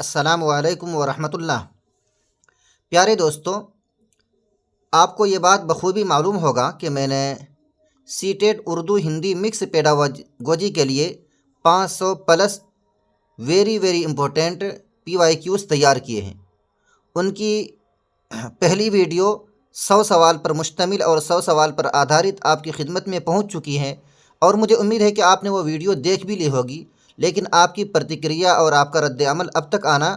السلام علیکم ورحمۃ اللہ۔ پیارے دوستوں، آپ کو یہ بات بخوبی معلوم ہوگا کہ میں نے CTET Urdu Hindi mix pedagogy کے لیے 500 plus very important P Y Qs تیار کیے ہیں۔ ان کی پہلی ویڈیو 100 سوال پر مشتمل اور 100 سوال پر آدھارت آپ کی خدمت میں پہنچ چکی ہیں، اور مجھے امید ہے کہ آپ نے وہ ویڈیو دیکھ بھی لی ہوگی، لیکن آپ کی پرتکریا اور آپ کا رد عمل اب تک آنا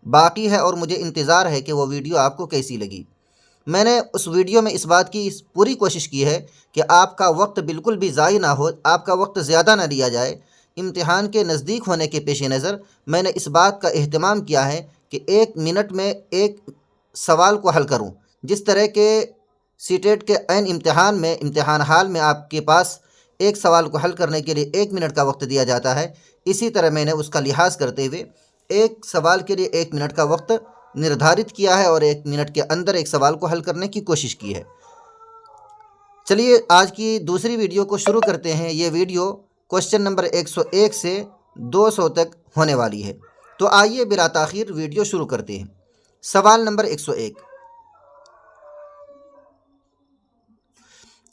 باقی ہے، اور مجھے انتظار ہے کہ وہ ویڈیو آپ کو کیسی لگی۔ میں نے اس ویڈیو میں اس بات کی پوری کوشش کی ہے کہ آپ کا وقت بالکل بھی ضائع نہ ہو، آپ کا وقت زیادہ نہ لیا جائے۔ امتحان کے نزدیک ہونے کے پیش نظر میں نے اس بات کا اہتمام کیا ہے کہ 1 منٹ میں ایک سوال کو حل کروں۔ جس طرح کے سی ٹیٹ کے عین امتحان میں امتحان حال میں آپ کے پاس ایک سوال کو حل کرنے کے لیے 1 منٹ کا وقت دیا جاتا ہے، اسی طرح میں نے اس کا لحاظ کرتے ہوئے ایک سوال کے لیے 1 منٹ کا وقت نردھارت کیا ہے، اور 1 منٹ کے اندر ایک سوال کو حل کرنے کی کوشش کی ہے۔ چلیے آج کی دوسری ویڈیو کو شروع کرتے ہیں۔ یہ ویڈیو کوشچن نمبر 101 سے 200 تک ہونے والی ہے، تو آئیے بلا تاخیر ویڈیو شروع کرتے ہیں۔ سوال نمبر 101،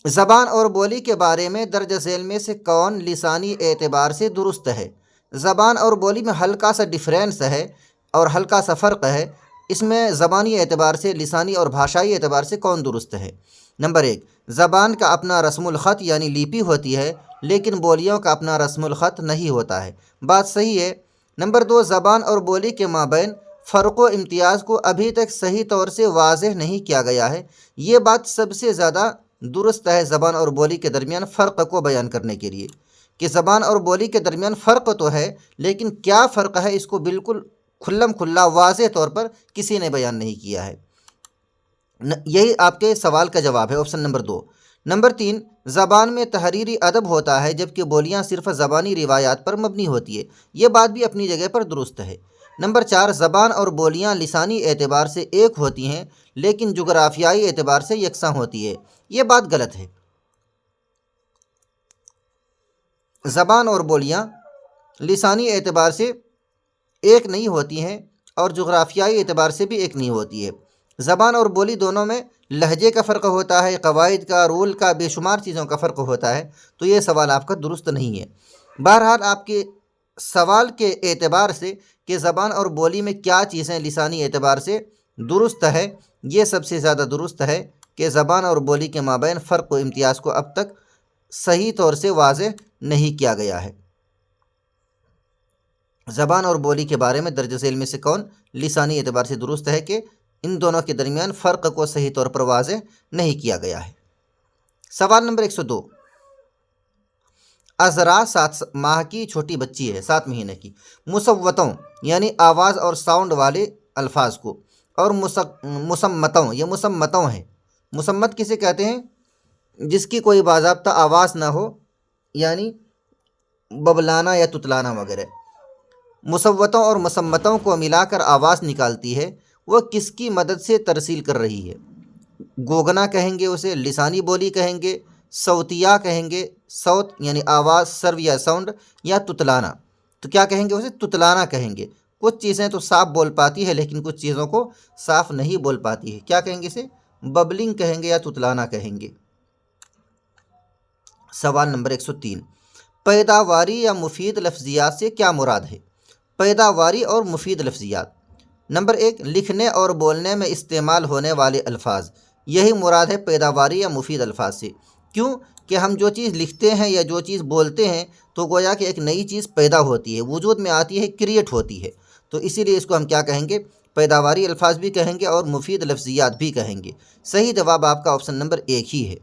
زبان اور بولی کے بارے میں درج ذیل میں سے کون لسانی اعتبار سے درست ہے؟ زبان اور بولی میں ہلکا سا ڈیفرینس ہے اور ہلکا سا فرق ہے۔ اس میں زبانی اعتبار سے، لسانی اور بھاشائی اعتبار سے کون درست ہے؟ نمبر 1، زبان کا اپنا رسم الخط یعنی لیپی ہوتی ہے، لیکن بولیوں کا اپنا رسم الخط نہیں ہوتا ہے۔ بات صحیح ہے۔ نمبر 2، زبان اور بولی کے مابین فرق و امتیاز کو ابھی تک صحیح طور سے واضح نہیں کیا گیا ہے۔ یہ بات سب سے زیادہ درست ہے زبان اور بولی کے درمیان فرق کو بیان کرنے کے لیے، کہ زبان اور بولی کے درمیان فرق تو ہے، لیکن کیا فرق ہے اس کو بالکل کھلم کھلا واضح طور پر کسی نے بیان نہیں کیا ہے۔ یہی آپ کے سوال کا جواب ہے، آپشن نمبر 2۔ نمبر 3، زبان میں تحریری ادب ہوتا ہے، جبکہ بولیاں صرف زبانی روایات پر مبنی ہوتی ہے۔ یہ بات بھی اپنی جگہ پر درست ہے۔ نمبر 4، زبان اور بولیاں لسانی اعتبار سے ایک ہوتی ہیں، لیکن جغرافیائی اعتبار سے یکساں ہوتی ہے۔ یہ بات غلط ہے۔ زبان اور بولیاں لسانی اعتبار سے ایک نہیں ہوتی ہیں اور جغرافیائی اعتبار سے بھی ایک نہیں ہوتی ہے۔ زبان اور بولی دونوں میں لہجے کا فرق ہوتا ہے، قواعد کا، رول کا، بے شمار چیزوں کا فرق ہوتا ہے، تو یہ سوال آپ کا درست نہیں ہے۔ بہرحال آپ کے سوال کے اعتبار سے کہ زبان اور بولی میں کیا چیزیں لسانی اعتبار سے درست ہے، یہ سب سے زیادہ درست ہے کہ زبان اور بولی کے مابین فرق و امتیاز کو اب تک صحیح طور سے واضح نہیں کیا گیا ہے۔ زبان اور بولی کے بارے میں درج ذیل میں سے کون لسانی اعتبار سے درست ہے کہ ان دونوں کے درمیان فرق کو صحیح طور پر واضح نہیں کیا گیا ہے۔ سوال نمبر 102، عذرا 7 ماہ کی چھوٹی بچی ہے، 7 مہینے کی، مصوتوں یعنی آواز اور ساؤنڈ والے الفاظ کو، اور مسمتوں، یہ مسمتوں ہیں۔ مسمت کسے کہتے ہیں؟ جس کی کوئی باضابطہ آواز نہ ہو، یعنی ببلانا یا تتلانا وغیرہ۔ مصوتوں اور مسمتوں کو ملا کر آواز نکالتی ہے، وہ کس کی مدد سے ترسیل کر رہی ہے؟ گوگنا کہیں گے اسے، لسانی بولی کہیں گے، صوتیہ کہیں گے، صوت یعنی آواز، سرو یا ساؤنڈ، یا تتلانا۔ تو کیا کہیں گے اسے؟ تتلانا کہیں گے۔ کچھ چیزیں تو صاف بول پاتی ہے، لیکن کچھ چیزوں کو صاف نہیں بول پاتی ہے۔ کیا کہیں گے اسے؟ ببلنگ کہیں گے یا تتلانا کہیں گے۔ سوال نمبر 103، پیداواری یا مفید لفظیات سے کیا مراد ہے؟ پیداواری اور مفید لفظیات۔ نمبر 1، لکھنے اور بولنے میں استعمال ہونے والے الفاظ، یہی مراد ہے پیداواری یا مفید الفاظ سے۔ کیوں کہ ہم جو چیز لکھتے ہیں یا جو چیز بولتے ہیں تو گویا کہ ایک نئی چیز پیدا ہوتی ہے، وجود میں آتی ہے، کریٹ ہوتی ہے، تو اسی لیے اس کو ہم کیا کہیں گے؟ پیداواری الفاظ بھی کہیں گے اور مفید لفظیات بھی کہیں گے۔ صحیح جواب آپ کا آپشن نمبر 1 ہی ہے۔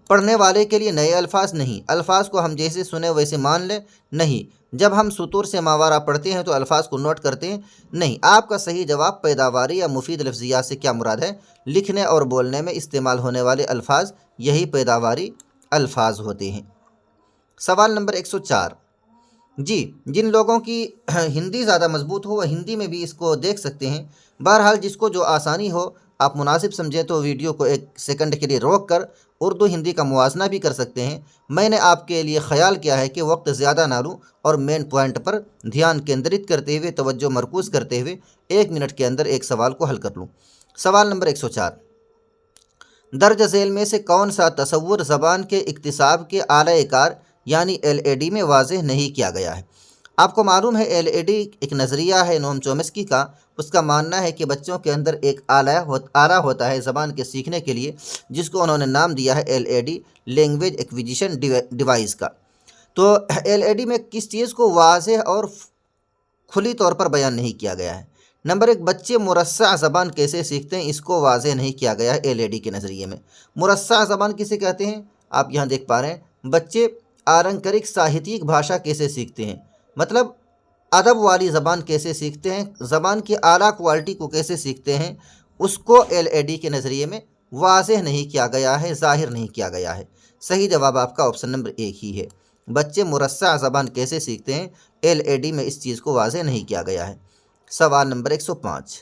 پڑھنے والے کے لیے نئے الفاظ نہیں، الفاظ کو ہم جیسے سنے ویسے مان لیں، نہیں۔ جب ہم سطور سے ماوراء پڑھتے ہیں تو الفاظ کو نوٹ کرتے ہیں، نہیں۔ آپ کا صحیح جواب پیداواری یا مفید لفظیات سے کیا مراد ہے؟ لکھنے اور بولنے میں استعمال ہونے والے الفاظ، یہی پیداواری الفاظ ہوتے ہیں۔ سوال نمبر 104، جی جن لوگوں کی ہندی زیادہ مضبوط ہو وہ ہندی میں بھی اس کو دیکھ سکتے ہیں۔ بہرحال جس کو جو آسانی ہو آپ مناسب سمجھیں تو ویڈیو کو 1 سیکنڈ کے لیے روک کر اردو ہندی کا موازنہ بھی کر سکتے ہیں۔ میں نے آپ کے لیے خیال کیا ہے کہ وقت زیادہ نہ لوں اور مین پوائنٹ پر دھیان کیندرت کرتے ہوئے، توجہ مرکوز کرتے ہوئے 1 منٹ کے اندر ایک سوال کو حل کر لوں۔ سوال نمبر 104، درج ذیل میں سے کون سا تصور زبان کے اکتساب کے اعلی کار یعنی LAD میں واضح نہیں کیا گیا ہے؟ آپ کو معلوم ہے LAD ایک نظریہ ہے نوم چومسکی کا۔ اس کا ماننا ہے کہ بچوں کے اندر ایک آلہ ہوتا ہے زبان کے سیکھنے کے لیے، جس کو انہوں نے نام دیا ہے LAD، لینگویج ایکویزیشن ڈیوائس کا۔ تو LAD میں کس چیز کو واضح اور کھلی طور پر بیان نہیں کیا گیا ہے؟ نمبر 1، بچے مرصع زبان کیسے سیکھتے ہیں، اس کو واضح نہیں کیا گیا ہے LAD کے نظریے میں۔ مرصع زبان کسے کہتے ہیں؟ آپ یہاں دیکھ پا رہے ہیں، بچے آلنکرک ساہتیک بھاشا کیسے سیکھتے ہیں، مطلب ادب والی زبان کیسے سیکھتے ہیں، زبان کی اعلیٰ کوالٹی کو کیسے سیکھتے ہیں، اس کو LAD کے نظریے میں واضح نہیں کیا گیا ہے، ظاہر نہیں کیا گیا ہے۔ صحیح جواب آپ کا آپشن نمبر 1 ہی ہے۔ بچے مرصع زبان کیسے سیکھتے ہیں، LAD میں اس چیز کو واضح نہیں کیا گیا ہے۔ سوال نمبر 105،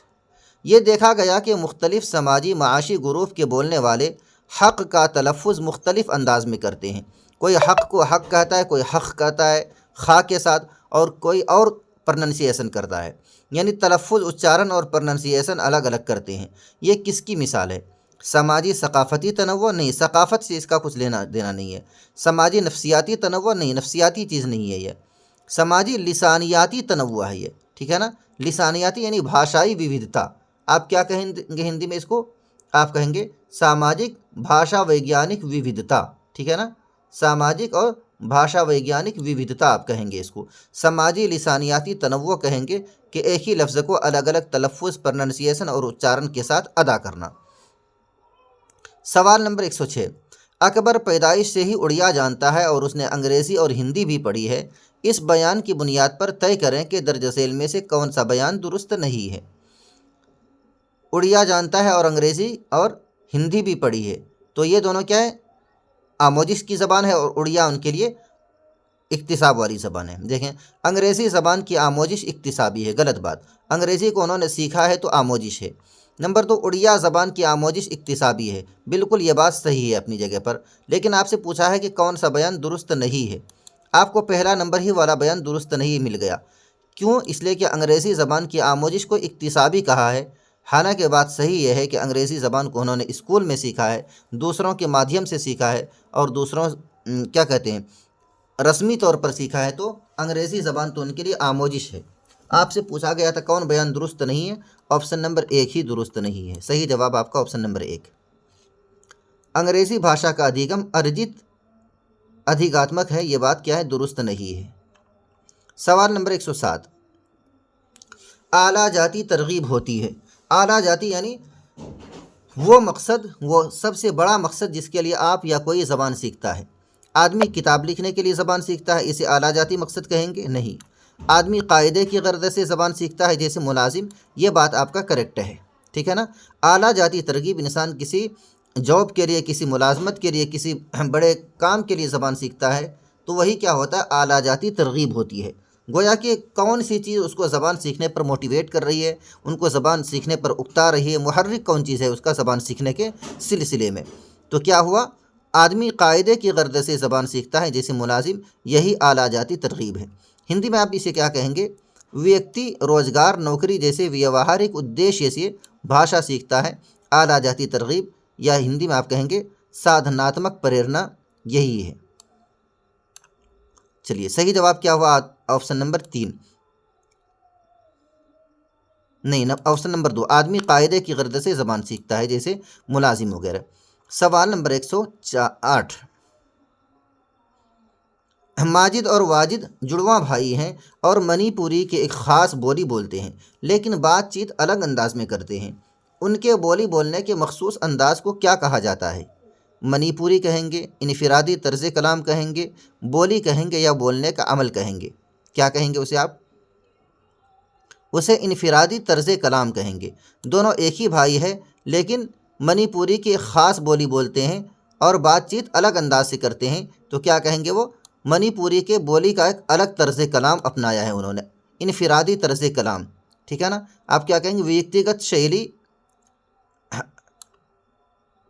یہ دیکھا گیا کہ مختلف سماجی معاشی گروپ کے بولنے والے حق کا تلفظ مختلف انداز میں کرتے ہیں۔ کوئی حق کو حق کہتا ہے، کوئی حق کہتا ہے خا کے ساتھ، اور کوئی اور پرننسیشن کرتا ہے، یعنی تلفظ، اچارن اور پرننسیشن الگ الگ کرتے ہیں۔ یہ کس کی مثال ہے؟ سماجی ثقافتی تنوع؟ نہیں، ثقافت سے اس کا کچھ لینا دینا نہیں ہے۔ سماجی نفسیاتی تنوع؟ نہیں، نفسیاتی چیز نہیں ہے یہ۔ سماجی لسانیاتی تنوع ہے یہ، ٹھیک ہے نا؟ لسانیاتی یعنی بھاشائی وودھتا۔ آپ کیا کہیں گے ہندی میں اس کو؟ آپ کہیں گے ساماجک بھاشا ویگیانک وودھتا، ٹھیک ہے نا؟ ساماجک اور بھاشا ویگیانک وودھتا آپ کہیں گے اس کو۔ سماجی لسانیاتی تنوع کہیں گے کہ ایک ہی لفظ کو الگ الگ تلفظ، پرننسیشن اور اچارن کے ساتھ ادا کرنا۔ سوال نمبر 106، اکبر پیدائش سے ہی اڑیا جانتا ہے اور اس نے انگریزی اور ہندی بھی پڑھی ہے۔ اس بیان کی بنیاد پر طے کریں کہ درج ذیل میں سے کون سا بیان درست نہیں ہے۔ اڑیا جانتا ہے اور انگریزی اور ہندی بھی پڑھی ہے، تو یہ دونوں کیا ہے؟ آموزش کی زبان ہے، اور اڑیا ان کے لیے اکتساب والی زبان ہے۔ دیکھیں، انگریزی زبان کی آموزش اکتسابی ہے، غلط بات۔ انگریزی کو انہوں نے سیکھا ہے تو آموزش ہے۔ نمبر 2، اڑیا زبان کی آموزش اکتسابی ہے، بالکل یہ بات صحیح ہے اپنی جگہ پر، لیکن آپ سے پوچھا ہے کہ کون سا بیان درست نہیں ہے۔ آپ کو پہلا نمبر ہی والا بیان درست نہیں مل گیا۔ کیوں؟ اس لیے کہ انگریزی زبان کی آموزش کو اکتسابی کہا ہے، حالانکہ بات صحیح یہ ہے کہ انگریزی زبان کو انہوں نے اسکول میں سیکھا ہے، دوسروں کے مادھیم سے سیکھا ہے، اور دوسروں کیا کہتے ہیں رسمی طور پر سیکھا ہے، تو انگریزی زبان تو ان کے لیے آموزش ہے۔ آپ سے پوچھا گیا تھا کون بیان درست نہیں ہے، آپشن نمبر 1 ہی درست نہیں ہے۔ صحیح جواب آپ کا آپشن نمبر 1۔ انگریزی بھاشا کا ادھیگم ارجت ادھیگاتمک ہے، یہ بات کیا ہے؟ درست نہیں ہے۔ سوال نمبر 107، اعلیٰ جاتی ترغیب ہوتی ہے۔ اعلیٰ جاتی یعنی وہ مقصد، وہ سب سے بڑا مقصد جس کے لیے آپ یا کوئی زبان سیکھتا ہے۔ آدمی کتاب لکھنے کے لیے زبان سیکھتا ہے، اسے اعلیٰ جاتی مقصد کہیں گے؟ نہیں۔ آدمی قاعدے کی غرض سے زبان سیکھتا ہے، جیسے ملازم، یہ بات آپ کا کریکٹ ہے، ٹھیک ہے نا؟ اعلیٰ جاتی ترغیب انسان کسی جاب کے لیے، کسی ملازمت کے لیے، کسی بڑے کام کے لیے زبان سیکھتا ہے، تو وہی کیا ہوتا ہے؟ اعلیٰ جاتی ترغیب ہوتی ہے۔ گویا کہ کون سی چیز اس کو زبان سیکھنے پر موٹیویٹ کر رہی ہے، ان کو زبان سیکھنے پر اکتا رہی ہے، محرک کون چیز ہے اس کا زبان سیکھنے کے سلسلے میں؟ تو کیا ہوا؟ آدمی قاعدے کی غرض سے زبان سیکھتا ہے، جیسے ملازم، یہی اعلیٰ جاتی ترغیب ہے۔ ہندی میں آپ اسے کیا کہیں گے؟ ویکتی روزگار، نوکری جیسے ویوہارک ادیشیہ سے بھاشا سیکھتا ہے، اعلیٰ جاتی ترغیب، یا ہندی میں آپ کہیں گے سادھناتمک پریرنا، یہی ہے۔ چلیے، صحیح جواب کیا ہوا؟ آپشن نمبر 3، نہیں، آپشن نمبر 2، آدمی قاعدے کی غرض سے زبان سیکھتا ہے، جیسے ملازم وغیرہ۔ سوال نمبر 108، ماجد اور واجد جڑواں بھائی ہیں اور منی پوری کے ایک خاص بولی بولتے ہیں، لیکن بات چیت الگ انداز میں کرتے ہیں۔ ان کے بولی بولنے کے مخصوص انداز کو کیا کہا جاتا ہے؟ منی پوری کہیں گے، انفرادی طرز کلام کہیں گے، بولی کہیں گے، یا بولنے کا عمل کہیں گے؟ کیا کہیں گے اسے آپ؟ اسے انفرادی طرز کلام کہیں گے۔ دونوں ایک ہی بھائی ہے، لیکن منی پوری کی ایک خاص بولی بولتے ہیں اور بات چیت الگ انداز سے کرتے ہیں، تو کیا کہیں گے وہ؟ منی پوری کے بولی کا ایک الگ طرز کلام اپنایا ہے انہوں نے، انفرادی طرز کلام، ٹھیک ہے نا؟ آپ کیا کہیں گے؟ ویکتیگت شیلی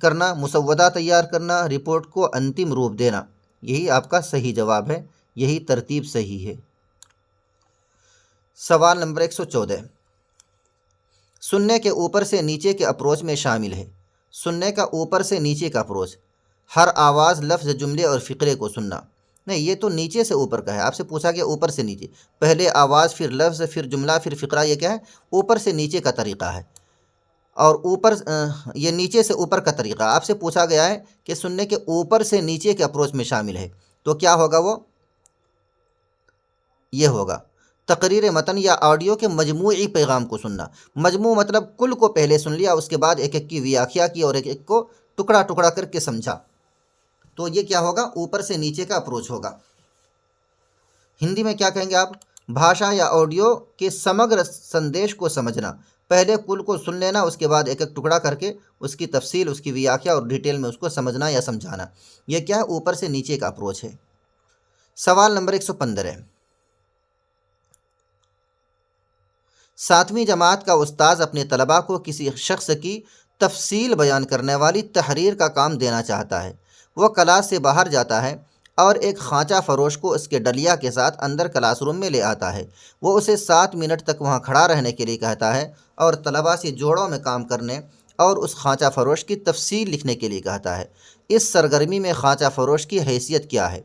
کرنا، مسودہ تیار کرنا، رپورٹ کو انتم روپ دینا، یہی آپ کا صحیح جواب ہے، یہی ترتیب صحیح ہے۔ سوال نمبر 114، سننے کے اوپر سے نیچے کے اپروچ میں شامل ہے۔ سننے کا اوپر سے نیچے کا اپروچ، ہر آواز، لفظ، جملے اور فقرے کو سننا۔ نہیں، یہ تو نیچے سے اوپر کا ہے، آپ سے پوچھا گیا اوپر سے نیچے، پہلے آواز، پھر لفظ، پھر جملہ، پھر فقرہ، یہ کیا ہے؟ اوپر سے نیچے کا طریقہ ہے، اور یہ نیچے سے اوپر کا طریقہ۔ آپ سے پوچھا گیا ہے کہ سننے کے اوپر سے نیچے کے اپروچ میں شامل ہے، تو کیا ہوگا وہ؟ یہ ہوگا تقریر متن یا آڈیو کے مجموعی پیغام کو سننا۔ مجموع مطلب کل کو پہلے سن لیا، اس کے بعد ایک ایک کی ویاخیا کی اور ایک ایک کو ٹکڑا ٹکڑا کر کے سمجھا، تو یہ کیا ہوگا؟ اوپر سے نیچے کا اپروچ ہوگا۔ ہندی میں کیا کہیں گے آپ؟ بھاشا یا آڈیو کے سمگر سندیش کو سمجھنا، پہلے کل کو سن لینا، اس کے بعد ایک ایک ٹکڑا کر کے اس کی تفصیل، اس کی ویاخیا اور ڈیٹیل میں اس کو سمجھنا یا سمجھانا، یہ کیا ہے؟ اوپر سے نیچے کا اپروچ ہے۔ سوال نمبر 115 ہے، 7ویں جماعت کا استاذ اپنے طلباء کو کسی شخص کی تفصیل بیان کرنے والی تحریر کا کام دینا چاہتا ہے۔ وہ کلاس سے باہر جاتا ہے اور ایک خانچہ فروش کو اس کے ڈلیا کے ساتھ اندر کلاس روم میں لے آتا ہے۔ وہ اسے 7 منٹ تک وہاں کھڑا رہنے کے لیے کہتا ہے اور طلباء سے جوڑوں میں کام کرنے اور اس خانچہ فروش کی تفصیل لکھنے کے لیے کہتا ہے۔ اس سرگرمی میں خانچہ فروش کی حیثیت کیا ہے؟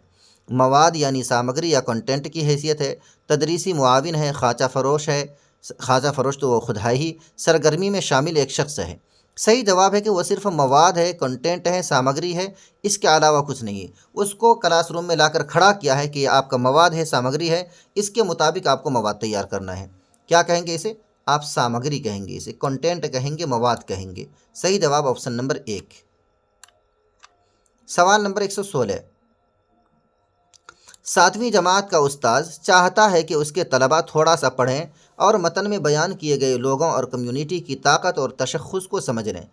مواد یعنی سامگری یا کنٹینٹ کی حیثیت ہے، تدریسی معاون ہے، خانچہ فروش ہے، خانچہ فروش تو وہ خود ہے ہی، سرگرمی میں شامل ایک شخص ہے۔ صحیح جواب ہے کہ وہ صرف مواد ہے، کنٹینٹ ہے، سامگری ہے، اس کے علاوہ کچھ نہیں ہے۔ اس کو کلاس روم میں لا کر کھڑا کیا ہے کہ یہ آپ کا مواد ہے، سامگری ہے، اس کے مطابق آپ کو مواد تیار کرنا ہے۔ کیا کہیں گے اسے؟ آپ سامگری کہیں گے، اسے کنٹینٹ کہیں گے، مواد کہیں گے۔ صحیح جواب آپشن نمبر 1۔ سوال نمبر 116، 7ویں جماعت کا استاذ چاہتا ہے کہ اس کے طلباء تھوڑا سا پڑھیں اور متن میں بیان کیے گئے لوگوں اور کمیونٹی کی طاقت اور تشخص کو سمجھ لیں۔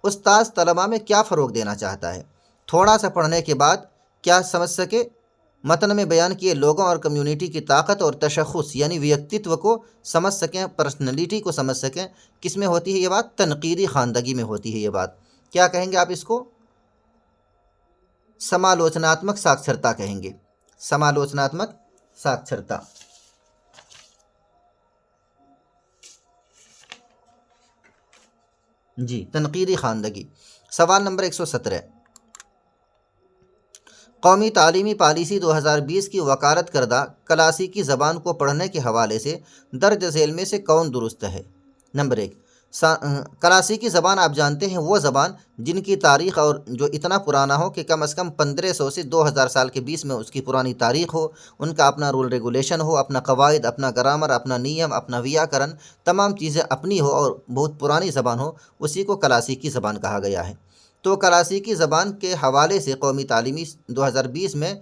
استاذ طلباء میں کیا فروغ دینا چاہتا ہے؟ تھوڑا سا پڑھنے کے بعد کیا سمجھ سکے؟ متن میں بیان کیے لوگوں اور کمیونٹی کی طاقت اور تشخص یعنی ویکتتو کو سمجھ سکیں، پرسنالٹی کو سمجھ سکیں۔ کس میں ہوتی ہے یہ بات؟ تنقیدی خواندگی میں ہوتی ہے یہ بات۔ کیا کہیں گے آپ اس کو؟ سمالوچناتمک ساکشرتا کہیں گے، سمالوچناتمک ساکشرتا۔ جی، تنقیدی خواندگی۔ سوال نمبر 117، قومی تعلیمی پالیسی 2020 کی وکالت کردہ کلاسیکی زبان کو پڑھنے کے حوالے سے درج ذیل میں سے کون درست ہے؟ نمبر 1، کلاسیکی زبان آپ جانتے ہیں وہ زبان جن کی تاریخ اور جو اتنا پرانا ہو کہ کم از کم 1500 سے 2000 سال کے بیچ میں اس کی پرانی تاریخ ہو، ان کا اپنا رول ریگولیشن ہو، اپنا قواعد، اپنا گرامر، اپنا نیم، اپنا ویاکرن، تمام چیزیں اپنی ہو اور بہت پرانی زبان ہو، اسی کو کلاسیکی زبان کہا گیا ہے۔ تو کلاسیکی زبان کے حوالے سے قومی تعلیمی 2020 میں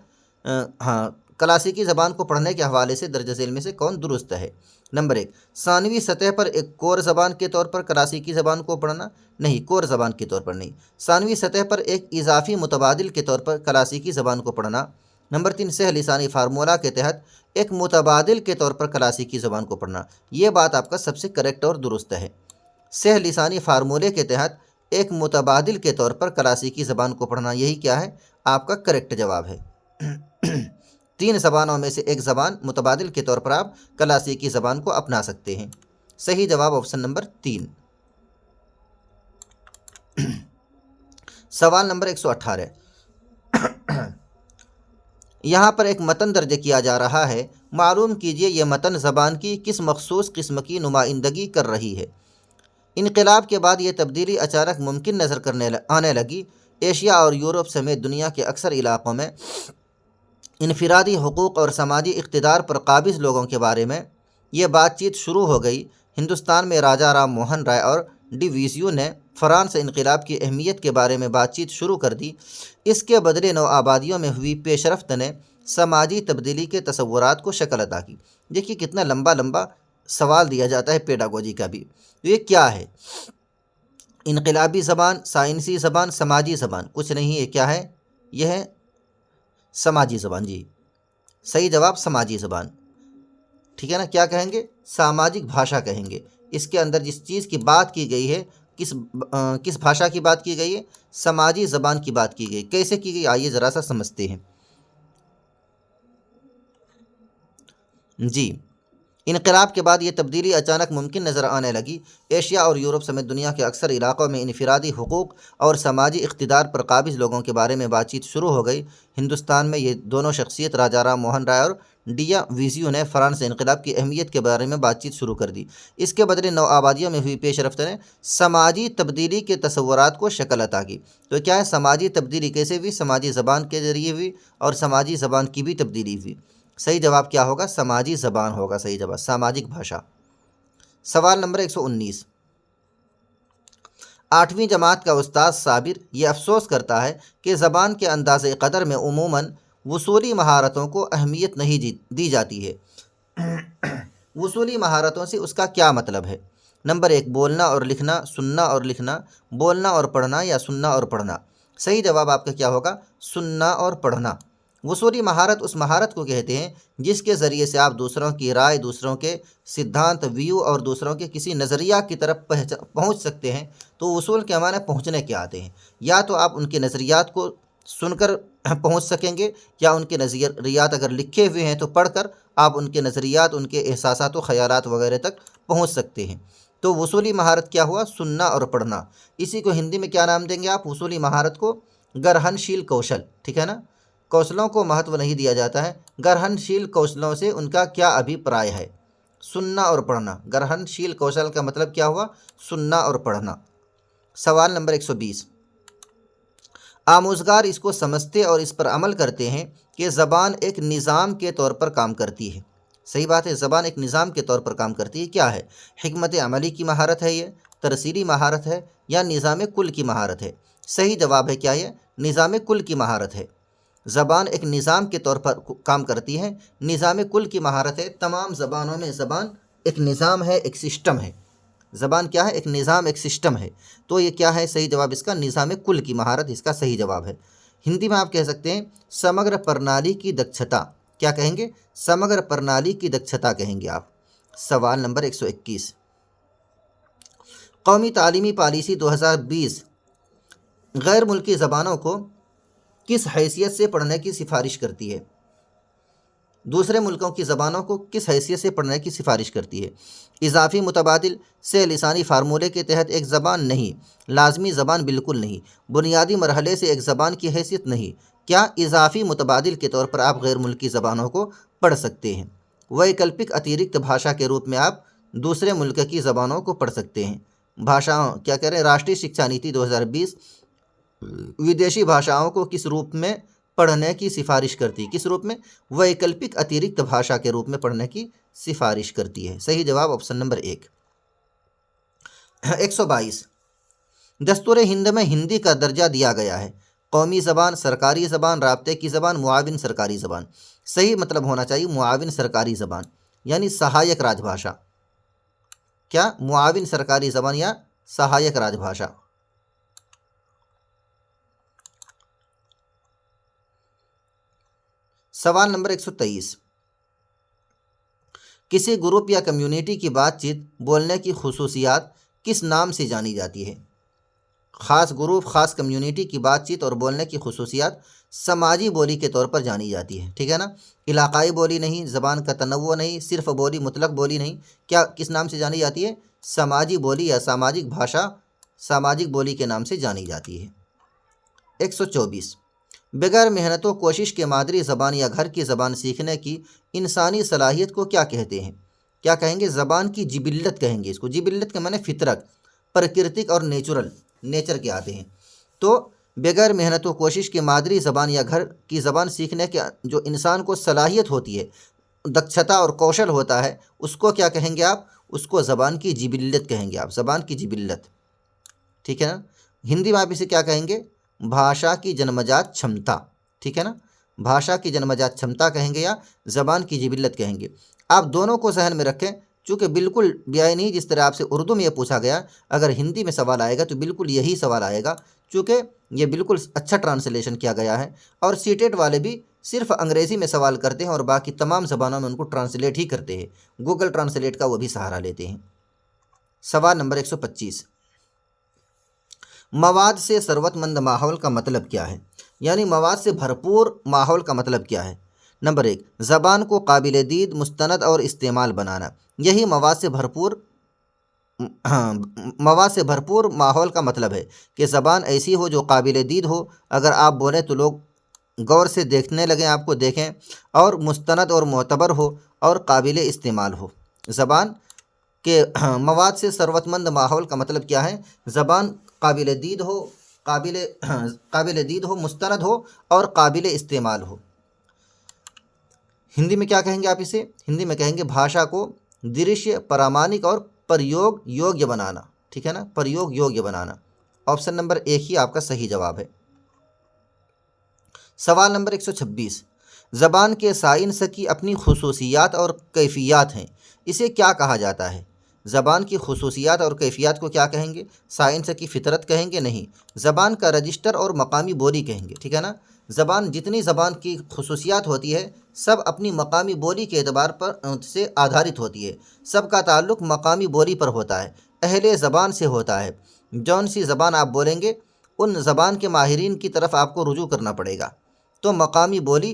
کلاسیکی زبان کو پڑھنے کے حوالے سے درج ذیل میں سے کون درست ہے؟ نمبر 1، ثانوی سطح پر ایک کور زبان کے طور پر کلاسیکی زبان کو پڑھنا، نہیں، کور زبان کے طور پر نہیں، ثانوی سطح پر ایک اضافی متبادل کے طور پر کلاسیکی زبان کو پڑھنا۔ نمبر 3، سہ لسانی فارمولہ کے تحت ایک متبادل کے طور پر کلاسیکی زبان کو پڑھنا۔ یہ بات آپ کا سب سے کریکٹ اور درست ہے، سہ لسانی فارمولے کے تحت ایک متبادل کے طور پر کلاسیکی زبان کو پڑھنا، یہی کیا ہے؟ آپ کا کریکٹ جواب ہے۔ 3 زبانوں میں سے ایک زبان متبادل کے طور پر آپ کلاسیکی زبان کو اپنا سکتے ہیں۔ صحیح جواب آپشن نمبر 3۔ سوال نمبر 118، یہاں پر ایک متن درج کیا جا رہا ہے، معلوم کیجئے یہ متن زبان کی کس مخصوص قسم کی نمائندگی کر رہی ہے؟ انقلاب کے بعد یہ تبدیلی اچانک ممکن نظر آنے لگی۔ ایشیا اور یورپ سمیت دنیا کے اکثر علاقوں میں انفرادی حقوق اور سماجی اقتدار پر قابض لوگوں کے بارے میں یہ بات چیت شروع ہو گئی۔ ہندوستان میں راجہ رام موہن رائے اور ڈی ویزیو نے فرانس انقلاب کی اہمیت کے بارے میں بات چیت شروع کر دی۔ اس کے بدلے نو آبادیوں میں ہوئی پیش رفت نے سماجی تبدیلی کے تصورات کو شکل عطا کی۔ دیکھیے کتنا لمبا لمبا سوال دیا جاتا ہے پیڈاگوجی کا بھی۔ یہ کیا ہے؟ انقلابی زبان، سائنسی زبان، سماجی زبان؟ کچھ نہیں، یہ کیا ہے؟ یہ ہے سماجی زبان۔ جی، صحیح جواب سماجی زبان۔ ٹھیک ہے نا؟ کیا کہیں گے؟ ساماجک بھاشا کہیں گے۔ اس کے اندر جس چیز کی بات کی گئی ہے کس بھاشا کی بات کی گئی ہے؟ سماجی زبان کی بات کی گئی۔ کیسے کی گئی آئیے ذرا سا سمجھتے ہیں۔ جی، انقلاب کے بعد یہ تبدیلی اچانک ممکن نظر آنے لگی۔ ایشیا اور یورپ سمیت دنیا کے اکثر علاقوں میں انفرادی حقوق اور سماجی اقتدار پر قابض لوگوں کے بارے میں بات چیت شروع ہو گئی۔ ہندوستان میں یہ دونوں شخصیت راجا رام موہن رائے اور ڈیا ویزیو نے فرانس انقلاب کی اہمیت کے بارے میں بات چیت شروع کر دی۔ اس کے بدلے نو آبادیوں میں ہوئی پیش رفت نے سماجی تبدیلی کے تصورات کو شکل عطا کی۔ تو کیا ہے سماجی تبدیلی کیسے ہوئی؟ سماجی زبان کے ذریعے ہوئی، اور سماجی زبان کی بھی تبدیلی ہوئی۔ صحیح جواب کیا ہوگا؟ سماجی زبان ہوگا صحیح جواب، ساماجک بھاشا۔ سوال نمبر 119، 8ویں جماعت کا استاد صابر یہ افسوس کرتا ہے کہ زبان کے انداز قدر میں عموماً وصولی مہارتوں کو اہمیت نہیں دی جاتی ہے۔ وصولی مہارتوں سے اس کا کیا مطلب ہے؟ نمبر 1، بولنا اور لکھنا، سننا اور لکھنا، بولنا اور پڑھنا یا سننا اور پڑھنا۔ صحیح جواب آپ کا کیا ہوگا؟ سننا اور پڑھنا۔ وصولی مہارت اس مہارت کو کہتے ہیں جس کے ذریعے سے آپ دوسروں کی رائے، دوسروں کے سدھانت، ویو اور دوسروں کے کسی نظریہ کی طرف پہنچ سکتے ہیں۔ تو وصول کے معنی پہنچنے کے آتے ہیں۔ یا تو آپ ان کے نظریات کو سن کر پہنچ سکیں گے، یا ان کے نظریات اگر لکھے ہوئے ہیں تو پڑھ کر آپ ان کے نظریات، ان کے احساسات و خیالات وغیرہ تک پہنچ سکتے ہیں۔ تو وصولی مہارت کیا ہوا؟ سننا اور پڑھنا۔ اسی کو ہندی میں کیا نام دیں گے آپ؟ وصولی مہارت کو گرہن شیل کوشل، ٹھیک ہے نا؟ کوشلوں کو مہتو نہیں دیا جاتا ہے، گرہن شیل کوشلوں سے ان کا کیا ابھیپرائے ہے؟ سننا اور پڑھنا۔ گرہن شیل کوشل کا مطلب کیا ہوا؟ سننا اور پڑھنا۔ سوال نمبر 120، آموزگار اس کو سمجھتے اور اس پر عمل کرتے ہیں کہ زبان ایک نظام کے طور پر کام کرتی ہے۔ صحیح بات ہے، زبان ایک نظام کے طور پر کام کرتی ہے۔ کیا ہے؟ حکمت عملی کی مہارت ہے، یہ ترسیلی مہارت ہے، یا نظام کل کی مہارت ہے؟ صحیح جواب ہے کیا یہ؟ نظام کل کی مہارت ہے۔ زبان ایک نظام کے طور پر کام کرتی ہے، نظام کل کی مہارت ہے۔ تمام زبانوں میں زبان ایک نظام ہے، ایک سسٹم ہے۔ زبان کیا ہے؟ ایک نظام، ایک سسٹم ہے۔ تو یہ کیا ہے صحیح جواب اس کا؟ نظام کل کی مہارت اس کا صحیح جواب ہے۔ ہندی میں آپ کہہ سکتے ہیں سمگر پرنالی کی دکشتا۔ کیا کہیں گے؟ سمگر پرنالی کی دکشتا کہیں گے آپ۔ سوال نمبر 121، قومی تعلیمی پالیسی 2020 غیر ملکی زبانوں کو کس حیثیت سے پڑھنے کی سفارش کرتی ہے؟ دوسرے ملکوں کی زبانوں کو کس حیثیت سے پڑھنے کی سفارش کرتی ہے؟ اضافی متبادل سے لسانی فارمولے کے تحت ایک زبان نہیں، لازمی زبان بالکل نہیں، بنیادی مرحلے سے ایک زبان کی حیثیت نہیں۔ کیا اضافی متبادل کے طور پر آپ غیر ملکی زبانوں کو پڑھ سکتے ہیں؟ ویکلپک اتیرکت بھاشا کے روپ میں آپ دوسرے ملک کی زبانوں کو پڑھ سکتے ہیں۔ بھاشاؤں کیا کہہ رہے ہیں؟ راشٹریہ شکشا نیتی 2020 ودیشی بھاشاؤں کو کس روپ میں پڑھنے کی سفارش کرتی ہے؟ کس روپ میں؟ ویکلپک اتیرکت بھاشا کے روپ میں پڑھنے کی سفارش کرتی ہے۔ صحیح جواب آپشن نمبر 1۔ 122، دستور ہند میں ہندی کا درجہ دیا گیا ہے۔ قومی زبان، سرکاری زبان، رابطے کی زبان، معاون سرکاری زبان۔ صحیح مطلب ہونا چاہیے معاون سرکاری زبان، یعنی سہایک راج بھاشا۔ کیا؟ معاون سرکاری زبان یا سہایک راج بھاشا۔ سوال نمبر 123، کسی گروپ یا کمیونٹی کی بات چیت بولنے کی خصوصیات کس نام سے جانی جاتی ہے؟ خاص گروپ، خاص کمیونٹی کی بات چیت اور بولنے کی خصوصیات سماجی بولی کے طور پر جانی جاتی ہے، ٹھیک ہے نا؟ علاقائی بولی نہیں، زبان کا تنوع نہیں، صرف بولی، مطلق بولی نہیں۔ کیا کس نام سے جانی جاتی ہے؟ سماجی بولی یا ساماجک بھاشا، ساماجک بولی کے نام سے جانی جاتی ہے۔ 124، بغیر محنت و کوشش کے مادری زبان یا گھر کی زبان سیکھنے کی انسانی صلاحیت کو کیا کہتے ہیں؟ کیا کہیں گے؟ زبان کی جبلت کہیں گے اس کو۔ جبلت کے معنی فطرت، پرکرتک اور نیچر کے آتے ہیں۔ تو بغیر محنت و کوشش کے مادری زبان یا گھر کی زبان سیکھنے کے جو انسان کو صلاحیت ہوتی ہے، دکشتا اور کوشل ہوتا ہے، اس کو کیا کہیں گے آپ؟ اس کو زبان کی جبلت کہیں گے آپ، زبان کی جبلت، ٹھیک ہے نا؟ ہندی میں آپ اسے کیا کہیں گے؟ بھاشا کی جنمجات چھمتا، ٹھیک ہے نا؟ بھاشا کی جنمجات چھمتا کہیں گے یا زبان کی جبلت کہیں گے۔ آپ دونوں کو ذہن میں رکھیں، چونکہ بالکل بیائی نہیں جس طرح آپ سے اردو میں یہ پوچھا گیا، اگر ہندی میں سوال آئے گا تو بالکل یہی سوال آئے گا، چونکہ یہ بالکل اچھا ٹرانسلیشن کیا گیا ہے۔ اور سیٹیٹ والے بھی صرف انگریزی میں سوال کرتے ہیں اور باقی تمام زبانوں میں ان کو ٹرانسلیٹ ہی کرتے ہیں، گوگل ٹرانسلیٹ کا وہ بھی سہارا لیتے ہیں۔ سوال نمبر 125، مواد سے ثروت مند ماحول کا مطلب کیا ہے؟ یعنی مواد سے بھرپور ماحول کا مطلب کیا ہے؟ نمبر 1، زبان کو قابل دید، مستند اور استعمال بنانا، یہی مواد سے بھرپور ماحول کا مطلب ہے کہ زبان ایسی ہو جو قابل دید ہو، اگر آپ بولیں تو لوگ غور سے دیکھنے لگیں، آپ کو دیکھیں، اور مستند اور معتبر ہو اور قابل استعمال ہو۔ زبان کے مواد سے ثروت مند ماحول کا مطلب کیا ہے؟ زبان قابل دید ہو، مستند ہو اور قابل استعمال ہو۔ ہندی میں کیا کہیں گے آپ اسے؟ ہندی میں کہیں گے بھاشا کو درشیہ، پرامانک اور پریوگ یوگیہ بنانا، ٹھیک ہے نا، پریوگ یوگیہ بنانا۔ آپشن نمبر 1 ہی آپ کا صحیح جواب ہے۔ سوال نمبر 126، زبان کے سائنس کی اپنی خصوصیات اور کیفیات ہیں، اسے کیا کہا جاتا ہے؟ زبان کی خصوصیات اور کیفیات کو کیا کہیں گے؟ سائنس کی فطرت کہیں گے؟ نہیں، زبان کا رجسٹر اور مقامی بولی کہیں گے، ٹھیک ہے نا۔ جتنی زبان کی خصوصیات ہوتی ہے سب اپنی مقامی بولی کے اعتبار پر سے آدھارت ہوتی ہے، سب کا تعلق مقامی بولی پر ہوتا ہے، اہل زبان سے ہوتا ہے۔ جون سی زبان آپ بولیں گے ان زبان کے ماہرین کی طرف آپ کو رجوع کرنا پڑے گا۔ تو مقامی بولی،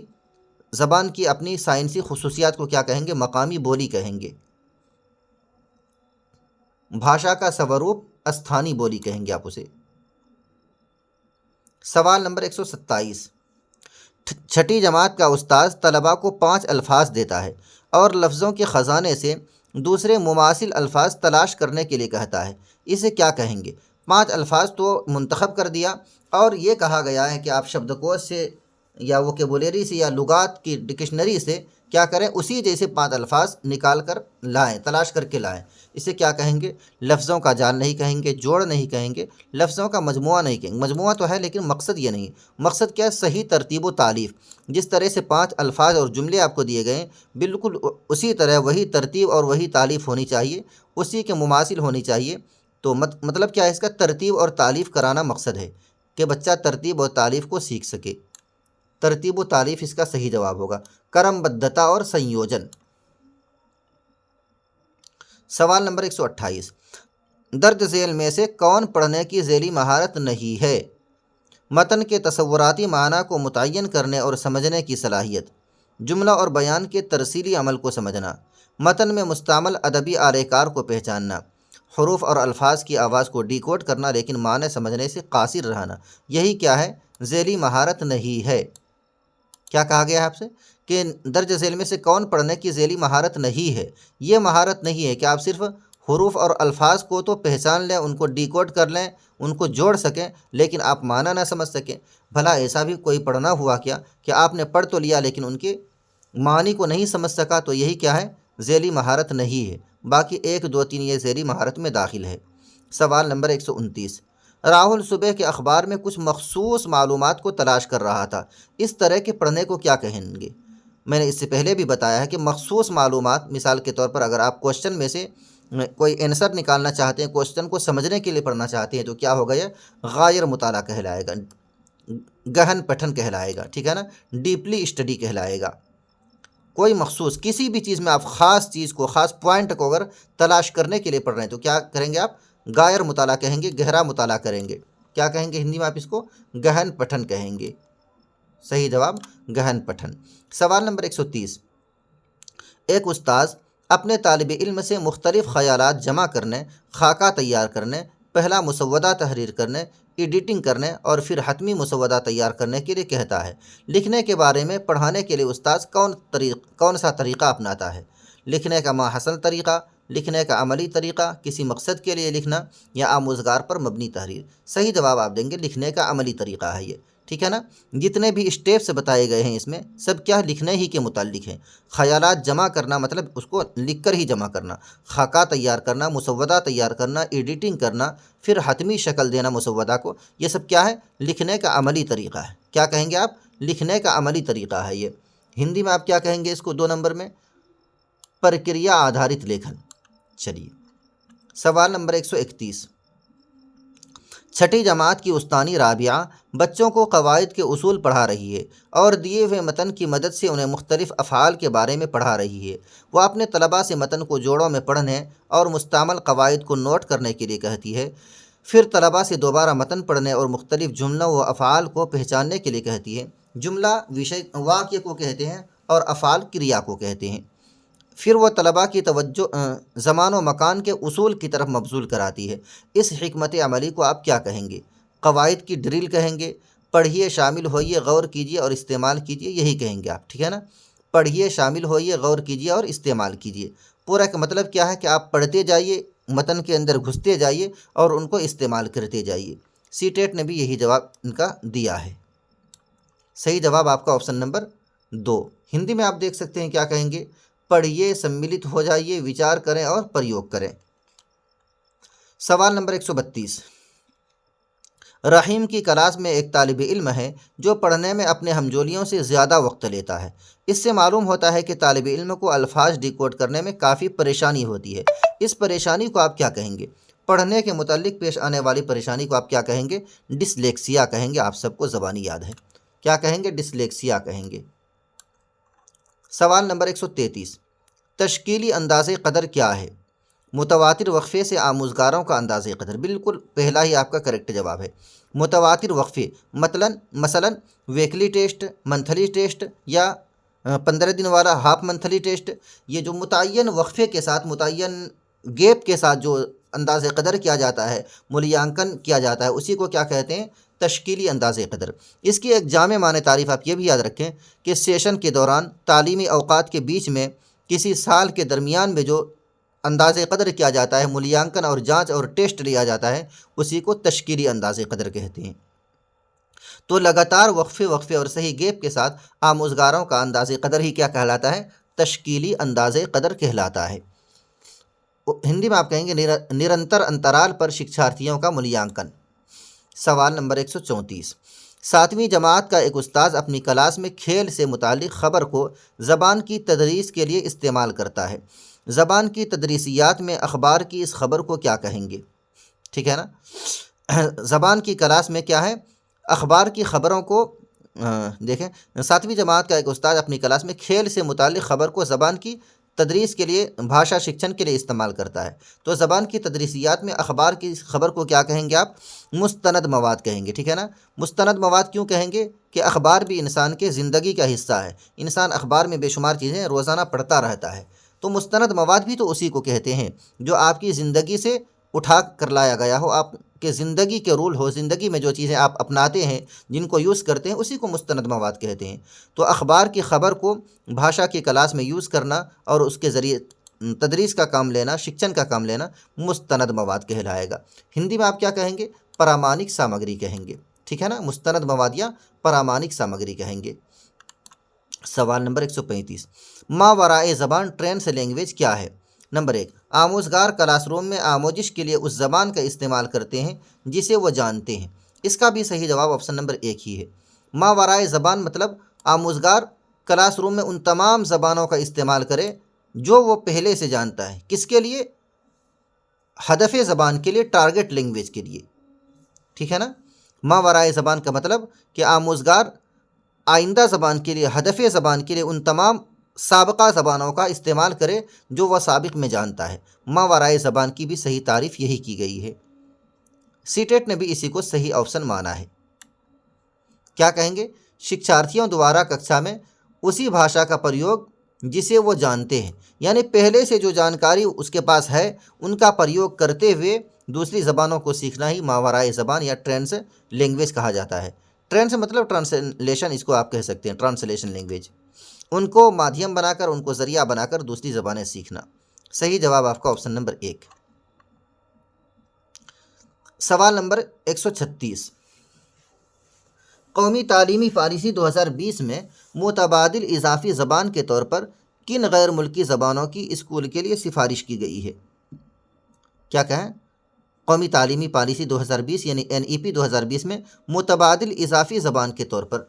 زبان کی اپنی سائنسی خصوصیات کو کیا کہیں گے؟ مقامی بولی کہیں گے۔ بھاشا کا سوروپ استھانی بولی کہیں گے آپ اسے۔ سوال نمبر 127، چھٹی جماعت کا استاذ طلباء کو 5 الفاظ دیتا ہے اور لفظوں کے خزانے سے دوسرے مماثل الفاظ تلاش کرنے کے لیے کہتا ہے، اسے کیا کہیں گے؟ 5 الفاظ تو منتخب کر دیا اور یہ کہا گیا ہے کہ آپ شبدکوش سے یا ووکیبولری سے یا لغات کی ڈکشنری سے کیا کریں، اسی جیسے 5 الفاظ نکال کر لائیں، تلاش کر کے لائیں۔ اسے کیا کہیں گے؟ لفظوں کا جال نہیں کہیں گے، جوڑ نہیں کہیں گے، لفظوں کا مجموعہ نہیں کہیں گے۔ مجموعہ تو ہے لیکن مقصد یہ نہیں، مقصد کیا ہے؟ صحیح ترتیب و تالیف۔ جس طرح سے 5 الفاظ اور جملے آپ کو دیے گئے ہیں، بالکل اسی طرح وہی ترتیب اور وہی تالیف ہونی چاہیے، اسی کے مماثل ہونی چاہیے۔ تو مطلب کیا ہے اس کا؟ ترتیب اور تالیف کرانا مقصد ہے کہ بچہ ترتیب اور تالیف کو سیکھ سکے۔ ترتیب و تالیف اس کا صحیح جواب ہوگا۔ کرم بدھتا اور سنیوجن۔ سوال نمبر 128، درج ذیل میں سے کون پڑھنے کی ذیلی مہارت نہیں ہے؟ متن کے تصوراتی معنی کو متعین کرنے اور سمجھنے کی صلاحیت، جملہ اور بیان کے ترسیلی عمل کو سمجھنا، متن میں مستعمل ادبی آلیکار کو پہچاننا، حروف اور الفاظ کی آواز کو ڈی کوڈ کرنا لیکن معنی سمجھنے سے قاصر رہنا، یہی کیا ہے؟ ذیلی مہارت نہیں ہے۔ کیا کہا گیا ہے آپ سے کہ درج ذیل میں سے کون پڑھنے کی ذیلی مہارت نہیں ہے؟ یہ مہارت نہیں ہے کہ آپ صرف حروف اور الفاظ کو تو پہچان لیں، ان کو ڈی کوڈ کر لیں، ان کو جوڑ سکیں، لیکن آپ معنی نہ سمجھ سکیں۔ بھلا ایسا بھی کوئی پڑھنا ہوا کیا کہ آپ نے پڑھ تو لیا لیکن ان کے معنی کو نہیں سمجھ سکا؟ تو یہی کیا ہے؟ ذیلی مہارت نہیں ہے۔ باقی 1 2 3 یہ ذیلی مہارت میں داخل ہے۔ سوال نمبر 129، راہل صبح کے اخبار میں کچھ مخصوص معلومات کو تلاش کر رہا تھا، اس طرح کے پڑھنے کو کیا کہیں گے؟ میں نے اس سے پہلے بھی بتایا ہے کہ مخصوص معلومات، مثال کے طور پر اگر آپ کوشچن میں سے کوئی آنسر نکالنا چاہتے ہیں، کوشچن کو سمجھنے کے لیے پڑھنا چاہتے ہیں، تو کیا ہوگا؟ یہ غائر مطالعہ کہلائے گا، گہن پٹھن کہلائے گا، ٹھیک ہے نا، ڈیپلی اسٹڈی کہلائے گا۔ کوئی مخصوص کسی بھی چیز میں آپ خاص چیز کو، خاص پوائنٹ کو اگر تلاش کرنے کے لیے پڑھ رہے ہیں تو کیا کریں گے؟ آپ غائر مطالعہ کہیں گے، گہرا مطالعہ کریں گے۔ کیا کہیں گے ہندی میں؟ آپ اس کو گہن پٹھن کہیں گے۔ صحیح جواب گہن پٹھن۔ سوال نمبر 130، ایک استاذ اپنے طالب علم سے مختلف خیالات جمع کرنے، خاکہ تیار کرنے، پہلا مسودہ تحریر کرنے، ایڈیٹنگ کرنے اور پھر حتمی مسودہ تیار کرنے کے لیے کہتا ہے۔ لکھنے کے بارے میں پڑھانے کے لیے استاذ کون سا طریقہ اپناتا ہے؟ لکھنے کا ماحصل طریقہ، لکھنے کا عملی طریقہ، کسی مقصد کے لیے لکھنا یا آموزگار پر مبنی تحریر؟ صحیح جواب آپ دیں گے لکھنے کا عملی طریقہ ہے یہ، ٹھیک ہے نا۔ جتنے بھی اسٹیپس بتائے گئے ہیں اس میں سب کیا؟ لکھنے ہی کے متعلق ہیں۔ خیالات جمع کرنا مطلب اس کو لکھ کر ہی جمع کرنا، خاکہ تیار کرنا، مسودہ تیار کرنا، ایڈیٹنگ کرنا، پھر حتمی شکل دینا مسودہ کو، یہ سب کیا ہے؟ لکھنے کا عملی طریقہ ہے۔ کیا کہیں گے آپ؟ لکھنے کا عملی طریقہ ہے یہ۔ ہندی میں آپ کیا کہیں گے اس کو 2 نمبر میں؟ پرکریا آدھارت لیکھن۔ چلیے سوال نمبر 131، چھٹی جماعت کی استانی رابعہ بچوں کو قواعد کے اصول پڑھا رہی ہے اور دیے ہوئے متن کی مدد سے انہیں مختلف افعال کے بارے میں پڑھا رہی ہے۔ وہ اپنے طلباء سے متن کو جوڑوں میں پڑھنے اور مستعمل قواعد کو نوٹ کرنے کے لیے کہتی ہے۔ پھر طلباء سے دوبارہ متن پڑھنے اور مختلف جملوں و افعال کو پہچاننے کے لیے کہتی ہے۔ جملہ وشے واقعہ کو کہتے ہیں اور افعال کریا کو کہتے ہیں۔ پھر وہ طلباء کی توجہ زمان و مکان کے اصول کی طرف مبذول کراتی ہے۔ اس حکمت عملی کو آپ کیا کہیں گے؟ قواعد کی ڈرل کہیں گے، پڑھیے، شامل ہوئیے، غور کیجیے اور استعمال کیجیے، یہی کہیں گے آپ، ٹھیک ہے نا؟ پڑھیے، شامل ہوئیے، غور کیجیے اور استعمال کیجیے۔ پورا کا مطلب کیا ہے کہ آپ پڑھتے جائیے، متن کے اندر گھستے جائیے اور ان کو استعمال کرتے جائیے۔ سی ٹیٹ نے بھی یہی جواب ان کا دیا ہے۔ صحیح جواب آپ کا آپشن نمبر 2۔ ہندی میں آپ دیکھ سکتے ہیں کیا کہیں گے؟ پڑھیے، سملت ہو جائیے، وچار کریں اور پریوگ کریں۔ سوال نمبر 132۔ رحیم کی کلاس میں ایک طالب علم ہے جو پڑھنے میں اپنے ہمجولیوں سے زیادہ وقت لیتا ہے۔ اس سے معلوم ہوتا ہے کہ طالب علم کو الفاظ ڈیکوڈ کرنے میں کافی پریشانی ہوتی ہے۔ اس پریشانی کو آپ کیا کہیں گے؟ پڑھنے کے متعلق پیش آنے والی پریشانی کو آپ کیا کہیں گے؟ ڈسلیکسیا کہیں گے۔ آپ سب کو زبانی یاد ہے، کیا کہیں گے؟ ڈسلیکسیا کہیں گے۔ سوال نمبر 133۔ تشکیلی انداز قدر کیا ہے؟ متواتر وقفے سے آموزگاروں کا انداز قدر، بالکل پہلا ہی آپ کا کریکٹ جواب ہے۔ متواتر وقفے مثلاً ویکلی ٹیسٹ، منتھلی ٹیسٹ یا 15 دن والا ہاف منتھلی ٹیسٹ، یہ جو متعین وقفے کے ساتھ، متعین گیپ کے ساتھ جو انداز قدر کیا جاتا ہے، مولیانکن کیا جاتا ہے، اسی کو کیا کہتے ہیں؟ تشکیلی انداز قدر۔ اس کی ایک جامع معنی تعریف آپ یہ بھی یاد رکھیں کہ سیشن کے دوران، تعلیمی اوقات کے بیچ میں، کسی سال کے درمیان میں جو انداز قدر کیا جاتا ہے، مولیانکن اور جانچ اور ٹیسٹ لیا جاتا ہے، اسی کو تشکیلی انداز قدر کہتے ہیں۔ تو لگاتار وقفے اور صحیح گیپ کے ساتھ آموزگاروں کا انداز قدر ہی کیا کہلاتا ہے؟ تشکیلی انداز قدر کہلاتا ہے۔ ہندی میں آپ کہیں گے نرنتر انترال پر شکشارتھیوں کا مولیانکن۔ سوال نمبر 134۔ 7ویں جماعت کا ایک استاذ اپنی کلاس میں کھیل سے متعلق خبر کو زبان کی تدریس کے لیے استعمال کرتا ہے۔ زبان کی تدریسیات میں اخبار کی اس خبر کو کیا کہیں گے؟ ٹھیک ہے نا؟ زبان کی کلاس میں کیا ہے؟ اخبار کی خبروں کو دیکھیں، 7ویں جماعت کا ایک استاد اپنی کلاس میں کھیل سے متعلق خبر کو زبان کی تدریس کے لیے، بھاشا شکشن کے لیے استعمال کرتا ہے۔ تو زبان کی تدریسیات میں اخبار کی خبر کو کیا کہیں گے آپ؟ مستند مواد کہیں گے، ٹھیک ہے نا؟ مستند مواد کیوں کہیں گے؟ کہ اخبار بھی انسان کے زندگی کا حصہ ہے، انسان اخبار میں بے شمار چیزیں روزانہ پڑھتا رہتا ہے، تو مستند مواد بھی تو اسی کو کہتے ہیں جو آپ کی زندگی سے اٹھا کر لایا گیا ہو، آپ کے زندگی کے رول ہو، زندگی میں جو چیزیں آپ اپناتے ہیں، جن کو یوز کرتے ہیں، اسی کو مستند مواد کہتے ہیں۔ تو اخبار کی خبر کو بھاشا کی کلاس میں یوز کرنا اور اس کے ذریعے تدریس کا کام لینا، شکشن کا کام لینا، مستند مواد کہلائے گا۔ ہندی میں آپ کیا کہیں گے؟ پرامانک سامگری کہیں گے، ٹھیک ہے نا؟ مستند مواد یا پرامانک سامگری کہیں گے۔ سوال نمبر 135۔ ماورائے زبان ٹرینس لینگویج کیا ہے؟ نمبر 1، آموزگار کلاس روم میں آموزش کے لیے اس زبان کا استعمال کرتے ہیں جسے وہ جانتے ہیں۔ اس کا بھی صحیح جواب آپشن نمبر 1 ہی ہے۔ ماورائے زبان مطلب آموزگار کلاس روم میں ان تمام زبانوں کا استعمال کرے جو وہ پہلے سے جانتا ہے۔ کس کے لیے؟ ہدف زبان کے لیے، ٹارگٹ لینگویج کے لیے، ٹھیک ہے نا؟ ماورائے زبان کا مطلب کہ آموزگار آئندہ زبان کے لیے، ہدف زبان کے لیے ان تمام سابقہ زبانوں کا استعمال کرے جو وہ سابق میں جانتا ہے۔ ماورائے زبان کی بھی صحیح تعریف یہی کی گئی ہے۔ سی ٹیٹ نے بھی اسی کو صحیح آپشن مانا ہے۔ کیا کہیں گے؟ شکشارتھیوں دوارا ککشا میں اسی بھاشا کا پریوگ جسے وہ جانتے ہیں، یعنی پہلے سے جو جانکاری اس کے پاس ہے ان کا پریوگ کرتے ہوئے دوسری زبانوں کو سیکھنا ہی ماورائے زبان یا ٹرانس لینگویج کہا جاتا ہے۔ ٹرانس مطلب ٹرانسلیشن، اس کو آپ کہہ سکتے ہیں، ٹرانسلیشن لینگویج، ان کو مادھیم بنا کر، ان کو ذریعہ بنا کر دوسری زبانیں سیکھنا۔ صحیح جواب آپ کا آپشن نمبر 1۔ سوال نمبر 136۔ قومی تعلیمی پالیسی 2020 میں متبادل اضافی زبان کے طور پر کن غیر ملکی زبانوں کی اسکول کے لیے سفارش کی گئی ہے؟ کیا کہیں؟ قومی تعلیمی پالیسی 2020 یعنی NEP 2020 میں متبادل اضافی زبان کے طور پر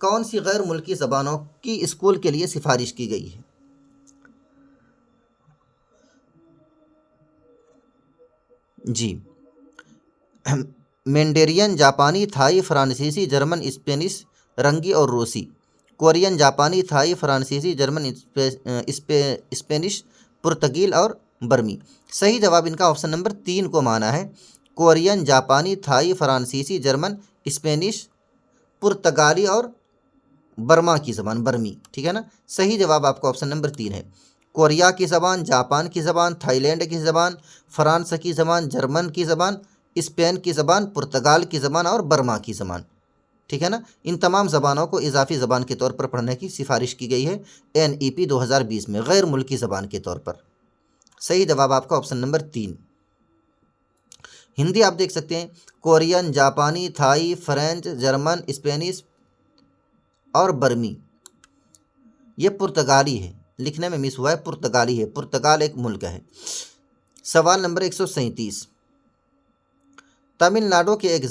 کون سی غیر ملکی زبانوں کی اسکول کے لیے سفارش کی گئی ہے؟ جی، مینڈرین، جاپانی، تھائی، فرانسیسی، جرمن، اسپینش، رنگی اور روسی۔ کورین، جاپانی، تھائی، فرانسیسی، جرمن، اسپینش، پرتگیل اور برمی۔ صحیح جواب ان کا آپشن نمبر 3 کو مانا ہے، کورین، جاپانی، تھائی، فرانسیسی، جرمن، اسپینش، پرتگالی اور برما کی زبان، برمی، ٹھیک ہے نا۔ صحیح جواب آپ کا آپشن نمبر 3 ہے، کوریا کی زبان، جاپان کی زبان، تھائی لینڈ کی زبان، فرانس کی زبان، جرمن کی زبان، اسپین کی زبان، پرتگال کی زبان اور برما کی زبان، ٹھیک ہے نا۔ ان تمام زبانوں کو اضافی زبان کے طور پر پڑھنے کی سفارش کی گئی ہے NEP 2020 میں، غیر ملکی زبان کے طور پر۔ صحیح جواب آپ کا آپشن نمبر 3۔ ہندی آپ دیکھ سکتے ہیں، کورین، جاپانی، تھائی، فرینچ، جرمن، اسپینش اور برمی۔ یہ پرتگالی ہے، لکھنے میں مس ہوا ہے، پرتگالی ہے، پرتگال ایک ملک ہے۔ سوال نمبر 137، تمل ناڈو کے ایک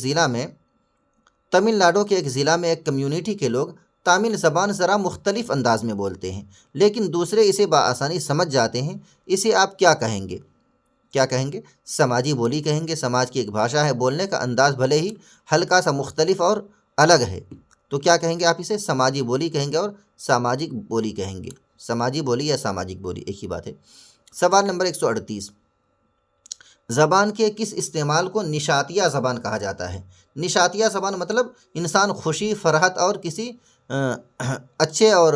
ضلع میں ایک کمیونٹی کے لوگ تامل زبان ذرا مختلف انداز میں بولتے ہیں، لیکن دوسرے اسے بآسانی سمجھ جاتے ہیں، اسے آپ کیا کہیں گے؟ کیا کہیں گے؟ سماجی بولی کہیں گے، سماج کی ایک بھاشا ہے، بولنے کا انداز بھلے ہی ہلکا سا مختلف اور الگ ہے، تو کیا کہیں گے آپ اسے؟ سماجی بولی کہیں گے اور ساماجک بولی کہیں گے۔ سماجی بولی یا ساماجک بولی ایک ہی بات ہے۔ سوال نمبر 138، زبان کے کس استعمال کو نشاتیہ زبان کہا جاتا ہے؟ نشاتیہ زبان مطلب انسان خوشی، فرحت اور کسی اچھے اور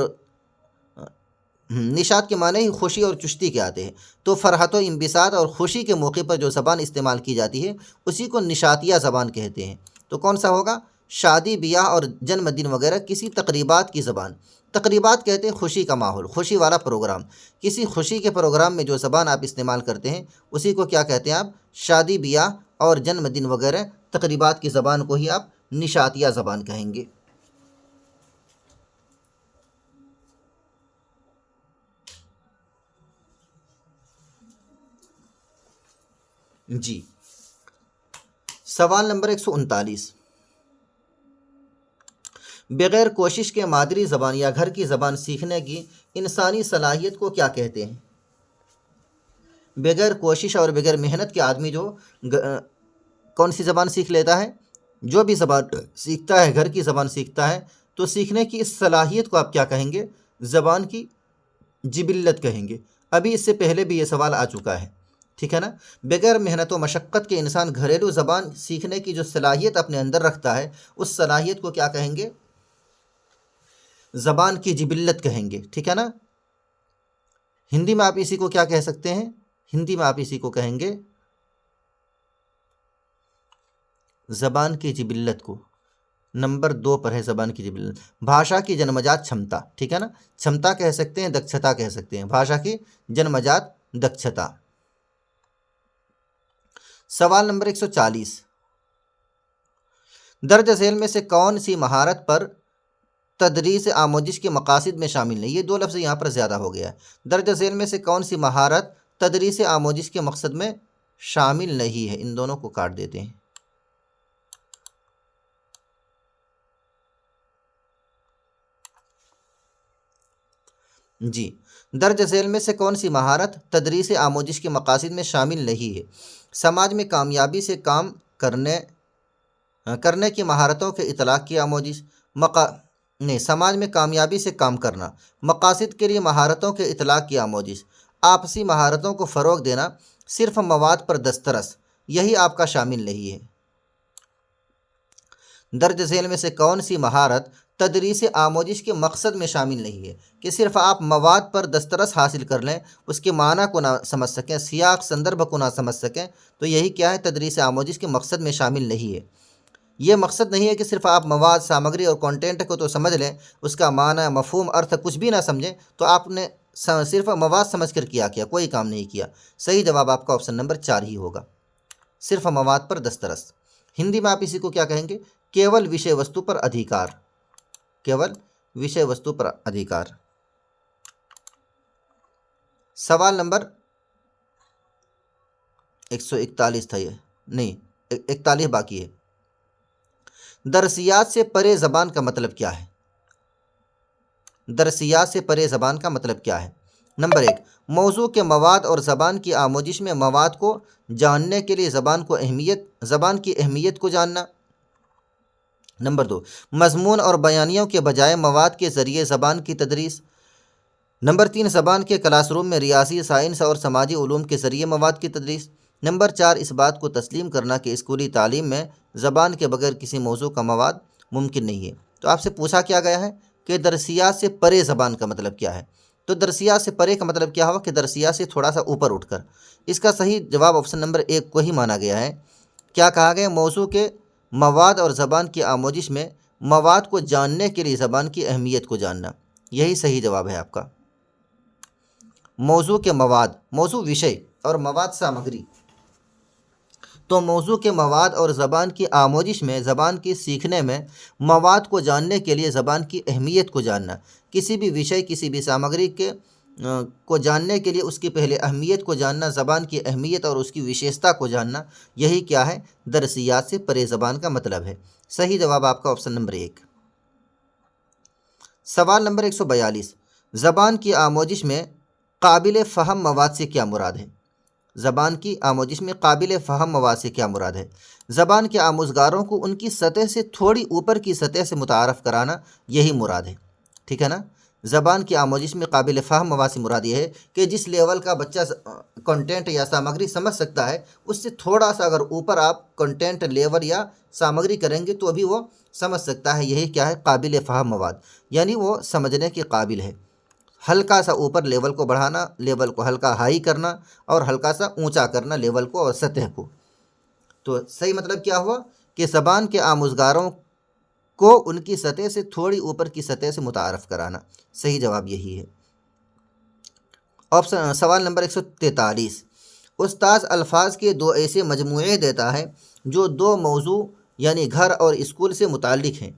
نشات کے معنی ہی خوشی اور چستی کے آتے ہیں، تو فرحت و انبساط اور خوشی کے موقع پر جو زبان استعمال کی جاتی ہے اسی کو نشاتیہ زبان کہتے ہیں۔ تو کون سا ہوگا؟ شادی، بیاہ اور جنم دن وغیرہ کسی تقریبات کی زبان۔ تقریبات کہتے ہیں خوشی کا ماحول، خوشی والا پروگرام، کسی خوشی کے پروگرام میں جو زبان آپ استعمال کرتے ہیں اسی کو کیا کہتے ہیں آپ؟ شادی، بیاہ اور جنم دن وغیرہ تقریبات کی زبان کو ہی آپ نشاتیہ زبان کہیں گے۔ جی، سوال نمبر 139، بغیر کوشش کے مادری زبان یا گھر کی زبان سیکھنے کی انسانی صلاحیت کو کیا کہتے ہیں؟ بغیر کوشش اور بغیر محنت کے آدمی جو کون سی زبان سیکھ لیتا ہے؟ جو بھی زبان سیکھتا ہے، گھر کی زبان سیکھتا ہے، تو سیکھنے کی اس صلاحیت کو آپ کیا کہیں گے؟ زبان کی جبلت کہیں گے۔ ابھی اس سے پہلے بھی یہ سوال آ چکا ہے، ٹھیک ہے نا۔ بغیر محنت و مشقت کے انسان گھریلو زبان سیکھنے کی جو صلاحیت اپنے اندر رکھتا ہے اس صلاحیت کو کیا کہیں گے؟ زبان کی جبلت کہیں گے، ٹھیک ہے نا۔ ہندی میں آپ اسی کو کیا کہہ سکتے ہیں؟ ہندی میں آپ اسی کو کہیں گے زبان کی جبلت کو۔ نمبر 2 پر ہے زبان کی جبلت، بھاشا کی جنمجات چھمتا، ٹھیک ہے نا۔ چھمتا کہہ سکتے ہیں، دکشتا کہہ سکتے ہیں، بھاشا کی جنمجات دکشتا۔ سوال نمبر 140، درج ذیل میں سے کون سی مہارت پر تدریس آموزش کے مقاصد میں شامل نہیں؟ یہ 2 لفظ یہاں پر زیادہ ہو گیا ہے۔ درج ذیل میں سے کون سی مہارت تدریس آموزش کے مقصد میں شامل نہیں ہے؟ ان دونوں کو کاٹ دیتے ہیں۔ جی، درج ذیل میں سے کون سی مہارت تدریس آموزش کے مقاصد میں شامل نہیں ہے؟ سماج میں کامیابی سے کام کرنے کی مہارتوں کے اطلاق کی آموزش، سماج میں کامیابی سے کام کرنا، مقاصد کے لیے مہارتوں کے اطلاق کی آموزش، آپسی مہارتوں کو فروغ دینا، صرف مواد پر دسترس، یہی آپ کا شامل نہیں ہے۔ درج ذیل میں سے کون سی مہارت تدریس آموزش کے مقصد میں شامل نہیں ہے؟ کہ صرف آپ مواد پر دسترس حاصل کر لیں، اس کے معنی کو نہ سمجھ سکیں، سیاق سندربھ کو نہ سمجھ سکیں، تو یہی کیا ہے؟ تدریس آموزش کے مقصد میں شامل نہیں ہے۔ یہ مقصد نہیں ہے کہ صرف آپ مواد، سامگری اور کنٹینٹ کو تو سمجھ لیں، اس کا معنی، مفہوم، ارتھ کچھ بھی نہ سمجھیں تو آپ نے صرف مواد سمجھ کر کیا کوئی کام نہیں کیا۔ صحیح جواب آپ کا آپشن نمبر 4 ہی ہوگا، صرف مواد پر دسترس۔ ہندی میں آپ اسی کو کیا کہیں گے؟ کیول وشے وستو پر ادھیکار، کیول وشے وستو پر ادھیکار۔ سوال نمبر 141 تھا، یہ نہیں 41 باقی ہے۔ درسیات سے پرے زبان کا مطلب کیا ہے؟ درسیات سے پرے زبان کا مطلب کیا ہے؟ نمبر 1، موضوع کے مواد اور زبان کی آموزش میں مواد کو جاننے کے لیے زبان کی اہمیت کو جاننا۔ نمبر 2، مضمون اور بیانیوں کے بجائے مواد کے ذریعے زبان کی تدریس۔ نمبر 3، زبان کے کلاس روم میں ریاضی، سائنس اور سماجی علوم کے ذریعے مواد کی تدریس۔ نمبر 4 اس بات کو تسلیم کرنا کہ اسکولی تعلیم میں زبان کے بغیر کسی موضوع کا مواد ممکن نہیں ہے۔ تو آپ سے پوچھا کیا گیا ہے کہ درسیات سے پرے زبان کا مطلب کیا ہے؟ تو درسیات سے پرے کا مطلب کیا ہوا کہ درسیات سے تھوڑا سا اوپر اٹھ کر۔ اس کا صحیح جواب آپشن نمبر 1 کو ہی مانا گیا ہے۔ کیا کہا گیا؟ موضوع کے مواد اور زبان کی آموزش میں مواد کو جاننے کے لیے زبان کی اہمیت کو جاننا، یہی صحیح جواب ہے آپ کا۔ موضوع کے مواد، موضوع وشے اور مواد سامگری۔ تو موضوع کے مواد اور زبان کی آموزش میں، زبان کی سیکھنے میں مواد کو جاننے کے لیے زبان کی اہمیت کو جاننا، کسی بھی وشے، کسی بھی سامگری کو جاننے کے لیے اس کی پہلے اہمیت کو جاننا، زبان کی اہمیت اور اس کی وشیشتا کو جاننا، یہی کیا ہے؟ درسیات سے پرے زبان کا مطلب ہے۔ صحیح جواب آپ کا آپشن نمبر 1۔ سوال نمبر 142، زبان کی آموزش میں قابل فہم مواد سے کیا مراد ہے؟ زبان کی آموزش میں قابل فہم مواد سے کیا مراد ہے؟ زبان کے آموزگاروں کو ان کی سطح سے تھوڑی اوپر کی سطح سے متعارف کرانا، یہی مراد ہے، ٹھیک ہے نا؟ زبان کی آموزش میں قابل فہم مواد سے مراد یہ ہے کہ جس لیول کا بچہ کنٹینٹ یا سامگری سمجھ سکتا ہے، اس سے تھوڑا سا اگر اوپر آپ کنٹینٹ لیول یا سامگری کریں گے تو ابھی وہ سمجھ سکتا ہے، یہی کیا ہے؟ قابل فہم مواد، یعنی وہ سمجھنے کے قابل ہے۔ ہلکا سا اوپر لیول کو بڑھانا، لیول کو ہلکا ہائی کرنا اور ہلکا سا اونچا کرنا لیول کو اور سطح کو۔ تو صحیح مطلب کیا ہوا کہ زبان کے آموزگاروں کو ان کی سطح سے تھوڑی اوپر کی سطح سے متعارف کرانا، صحیح جواب یہی ہے۔ سوال نمبر 143، استاذ الفاظ کے 2 ایسے مجموعے دیتا ہے جو 2 موضوع یعنی گھر اور اسکول سے متعلق ہیں۔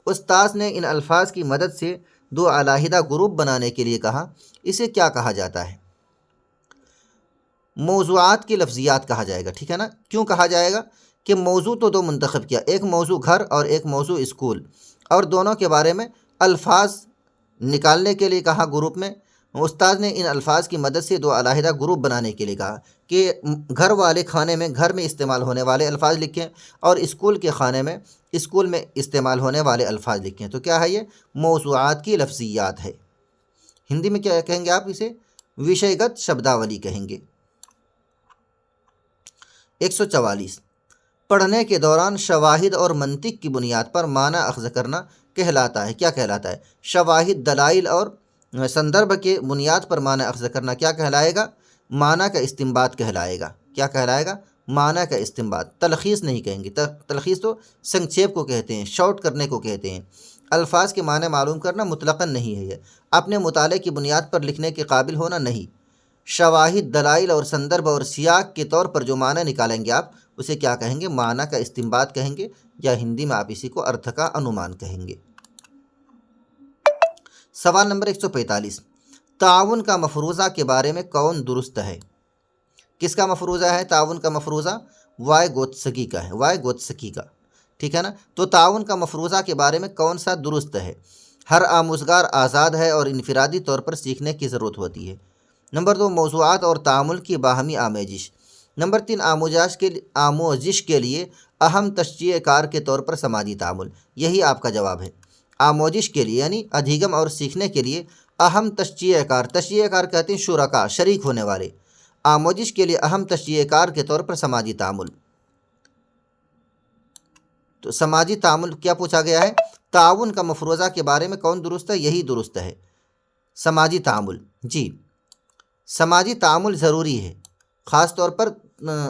استاذ نے ان الفاظ کی مدد سے 2 علیحدہ گروپ بنانے کے لیے کہا، اسے کیا کہا جاتا ہے؟ موضوعات کی لفظیات کہا جائے گا، ٹھیک ہے نا؟ کیوں کہا جائے گا؟ کہ موضوع تو 2 منتخب کیا، ایک موضوع گھر اور ایک موضوع اسکول، اور دونوں کے بارے میں الفاظ نکالنے کے لیے کہا گروپ میں۔ استاد نے ان الفاظ کی مدد سے 2 علیحدہ گروپ بنانے کے لیے کہا کہ گھر والے کھانے میں گھر میں استعمال ہونے والے الفاظ لکھیں اور اسکول کے کھانے میں اسکول میں استعمال ہونے والے الفاظ لکھیں۔ تو کیا ہے یہ؟ موضوعات کی لفظیات ہے۔ ہندی میں کیا کہیں گے آپ؟ اسے وشے گت شبداولی کہیں گے۔ 144، پڑھنے کے دوران شواہد اور منطق کی بنیاد پر معنی اخذ کرنا کہلاتا ہے، کیا کہلاتا ہے؟ شواہد، دلائل اور سندربھ کے بنیاد پر معنی اخذ کرنا کیا کہلائے گا؟ معنی کا استنباط کہلائے گا۔ کیا کہلائے گا؟ معنی کا استنباط۔ تلخیص نہیں کہیں گے، تلخیص تو سنکھیپ کو کہتے ہیں، شارٹ کرنے کو کہتے ہیں۔ الفاظ کے معنی معلوم کرنا مطلقاً نہیں ہے، یہ اپنے مطالعے کی بنیاد پر لکھنے کے قابل ہونا نہیں۔ شواہد، دلائل اور سندربھ اور سیاق کے طور پر جو معنی نکالیں گے آپ، اسے کیا کہیں گے؟ معنی کا استنباط کہیں گے، یا ہندی میں آپ اسی کو ارتھ کا انومان کہیں گے۔ سوال نمبر 145، تعاون کا مفروضہ کے بارے میں کون درست ہے؟ کس کا مفروضہ ہے تعاون کا مفروضہ؟ وائگوتسکی کا ہے، وائگوتسکی کا، ٹھیک ہے نا؟ تو تعاون کا مفروضہ کے بارے میں کون سا درست ہے؟ ہر آموزگار آزاد ہے اور انفرادی طور پر سیکھنے کی ضرورت ہوتی ہے۔ نمبر 2، موضوعات اور تعامل کی باہمی آمیزش۔ نمبر 3، آموزش کے لیے اہم تشجیع کار کے طور پر سماجی تعامل، یہی آپ کا جواب ہے۔ آموزش کے لیے یعنی ادھیگم اور سیکھنے کے لیے اہم تشجیع کار، تشجیع کار کہتے ہیں شرکا، شریک ہونے والے۔ آموزش کے لیے اہم تشجیع کار کے طور پر سماجی تعامل۔ تو سماجی تعامل کیا پوچھا گیا ہے؟ تعاون کا مفروضہ کے بارے میں کون درست ہے؟ یہی درست ہے، سماجی تعامل۔ جی، سماجی تعامل ضروری ہے، خاص طور پر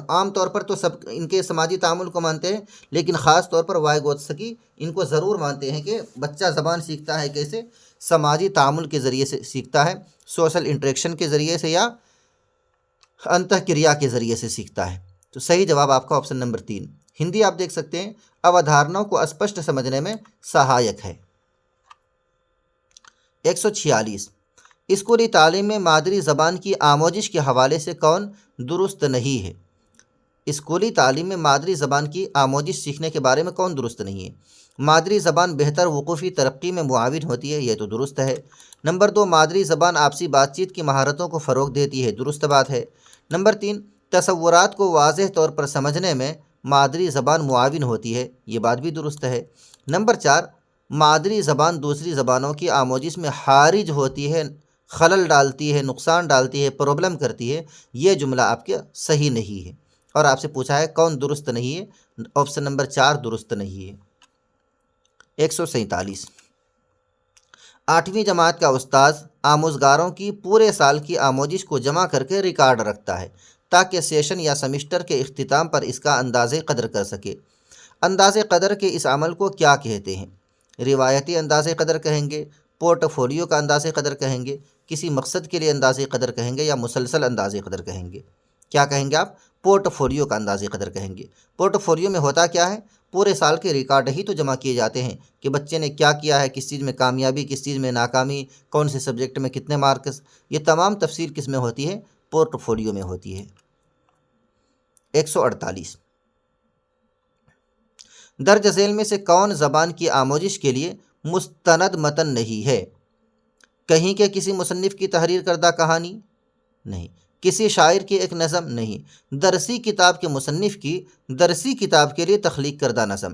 عام طور پر تو سب ان کے سماجی تعامل کو مانتے ہیں، لیکن خاص طور پر وائگوتسکی ان کو ضرور مانتے ہیں کہ بچہ زبان سیکھتا ہے کیسے؟ سماجی تعامل کے ذریعے سے سیکھتا ہے، سوشل انٹریکشن کے ذریعے سے یا انتہ کریا کے ذریعے سے سیکھتا ہے۔ تو صحیح جواب آپ کا آپشن نمبر 3۔ ہندی آپ دیکھ سکتے ہیں، اوادھارناؤں کو اسپشٹ سمجھنے میں سہایک ہے۔ 146، اسکولی تعلیم میں مادری زبان کی آموزش کے حوالے سے کون درست نہیں ہے؟ اسکولی تعلیم میں مادری زبان کی آموزش سیکھنے کے بارے میں کون درست نہیں ہے؟ مادری زبان بہتر وقوفی ترقی میں معاون ہوتی ہے، یہ تو درست ہے۔ نمبر 2، مادری زبان آپسی بات چیت کی مہارتوں کو فروغ دیتی ہے، درست بات ہے۔ نمبر 3، تصورات کو واضح طور پر سمجھنے میں مادری زبان معاون ہوتی ہے، یہ بات بھی درست ہے۔ نمبر 4، مادری زبان دوسری زبانوں کی آموزش میں حارج ہوتی ہے، خلل ڈالتی ہے، نقصان ڈالتی ہے، پرابلم کرتی ہے، یہ جملہ آپ کے صحیح نہیں ہے۔ اور آپ سے پوچھا ہے کون درست نہیں ہے، آپشن نمبر 4 درست نہیں ہے۔ 147، 8ویں جماعت کا استاذ آموزگاروں کی پورے سال کی آموزش کو جمع کر کے ریکارڈ رکھتا ہے تاکہ سیشن یا سمسٹر کے اختتام پر اس کا اندازِ قدر کر سکے۔ اندازِ قدر کے اس عمل کو کیا کہتے ہیں؟ روایتی اندازِ قدر کہیں گے، پورٹ فولیو کا اندازِ قدر کہیں گے، کسی مقصد کے لیے اندازِ قدر کہیں گے، یا مسلسل اندازِ قدر کہیں گے؟ کیا کہیں گے آپ؟ پورٹ فولیو کا اندازِ قدر کہیں گے۔ پورٹ فولیو میں ہوتا کیا ہے؟ پورے سال کے ریکارڈ ہی تو جمع کیے جاتے ہیں کہ بچے نے کیا کیا ہے، کس چیز میں کامیابی، کس چیز میں ناکامی، کون سے سبجیکٹ میں کتنے مارکس، یہ تمام تفصیل کس میں ہوتی ہے؟ پورٹ فولیو میں ہوتی ہے۔ 148، درج ذیل میں سے کون زبان کی آموزش کے لیے مستند متن نہیں ہے؟ کہیں کہ کسی مصنف کی تحریر کردہ کہانی؟ نہیں۔ کسی شاعر کی ایک نظم؟ نہیں۔ درسی کتاب کے مصنف کی درسی کتاب کے لیے تخلیق کردہ نظم؟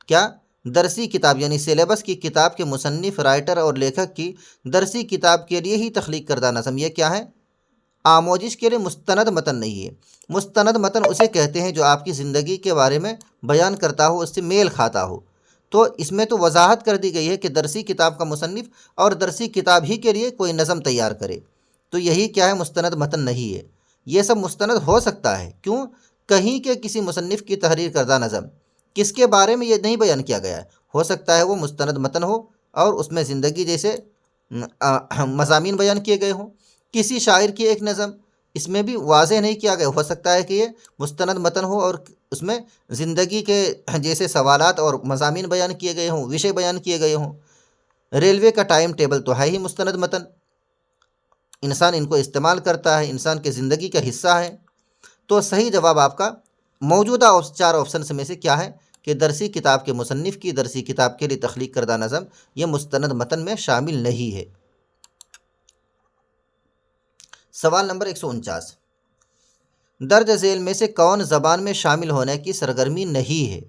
کیا؟ درسی کتاب یعنی سلیبس کی کتاب کے مصنف، رائٹر اور لیکھک کی درسی کتاب کے لیے ہی تخلیق کردہ نظم، یہ کیا ہے؟ آموزش کے لیے مستند متن نہیں ہے۔ مستند متن اسے کہتے ہیں جو آپ کی زندگی کے بارے میں بیان کرتا ہو، اس سے میل کھاتا ہو۔ تو اس میں تو وضاحت کر دی گئی ہے کہ درسی کتاب کا مصنف اور درسی کتاب ہی کے لیے کوئی نظم تیار کرے، تو یہی کیا ہے؟ مستند متن نہیں ہے۔ یہ سب مستند ہو سکتا ہے، کیوں؟ کہیں کہ کسی مصنف کی تحریر کردہ نظم، کس کے بارے میں یہ نہیں بیان کیا گیا ہے، ہو سکتا ہے وہ مستند متن ہو اور اس میں زندگی جیسے مضامین بیان کیے گئے ہوں۔ کسی شاعر کی ایک نظم، اس میں بھی واضح نہیں کیا گیا، ہو سکتا ہے کہ یہ مستند متن ہو اور اس میں زندگی کے جیسے سوالات اور مضامین بیان کیے گئے ہوں، وشے بیان کیے گئے ہوں۔ ریلوے کا ٹائم ٹیبل تو ہے ہی مستند متن، انسان ان کو استعمال کرتا ہے، انسان کے زندگی کا حصہ ہے۔ تو صحیح جواب آپ کا موجودہ 4 آپشنس میں سے کیا ہے کہ درسی کتاب کے مصنف کی درسی کتاب کے لیے تخلیق کردہ نظم یہ مستند متن میں شامل نہیں ہے۔ سوال نمبر 149، درج ذیل میں سے کون زبان میں شامل ہونے کی سرگرمی نہیں ہے؟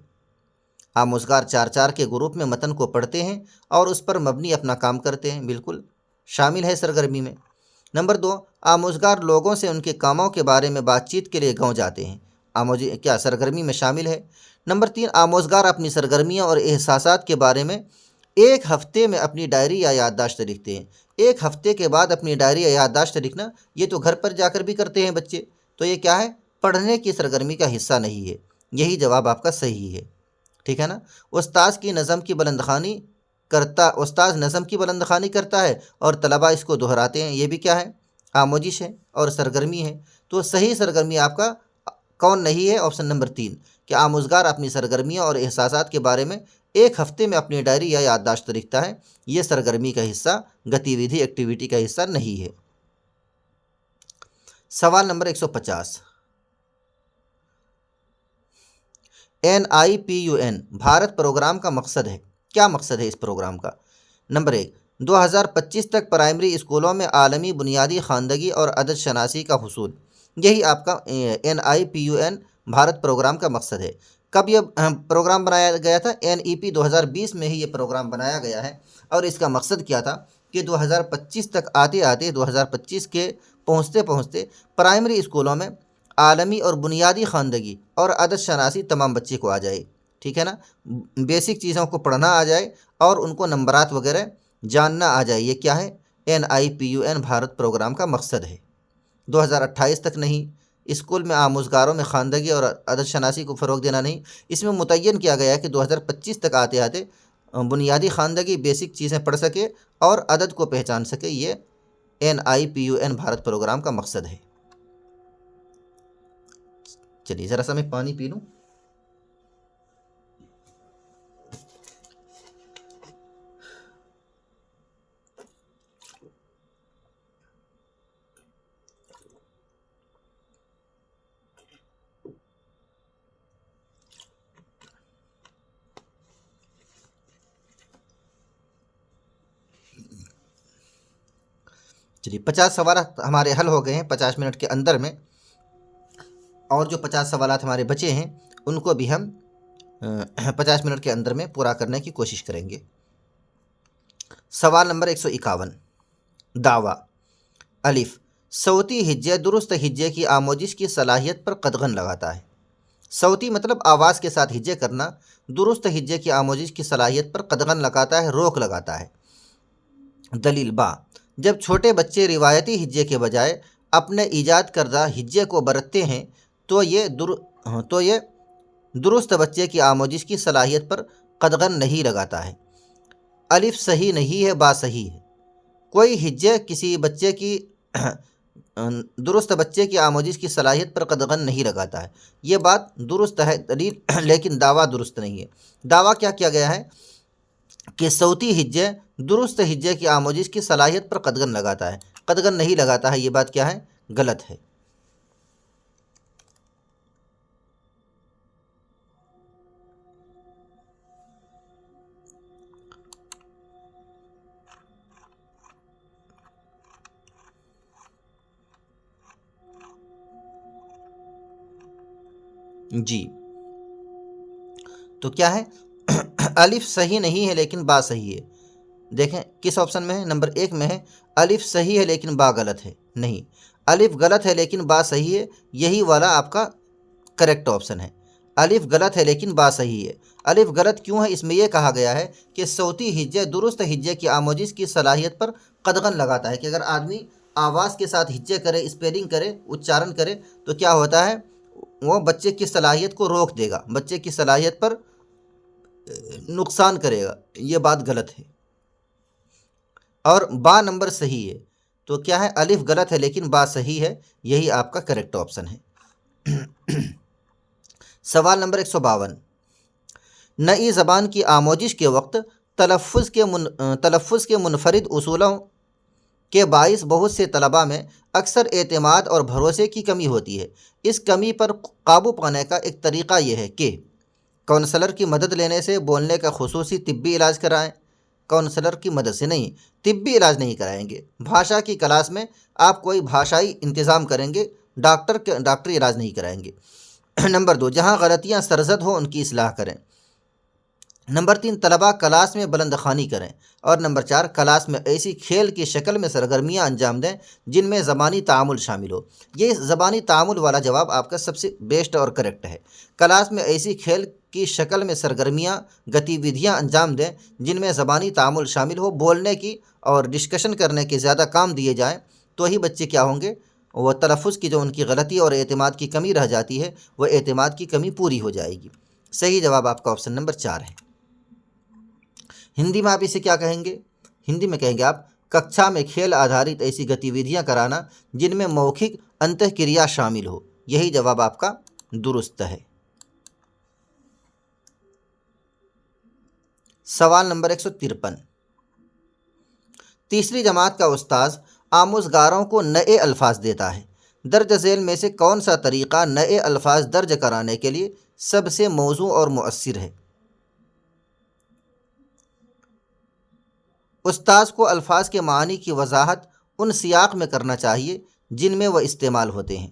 آموزگار 4 کے گروپ میں متن کو پڑھتے ہیں اور اس پر مبنی اپنا کام کرتے ہیں، بالکل شامل ہے سرگرمی میں۔ نمبر 2، آموزگار لوگوں سے ان کے کاموں کے بارے میں بات چیت کے لیے گاؤں جاتے ہیں، کیا سرگرمی میں شامل ہے؟ نمبر 3، آموزگار اپنی سرگرمیاں اور احساسات کے بارے میں ایک ہفتے میں اپنی ڈائری یا یادداشت لکھتے ہیں۔ ایک ہفتے کے بعد اپنی ڈائری یا یادداشت لکھنا یہ تو گھر پر جا کر بھی کرتے ہیں بچے، تو یہ کیا ہے؟ پڑھنے کی سرگرمی کا حصہ نہیں ہے۔ یہی جواب آپ کا صحیح ہے، ٹھیک ہے نا؟ استاذ نظم کی بلند خوانی کرتا ہے اور طلباء اس کو دہراتے ہیں، یہ بھی کیا ہے؟ آموزش ہے اور سرگرمی ہے۔ تو صحیح سرگرمی آپ کا کون نہیں ہے؟ آپشن نمبر 3 کہ آموزگار اپنی سرگرمیوں اور احساسات کے بارے میں ایک ہفتے میں اپنی ڈائری یا یادداشت لکھتا ہے، یہ سرگرمی کا حصہ، گتی ودھی، ایکٹیویٹی کا حصہ نہیں ہے۔ سوال نمبر 150، NIPUN بھارت پروگرام کا مقصد ہے، کیا مقصد ہے اس پروگرام کا؟ نمبر 1، 2025 تک پرائمری اسکولوں میں عالمی بنیادی خواندگی اور عدد شناسی کا حصول، یہی آپ کا NIPUN بھارت پروگرام کا مقصد ہے۔ کب یہ پروگرام بنایا گیا تھا؟ NEP 2020 میں ہی یہ پروگرام بنایا گیا ہے، اور اس کا مقصد کیا تھا کہ 2025 تک آتے آتے 2025 کے پہنچتے پرائمری اسکولوں میں عالمی اور بنیادی خواندگی اور عدد شناسی تمام بچے کو آ جائے، ٹھیک ہے نا؟ بیسک چیزوں کو پڑھنا آ جائے اور ان کو نمبرات وغیرہ جاننا آ جائے، یہ کیا ہے؟ NIPUN بھارت پروگرام کا مقصد ہے۔ 2028 تک نہیں، اسکول میں آموزگاروں میں خواندگی اور عدد شناسی کو فروغ دینا نہیں، اس میں متعین کیا گیا ہے کہ 2025 تک آتے آتے بنیادی خواندگی، بیسک چیزیں پڑھ سکے اور عدد کو پہچان سکے، یہ NIPUN بھارت پروگرام کا مقصد ہے۔ چلیے ذرا سا میں پانی پی لوں۔ چلیے 50 سوالات ہمارے حل ہو گئے ہیں 50 منٹ کے اندر میں، اور جو 50 سوالات ہمارے بچے ہیں ان کو بھی ہم 50 منٹ کے اندر میں پورا کرنے کی کوشش کریں گے۔ سوال نمبر 151، دعویٰ الف، صوتی ہجے درست ہجے کی آموزش کی صلاحیت پر قدغن لگاتا ہے۔ صوتی مطلب آواز کے ساتھ ہجے کرنا، درست ہجے کی آموزش کی صلاحیت پر قدغن لگاتا ہے، روک لگاتا ہے۔ دلیل با، جب چھوٹے بچے روایتی ہجے کے بجائے اپنے ایجاد کردہ ہجے کو برتتے ہیں تو یہ درست بچے کی آموزش کی صلاحیت پر قدغن نہیں لگاتا ہے۔ الف صحیح نہیں ہے، با صحیح ہے۔ کوئی ہجے کسی بچے کی درست بچے کی آموزش کی صلاحیت پر قدغن نہیں لگاتا ہے، یہ بات درست ہے دلیل، لیکن دعویٰ درست نہیں ہے۔ دعویٰ کیا کیا گیا ہے کہ صوتی ہجے درست ہجے کی آموزش کی صلاحیت پر قدغن لگاتا ہے، قدغن نہیں لگاتا ہے، یہ بات کیا ہے؟ غلط ہے۔ جی تو کیا ہے؟ الف صحیح نہیں ہے لیکن با صحیح ہے۔ دیکھیں کس آپشن میں ہے؟ نمبر 1 میں ہے الف صحیح ہے لیکن با غلط ہے۔ نہیں، الف غلط ہے لیکن با صحیح ہے، یہی والا آپ کا کریکٹ آپشن ہے۔ الف غلط ہے لیکن با صحیح ہے۔ الف غلط کیوں ہے؟ اس میں یہ کہا گیا ہے کہ صوتی ہجے درست ہجے کی آموزش کی صلاحیت پر قدغن لگاتا ہے، کہ اگر آدمی آواز کے ساتھ ہجے کرے، اسپیلنگ کرے، اچارن کرے تو کیا ہوتا ہے؟ وہ بچے کی صلاحیت کو روک دے گا، بچے کی صلاحیت پر نقصان کرے گا، یہ بات غلط ہے۔ اور با نمبر صحیح ہے، تو کیا ہے؟ الف غلط ہے لیکن با صحیح ہے، یہی آپ کا کریکٹ آپشن ہے۔ سوال نمبر 152، نئی زبان کی آموزش کے وقت تلفظ کے منفرد اصولوں کے باعث بہت سے طلباء میں اکثر اعتماد اور بھروسے کی کمی ہوتی ہے۔ اس کمی پر قابو پانے کا ایک طریقہ یہ ہے کہ کونسلر کی مدد لینے سے بولنے کا خصوصی طبی علاج کرائیں۔ کونسلر کی مدد سے نہیں، طبی علاج نہیں کرائیں گے۔ بھاشا کی کلاس میں آپ کوئی بھاشائی انتظام کریں گے، ڈاکٹری علاج نہیں کرائیں گے۔ نمبر 2، جہاں غلطیاں سرزد ہوں ان کی اصلاح کریں۔ نمبر 3، طلباء کلاس میں بلند خوانی کریں۔ اور نمبر 4، کلاس میں ایسی کھیل کی شکل میں سرگرمیاں انجام دیں جن میں زبانی تعامل شامل ہو۔ یہ زبانی تعامل والا جواب آپ کا سب سے بیسٹ اور کریکٹ ہے۔ کلاس میں ایسی کھیل کی شکل میں سرگرمیاں، گتیودھیاں انجام دیں جن میں زبانی تعامل شامل ہو، بولنے کی اور ڈسکشن کرنے کے زیادہ کام دیے جائیں، تو ہی بچے کیا ہوں گے؟ وہ تلفظ کی جو ان کی غلطی اور اعتماد کی کمی رہ جاتی ہے، وہ اعتماد کی کمی پوری ہو جائے گی۔ صحیح جواب آپ کا آپشن نمبر 4 ہے۔ ہندی میں آپ اسے کیا کہیں گے؟ ہندی میں کہیں گے آپ ککشا میں کھیل آدھارت ایسی گتیودھیاں کرانا جن میں موکھک انتہ شامل ہو، یہی جواب آپ کا درست ہے۔ سوال نمبر 153، تیسری جماعت کا استاذ آموزگاروں کو نئے الفاظ دیتا ہے، درج ذیل میں سے کون سا طریقہ نئے الفاظ درج کرانے کے لیے سب سے موزوں اور مؤثر ہے؟ استاذ کو الفاظ کے معنی کی وضاحت ان سیاق میں کرنا چاہیے جن میں وہ استعمال ہوتے ہیں۔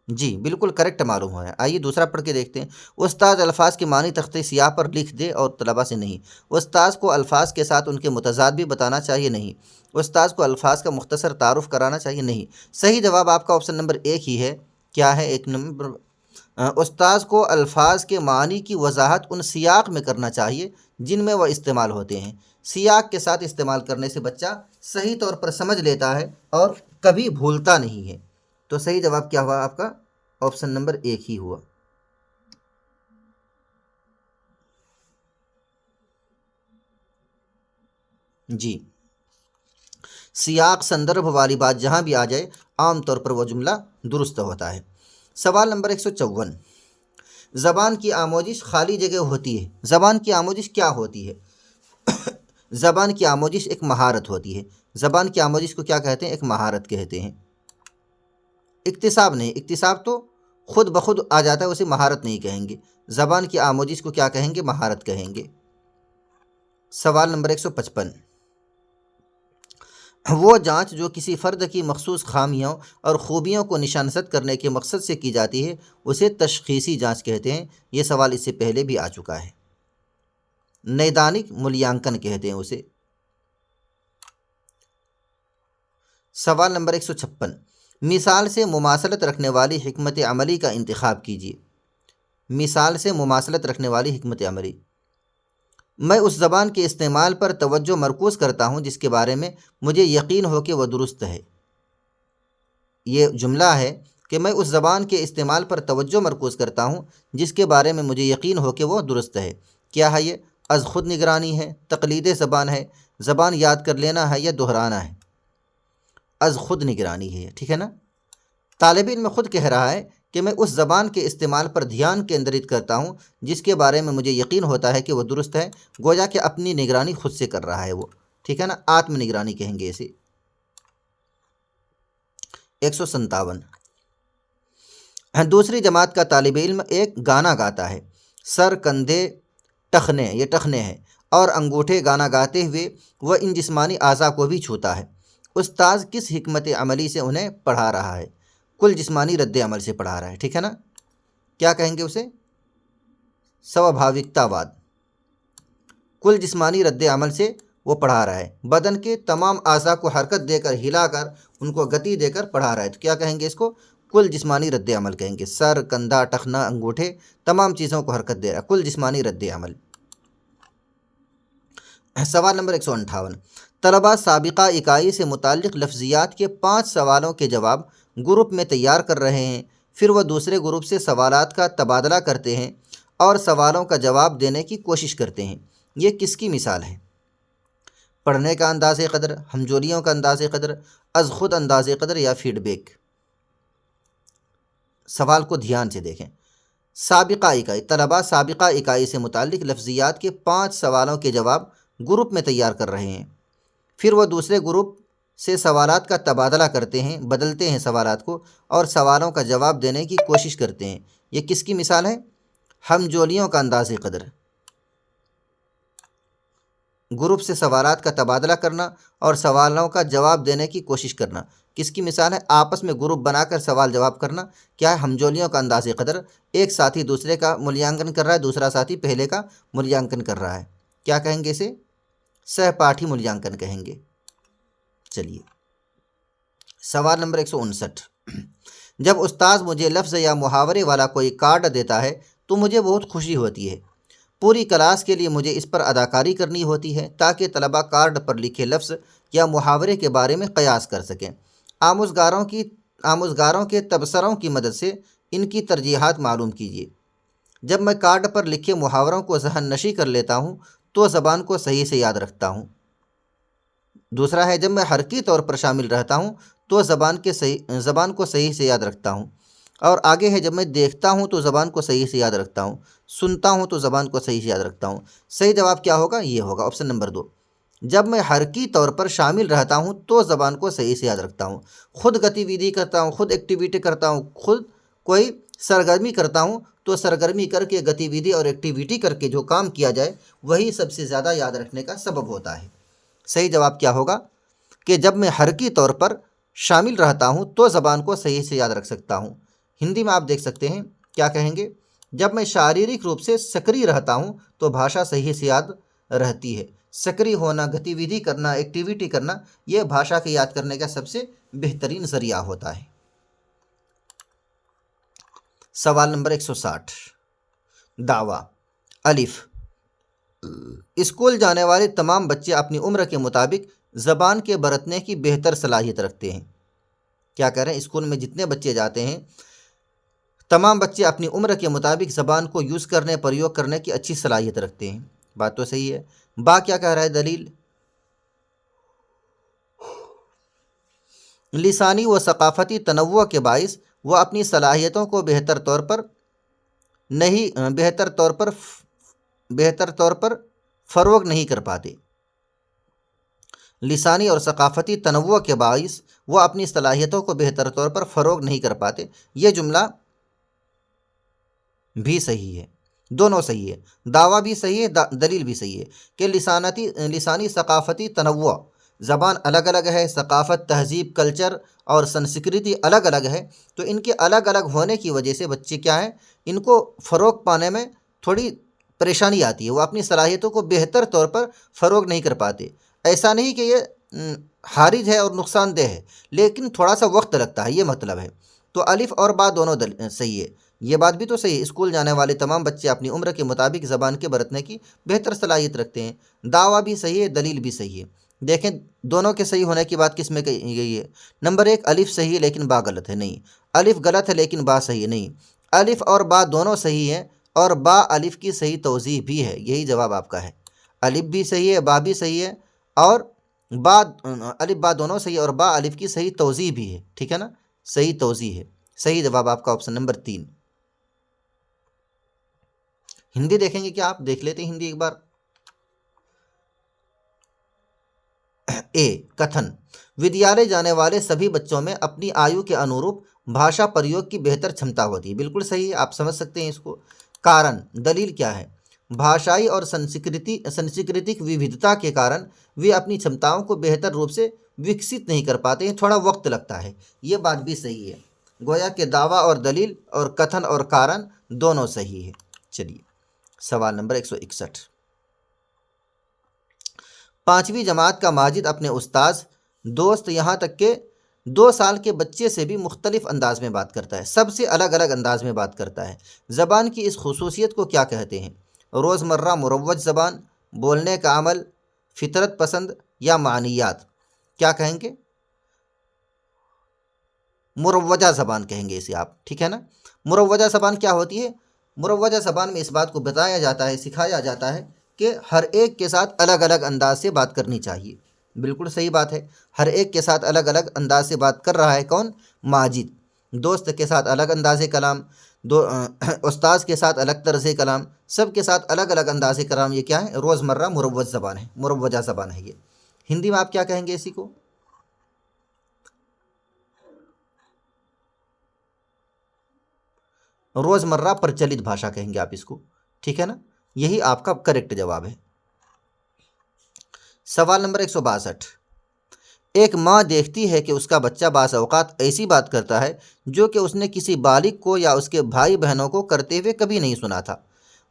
جی بالکل کریکٹ معلوم ہوا ہے۔ آئیے دوسرا پڑھ کے دیکھتے ہیں۔ استاذ الفاظ کے معنی تختے سیاہ پر لکھ دے اور طلباء سے نہیں۔ استاذ کو الفاظ کے ساتھ ان کے متضاد بھی بتانا چاہیے، نہیں۔ استاذ کو الفاظ کا مختصر تعارف کرانا چاہیے، نہیں۔ صحیح جواب آپ کا آپشن نمبر 1 ہی ہے۔ کیا ہے؟ 1 نمبر، استاذ کو الفاظ کے معنی کی وضاحت ان سیاق میں کرنا چاہیے جن میں وہ استعمال ہوتے ہیں۔ سیاق کے ساتھ استعمال کرنے سے بچہ صحیح طور پر سمجھ لیتا ہے اور کبھی بھولتا نہیں ہے۔ تو صحیح جواب کیا ہوا آپ کا؟ آپشن نمبر 1 ہی ہوا۔ جی، سیاق سندربھ والی بات جہاں بھی آ جائے عام طور پر وہ جملہ درست ہوتا ہے۔ سوال نمبر 154، زبان کی آموزش خالی جگہ ہوتی ہے۔ زبان کی آموزش کیا ہوتی ہے؟ زبان کی آموزش ایک مہارت ہوتی ہے۔ زبان کی آموزش کو کیا کہتے ہیں؟ ایک مہارت کہتے ہیں، اکتساب نہیں۔ اکتساب تو خود بخود آ جاتا ہے، اسے مہارت نہیں کہیں گے۔ زبان کی آموزش کو کیا کہیں گے؟ مہارت کہیں گے۔ سوال نمبر 155، وہ جانچ جو کسی فرد کی مخصوص خامیوں اور خوبیوں کو نشان زد کرنے کے مقصد سے کی جاتی ہے اسے تشخیصی جانچ کہتے ہیں۔ یہ سوال اس سے پہلے بھی آ چکا ہے۔ نیدانک ملیانکن کہتے ہیں اسے۔ سوال نمبر 156، مثال سے مماثلت رکھنے والی حکمت عملی کا انتخاب کیجیے۔ مثال سے مماثلت رکھنے والی حکمت عملی: میں اس زبان کے استعمال پر توجہ مرکوز کرتا ہوں جس کے بارے میں مجھے یقین ہو کہ وہ درست ہے۔ یہ جملہ ہے کہ میں اس زبان کے استعمال پر توجہ مرکوز کرتا ہوں جس کے بارے میں مجھے یقین ہو کہ وہ درست ہے۔ کیا ہے یہ؟ از خود نگرانی ہے، تقلید زبان ہے، زبان یاد کر لینا ہے، یا دہرانا ہے؟ از خود نگرانی ہے، ٹھیک ہے نا؟ طالب علم خود کہہ رہا ہے کہ میں اس زبان کے استعمال پر دھیان کیندرت کرتا ہوں جس کے بارے میں مجھے یقین ہوتا ہے کہ وہ درست ہے، گویا کہ اپنی نگرانی خود سے کر رہا ہے وہ، ٹھیک ہے نا؟ آتم نگرانی کہیں گے اسے۔ 157، دوسری جماعت کا طالب علم ایک گانا گاتا ہے۔ سر، کندھے، ٹخنے، یہ ٹخنے ہیں، اور انگوٹھے گانا گاتے ہوئے وہ ان جسمانی اعضاء کو بھی چھوتا ہے۔ استاذ کس حکمت عملی سے انہیں پڑھا رہا ہے؟ کل جسمانی رد عمل سے پڑھا رہا ہے، ٹھیک ہے نا؟ کیا کہیں گے اسے؟ سوبھاوکتا واد۔ کل جسمانی رد عمل سے وہ پڑھا رہا ہے، بدن کے تمام اعضاء کو حرکت دے کر، ہلا کر، ان کو گتی دے کر پڑھا رہا ہے، تو کیا کہیں گے اس کو؟ کل جسمانی رد عمل کہیں گے۔ سر، کندھا، ٹخنا، انگوٹھے، تمام چیزوں کو حرکت دے رہا ہے، کل جسمانی رد عمل۔ سوال نمبر 158، طلباء سابقہ اکائی سے متعلق لفظیات کے 5 سوالوں کے جواب گروپ میں تیار کر رہے ہیں، پھر وہ دوسرے گروپ سے سوالات کا تبادلہ کرتے ہیں اور سوالوں کا جواب دینے کی کوشش کرتے ہیں۔ یہ کس کی مثال ہے؟ پڑھنے کا انداز قدر، ہمجولیوں کا انداز قدر، از خود انداز قدر، یا فیڈ بیک؟ سوال کو دھیان سے دیکھیں۔ سابقہ اکائی، طلباء سابقہ اکائی سے متعلق لفظیات کے 5 سوالوں کے جواب گروپ میں تیار کر رہے ہیں، پھر وہ دوسرے گروپ سے سوالات کا تبادلہ کرتے ہیں، بدلتے ہیں سوالات کو، اور سوالوں کا جواب دینے کی کوشش کرتے ہیں۔ یہ کس کی مثال ہے؟ ہمجولیوں کا انداز قدر۔ گروپ سے سوالات کا تبادلہ کرنا اور سوالوں کا جواب دینے کی کوشش کرنا کس کی مثال ہے؟ آپس میں گروپ بنا کر سوال جواب کرنا کیا ہے؟ ہمجولیوں کا انداز قدر۔ ایک ساتھی دوسرے کا مولیانکن کر رہا ہے، دوسرا ساتھی پہلے کا مولیانکن کر رہا ہے، کیا کہیں گے اسے؟ سہ پاٹھی مولیانکن کہیں گے۔ چلیے سوال نمبر 159، جب استاذ مجھے لفظ یا محاورے والا کوئی کارڈ دیتا ہے تو مجھے بہت خوشی ہوتی ہے۔ پوری کلاس کے لیے مجھے اس پر اداکاری کرنی ہوتی ہے تاکہ طلباء کارڈ پر لکھے لفظ یا محاورے کے بارے میں قیاس کر سکیں۔ آموزگاروں کے تبصروں کی مدد سے ان کی ترجیحات معلوم کیجیے۔ جب میں کارڈ پر لکھے محاوروں کو ذہن نشی کر لیتا ہوں تو زبان کو صحیح سے یاد رکھتا ہوں۔ دوسرا ہے، جب میں حرکی طور پر شامل رہتا ہوں تو زبان کو صحیح سے یاد رکھتا ہوں۔ اور آگے ہے، جب میں دیکھتا ہوں تو زبان کو صحیح سے یاد رکھتا ہوں، سنتا ہوں تو زبان کو صحیح سے یاد رکھتا ہوں۔ صحیح جواب کیا ہوگا؟ یہ ہوگا آپشن نمبر 2، جب میں حرکی طور پر شامل رہتا ہوں تو زبان کو صحیح سے یاد رکھتا ہوں۔ خود گتی ودھی کرتا ہوں، خود ایکٹیویٹی کرتا ہوں، خود کوئی سرگرمی کرتا ہوں تو سرگرمی کر کے، گتی ودھی اور ایکٹیویٹی کر کے جو کام کیا جائے وہی سب سے زیادہ یاد رکھنے کا سبب ہوتا ہے۔ صحیح جواب کیا ہوگا؟ کہ جب میں حرکی طور پر شامل رہتا ہوں تو زبان کو صحیح سے یاد رکھ سکتا ہوں۔ ہندی میں آپ دیکھ سکتے ہیں، کیا کہیں گے؟ جب میں شاریرک روپ سے سکری رہتا ہوں تو بھاشا صحیح سے یاد رہتی ہے۔ سکری ہونا، گتی ودھی کرنا، ایکٹیویٹی کرنا، یہ بھاشا کے یاد کرنے کا سب سے بہترین ذریعہ ہوتا ہے۔ سوال نمبر 160، دعویٰ الف، اسکول جانے والے تمام بچے اپنی عمر کے مطابق زبان کے برتنے کی بہتر صلاحیت رکھتے ہیں۔ کیا کہہ رہے ہیں؟ اسکول میں جتنے بچے جاتے ہیں تمام بچے اپنی عمر کے مطابق زبان کو یوز کرنے، پریوگ کرنے کی اچھی صلاحیت رکھتے ہیں۔ بات تو صحیح ہے۔ با کیا کہہ رہا ہے؟ دلیل، لسانی و ثقافتی تنوع کے باعث وہ اپنی صلاحیتوں کو بہتر طور پر فروغ نہیں کر پاتے۔ لسانی اور ثقافتی تنوع کے باعث وہ اپنی صلاحیتوں کو بہتر طور پر فروغ نہیں کر پاتے۔ یہ جملہ بھی صحیح ہے، دونوں صحیح ہے، دعویٰ بھی صحیح ہے، دلیل بھی صحیح ہے کہ لسانی ثقافتی تنوع، زبان الگ الگ ہے، ثقافت، تہذیب، کلچر اور سنسکرتی الگ الگ ہے، تو ان کے الگ الگ ہونے کی وجہ سے بچے کیا ہیں، ان کو فروغ پانے میں تھوڑی پریشانی آتی ہے، وہ اپنی صلاحیتوں کو بہتر طور پر فروغ نہیں کر پاتے۔ ایسا نہیں کہ یہ حارج ہے اور نقصان دہ ہے، لیکن تھوڑا سا وقت لگتا ہے، یہ مطلب ہے۔ تو الف اور با دونوں صحیح ہے۔ یہ بات بھی تو صحیح ہے، اسکول جانے والے تمام بچے اپنی عمر کے مطابق زبان کے برتنے کی بہتر صلاحیت رکھتے ہیں۔ دعویٰ بھی صحیح ہے، دلیل بھی صحیح ہے۔ دیکھیں دونوں کے صحیح ہونے کی بات کس میں کہی گئی ہے؟ نمبر ایک، الف صحیح ہے لیکن با غلط ہے، نہیں۔ الف غلط ہے لیکن با صحیح ہے، نہیں۔ الف اور با دونوں صحیح ہیں، اور با الف کی صحیح توضیح بھی ہے، یہی جواب آپ کا ہے۔ الف بھی صحیح ہے، با بھی صحیح ہے، اور با الف با دونوں صحیح ہے، اور با الف کی صحیح توضیح بھی ہے، ٹھیک ہے نا، صحیح توضیح ہے۔ صحیح جواب آپ کا آپشن نمبر 3۔ ہندی دیکھیں گے کیا آپ؟ دیکھ لیتے ہیں ہندی ایک بار۔ اے کتھن، ودیالیہ جانے والے سبھی بچوں میں اپنی آیو کے انوروپ بھاشا پریوگ کی بہتر چھمتا ہوتی ہے، بالکل صحیح ہے، آپ سمجھ سکتے ہیں اس کو۔ کارن، دلیل کیا ہے؟ بھاشائی اور سنسکرتک وودھتا کے کارن وہ اپنی چھمتاؤں کو بہتر روپ سے وکست نہیں کر پاتے ہیں، تھوڑا وقت لگتا ہے، یہ بات بھی صحیح ہے۔ گویا کہ دعویٰ اور دلیل اور کتھن اور کارن دونوں صحیح ہے۔ چلیے سوال نمبر 161۔ 5ویں جماعت کا ماجد اپنے استاذ، دوست، یہاں تک کہ 2 سال کے بچے سے بھی مختلف انداز میں بات کرتا ہے، سب سے الگ الگ انداز میں بات کرتا ہے۔ زبان کی اس خصوصیت کو کیا کہتے ہیں؟ روزمرہ مروج زبان، بولنے کا عمل، فطرت پسند، یا معنیات؟ کیا کہیں گے؟ مروجہ زبان کہیں گے اسے آپ، ٹھیک ہے نا۔ مروجہ زبان کیا ہوتی ہے؟ مروجہ زبان میں اس بات کو بتایا جاتا ہے، سکھایا جاتا ہے کہ ہر ایک کے ساتھ الگ الگ انداز سے بات کرنی چاہیے۔ بالکل صحیح بات ہے، ہر ایک کے ساتھ الگ الگ انداز سے بات کر رہا ہے کون؟ ماجد۔ دوست کے ساتھ الگ انداز کلام، استاذ کے ساتھ الگ طرز کلام، سب کے ساتھ الگ الگ انداز کلام، یہ کیا ہے؟ روزمرہ مروج زبان ہے، مروجہ زبان ہے یہ۔ ہندی میں آپ کیا کہیں گے اسی کو؟ روزمرہ پرچلت بھاشا کہیں گے آپ اس کو، ٹھیک ہے نا، یہی آپ کا کریکٹ جواب ہے۔ سوال نمبر 162۔ ایک ماں دیکھتی ہے کہ اس کا بچہ بعض اوقات ایسی بات کرتا ہے جو کہ اس نے کسی بالغ کو یا اس کے بھائی بہنوں کو کرتے ہوئے کبھی نہیں سنا تھا۔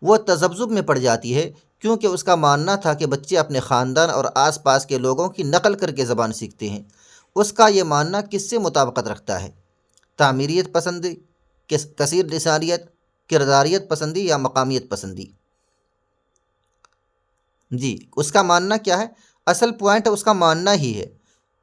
وہ تذبذب میں پڑ جاتی ہے کیونکہ اس کا ماننا تھا کہ بچے اپنے خاندان اور آس پاس کے لوگوں کی نقل کر کے زبان سیکھتے ہیں۔ اس کا یہ ماننا کس سے مطابقت رکھتا ہے؟ تعمیریت پسندی، کثیر لسانیت، کرداریت پسندی، یا مقامیت پسندی؟ جی اس کا ماننا کیا ہے؟ اصل پوائنٹ اس کا ماننا ہی ہے۔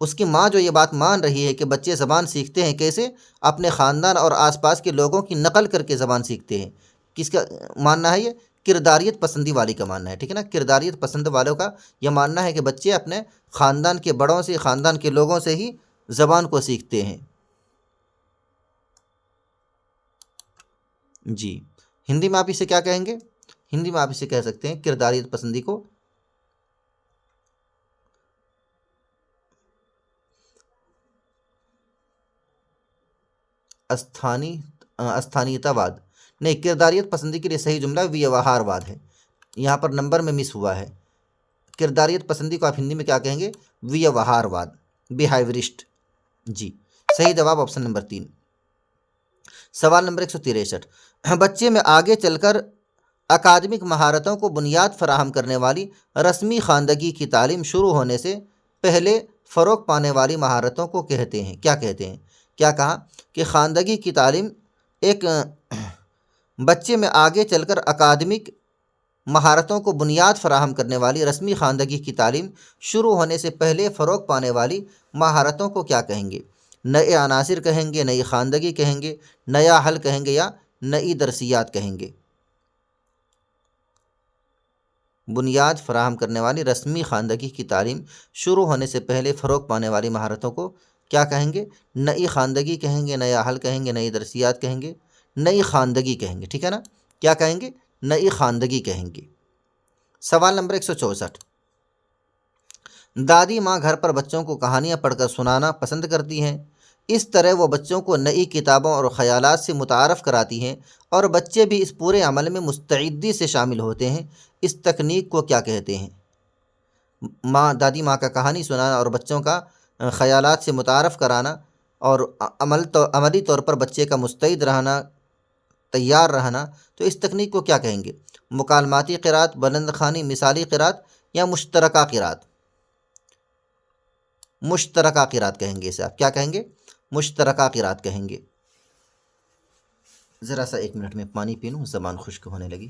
اس کی ماں جو یہ بات مان رہی ہے کہ بچے زبان سیکھتے ہیں کیسے؟ اپنے خاندان اور آس پاس کے لوگوں کی نقل کر کے زبان سیکھتے ہیں۔ کس کا ماننا ہے یہ؟ کرداریت پسندی والی کا ماننا ہے، ٹھیک ہے نا، کرداریت پسند والوں کا یہ ماننا ہے کہ بچے اپنے خاندان کے بڑوں سے، خاندان کے لوگوں سے ہی زبان کو سیکھتے ہیں۔ جی ہندی میں آپ اسے کیا کہیں گے؟ ہندی میں آپ اسے کہہ سکتے ہیں کرداریت پسندی کو استھانیتا واد، نہیں، کرداریت پسندی کے لیے صحیح جملہ ویوہار واد ہے، یہاں پر نمبر میں مس ہوا ہے۔ کرداریت پسندی کو آپ ہندی میں کیا کہیں گے؟ ویوہار واد، بیہیورسٹ۔ جی صحیح جواب آپشن نمبر 3۔ سوال نمبر 163۔ بچے میں آگے چل کر اکادمک مہارتوں کو بنیاد فراہم کرنے والی رسمی خواندگی کی تعلیم شروع ہونے سے پہلے فروغ پانے والی مہارتوں کو کہتے ہیں، کیا کہتے ہیں؟ کیا کہا کہ خواندگی کی تعلیم ایک بچے میں آگے چل کر اکادمک مہارتوں کو بنیاد فراہم کرنے والی رسمی خواندگی کی تعلیم شروع ہونے سے پہلے فروغ پانے والی مہارتوں کو کیا کہیں گے؟ نئے عناصر کہیں گے، نئی خواندگی کہیں گے، نیا حل کہیں گے، یا نئی درسیات کہیں گے؟ بنیاد فراہم کرنے والی رسمی خواندگی کی تعلیم شروع ہونے سے پہلے فروغ پانے والی مہارتوں کو کیا کہیں گے؟ نئی خواندگی کہیں گے، نیا حل کہیں گے، نئی درسیات کہیں گے، نئی خواندگی کہیں گے، ٹھیک ہے نا، کیا کہیں گے؟ نئی خواندگی کہیں گے۔ سوال نمبر 164۔ دادی ماں گھر پر بچوں کو کہانیاں پڑھ کر سنانا پسند کرتی ہیں، اس طرح وہ بچوں کو نئی کتابوں اور خیالات سے متعارف کراتی ہیں، اور بچے بھی اس پورے عمل میں مستعدی سے شامل ہوتے ہیں۔ اس تکنیک کو کیا کہتے ہیں؟ دادی ماں کا کہانی سنانا اور بچوں کا خیالات سے متعارف کرانا، اور عملی طور پر بچے کا مستعد رہنا، تیار رہنا، تو اس تکنیک کو کیا کہیں گے؟ مکالماتی قرات، بلند خوانی، مثالی قرات، یا مشترکہ قرات؟ مشترکہ قرات کہیں گے اسے، آپ کیا کہیں گے؟ مشترکہ قرات کہیں گے۔ ذرا سا 1 منٹ میں پانی پی لوں، زبان خشک ہونے لگی۔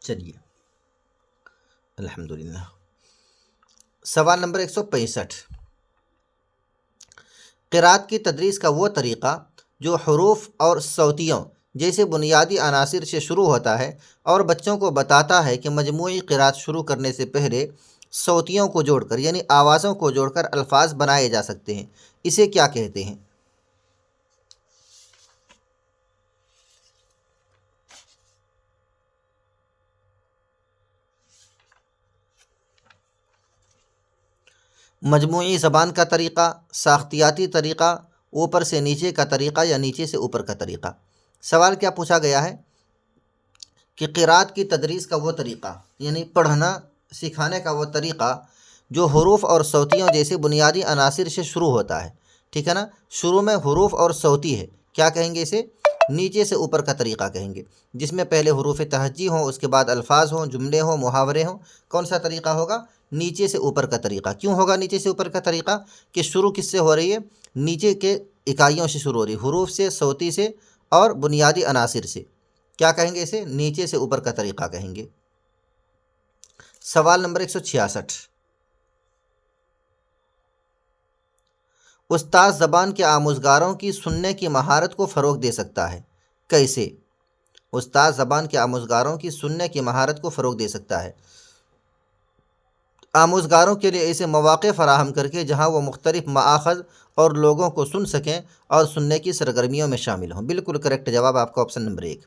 چلیے الحمدللہ۔ سوال نمبر 165، قرات کی تدریس کا وہ طریقہ جو حروف اور صوتیوں جیسے بنیادی عناصر سے شروع ہوتا ہے اور بچوں کو بتاتا ہے کہ مجموعی قرات شروع کرنے سے پہلے صوتیوں کو جوڑ کر یعنی آوازوں کو جوڑ کر الفاظ بنائے جا سکتے ہیں، اسے کیا کہتے ہیں؟ مجموعی زبان کا طریقہ، ساختیاتی طریقہ، اوپر سے نیچے کا طریقہ یا نیچے سے اوپر کا طریقہ؟ سوال کیا پوچھا گیا ہے کہ قرات کی تدریس کا وہ طریقہ یعنی پڑھنا سکھانے کا وہ طریقہ جو حروف اور صوتیوں جیسے بنیادی عناصر سے شروع ہوتا ہے، ٹھیک ہے نا؟ شروع میں حروف اور صوتی ہے، کیا کہیں گے اسے؟ نیچے سے اوپر کا طریقہ کہیں گے، جس میں پہلے حروف تہجی ہوں، اس کے بعد الفاظ ہوں، جملے ہوں، محاورے ہوں۔ کون سا طریقہ ہوگا؟ نیچے سے اوپر کا طریقہ۔ کیوں ہوگا نیچے سے اوپر کا طریقہ؟ کہ شروع کس سے ہو رہی ہے؟ نیچے کے اکائیوں سے شروع ہو رہی ہے، حروف سے، صوتی سے اور بنیادی عناصر سے۔ کیا کہیں گے اسے؟ نیچے سے اوپر کا طریقہ کہیں گے۔ سوال نمبر 166، استاد زبان کے آموزگاروں کی سننے کی مہارت کو فروغ دے سکتا ہے، کیسے؟ استاد زبان کے آموزگاروں کی سننے کی مہارت کو فروغ دے سکتا ہے آموزگاروں کے لیے ایسے مواقع فراہم کر کے جہاں وہ مختلف مآخذ اور لوگوں کو سن سکیں اور سننے کی سرگرمیوں میں شامل ہوں۔ بالکل کریکٹ جواب آپ کا آپشن نمبر 1۔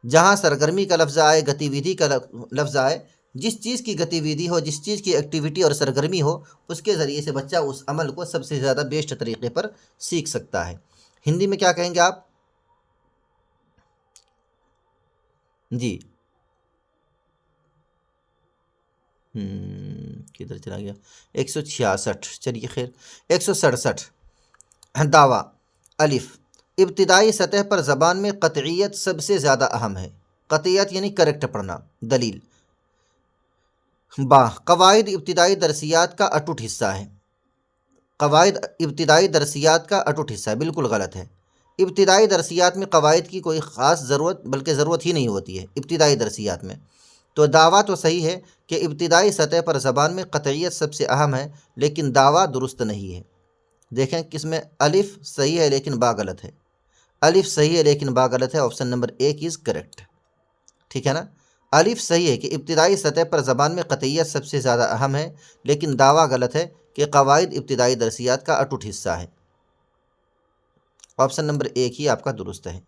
جہاں سرگرمی کا لفظ آئے، گتی ودھی کا لفظ آئے، جس چیز کی گتی ودھی ہو، جس چیز کی ایکٹیویٹی اور سرگرمی ہو، اس کے ذریعے سے بچہ اس عمل کو سب سے زیادہ بیسٹ طریقے پر سیکھ سکتا ہے۔ ہندی میں کیا کہیں گے آپ؟ جی کدھر چلا گیا؟ 166، چلیے خیر۔ 167، دعویٰ الف، ابتدائی سطح پر زبان میں قطعیت سب سے زیادہ اہم ہے۔ قطعیت یعنی کریکٹ پڑھنا۔ دلیل با، قواعد ابتدائی درسیات کا اٹوٹ حصہ ہے۔ قواعد ابتدائی درسیات کا اٹوٹ حصہ ہے، بالکل غلط ہے۔ ابتدائی درسیات میں قواعد کی کوئی خاص ضرورت بلکہ ضرورت ہی نہیں ہوتی ہے ابتدائی درسیات میں۔ تو دعویٰ تو صحیح ہے کہ ابتدائی سطح پر زبان میں قطعیت سب سے اہم ہے، لیکن دعویٰ درست نہیں ہے۔ دیکھیں کس میں الف صحیح ہے لیکن با غلط ہے۔ الف صحیح ہے لیکن با غلط ہے، آپشن نمبر 1 از کریکٹ، ٹھیک ہے نا؟ الف صحیح ہے کہ ابتدائی سطح پر زبان میں قطعیت سب سے زیادہ اہم ہے، لیکن دعویٰ غلط ہے کہ قواعد ابتدائی درسیات کا اٹوٹ حصہ ہے۔ آپشن نمبر 1 ہی آپ کا درست ہے۔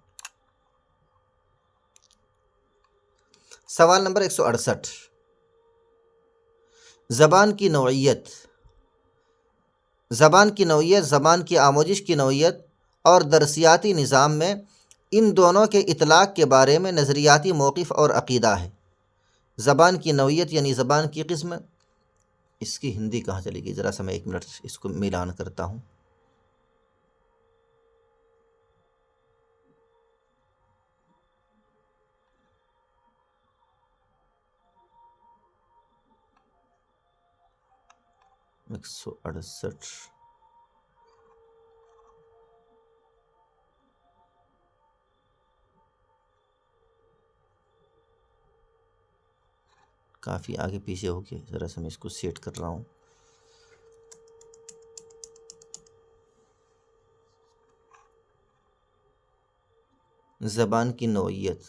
سوال نمبر 168، زبان کی نوعیت۔ زبان کی نوعیت زبان کی آموزش کی نوعیت اور درسیاتی نظام میں ان دونوں کے اطلاق کے بارے میں نظریاتی موقف اور عقیدہ ہے۔ زبان کی نوعیت یعنی زبان کی قسم، اس کی ہندی کہاں چلے گی؟ ذرا سا میں 1 منٹ اس کو میلان کرتا ہوں۔ ایک سو 68، کافی آگے پیچھے ہو گیا، ذرا سا میں اس کو سیٹ کر رہا ہوں۔ زبان کی نوعیت،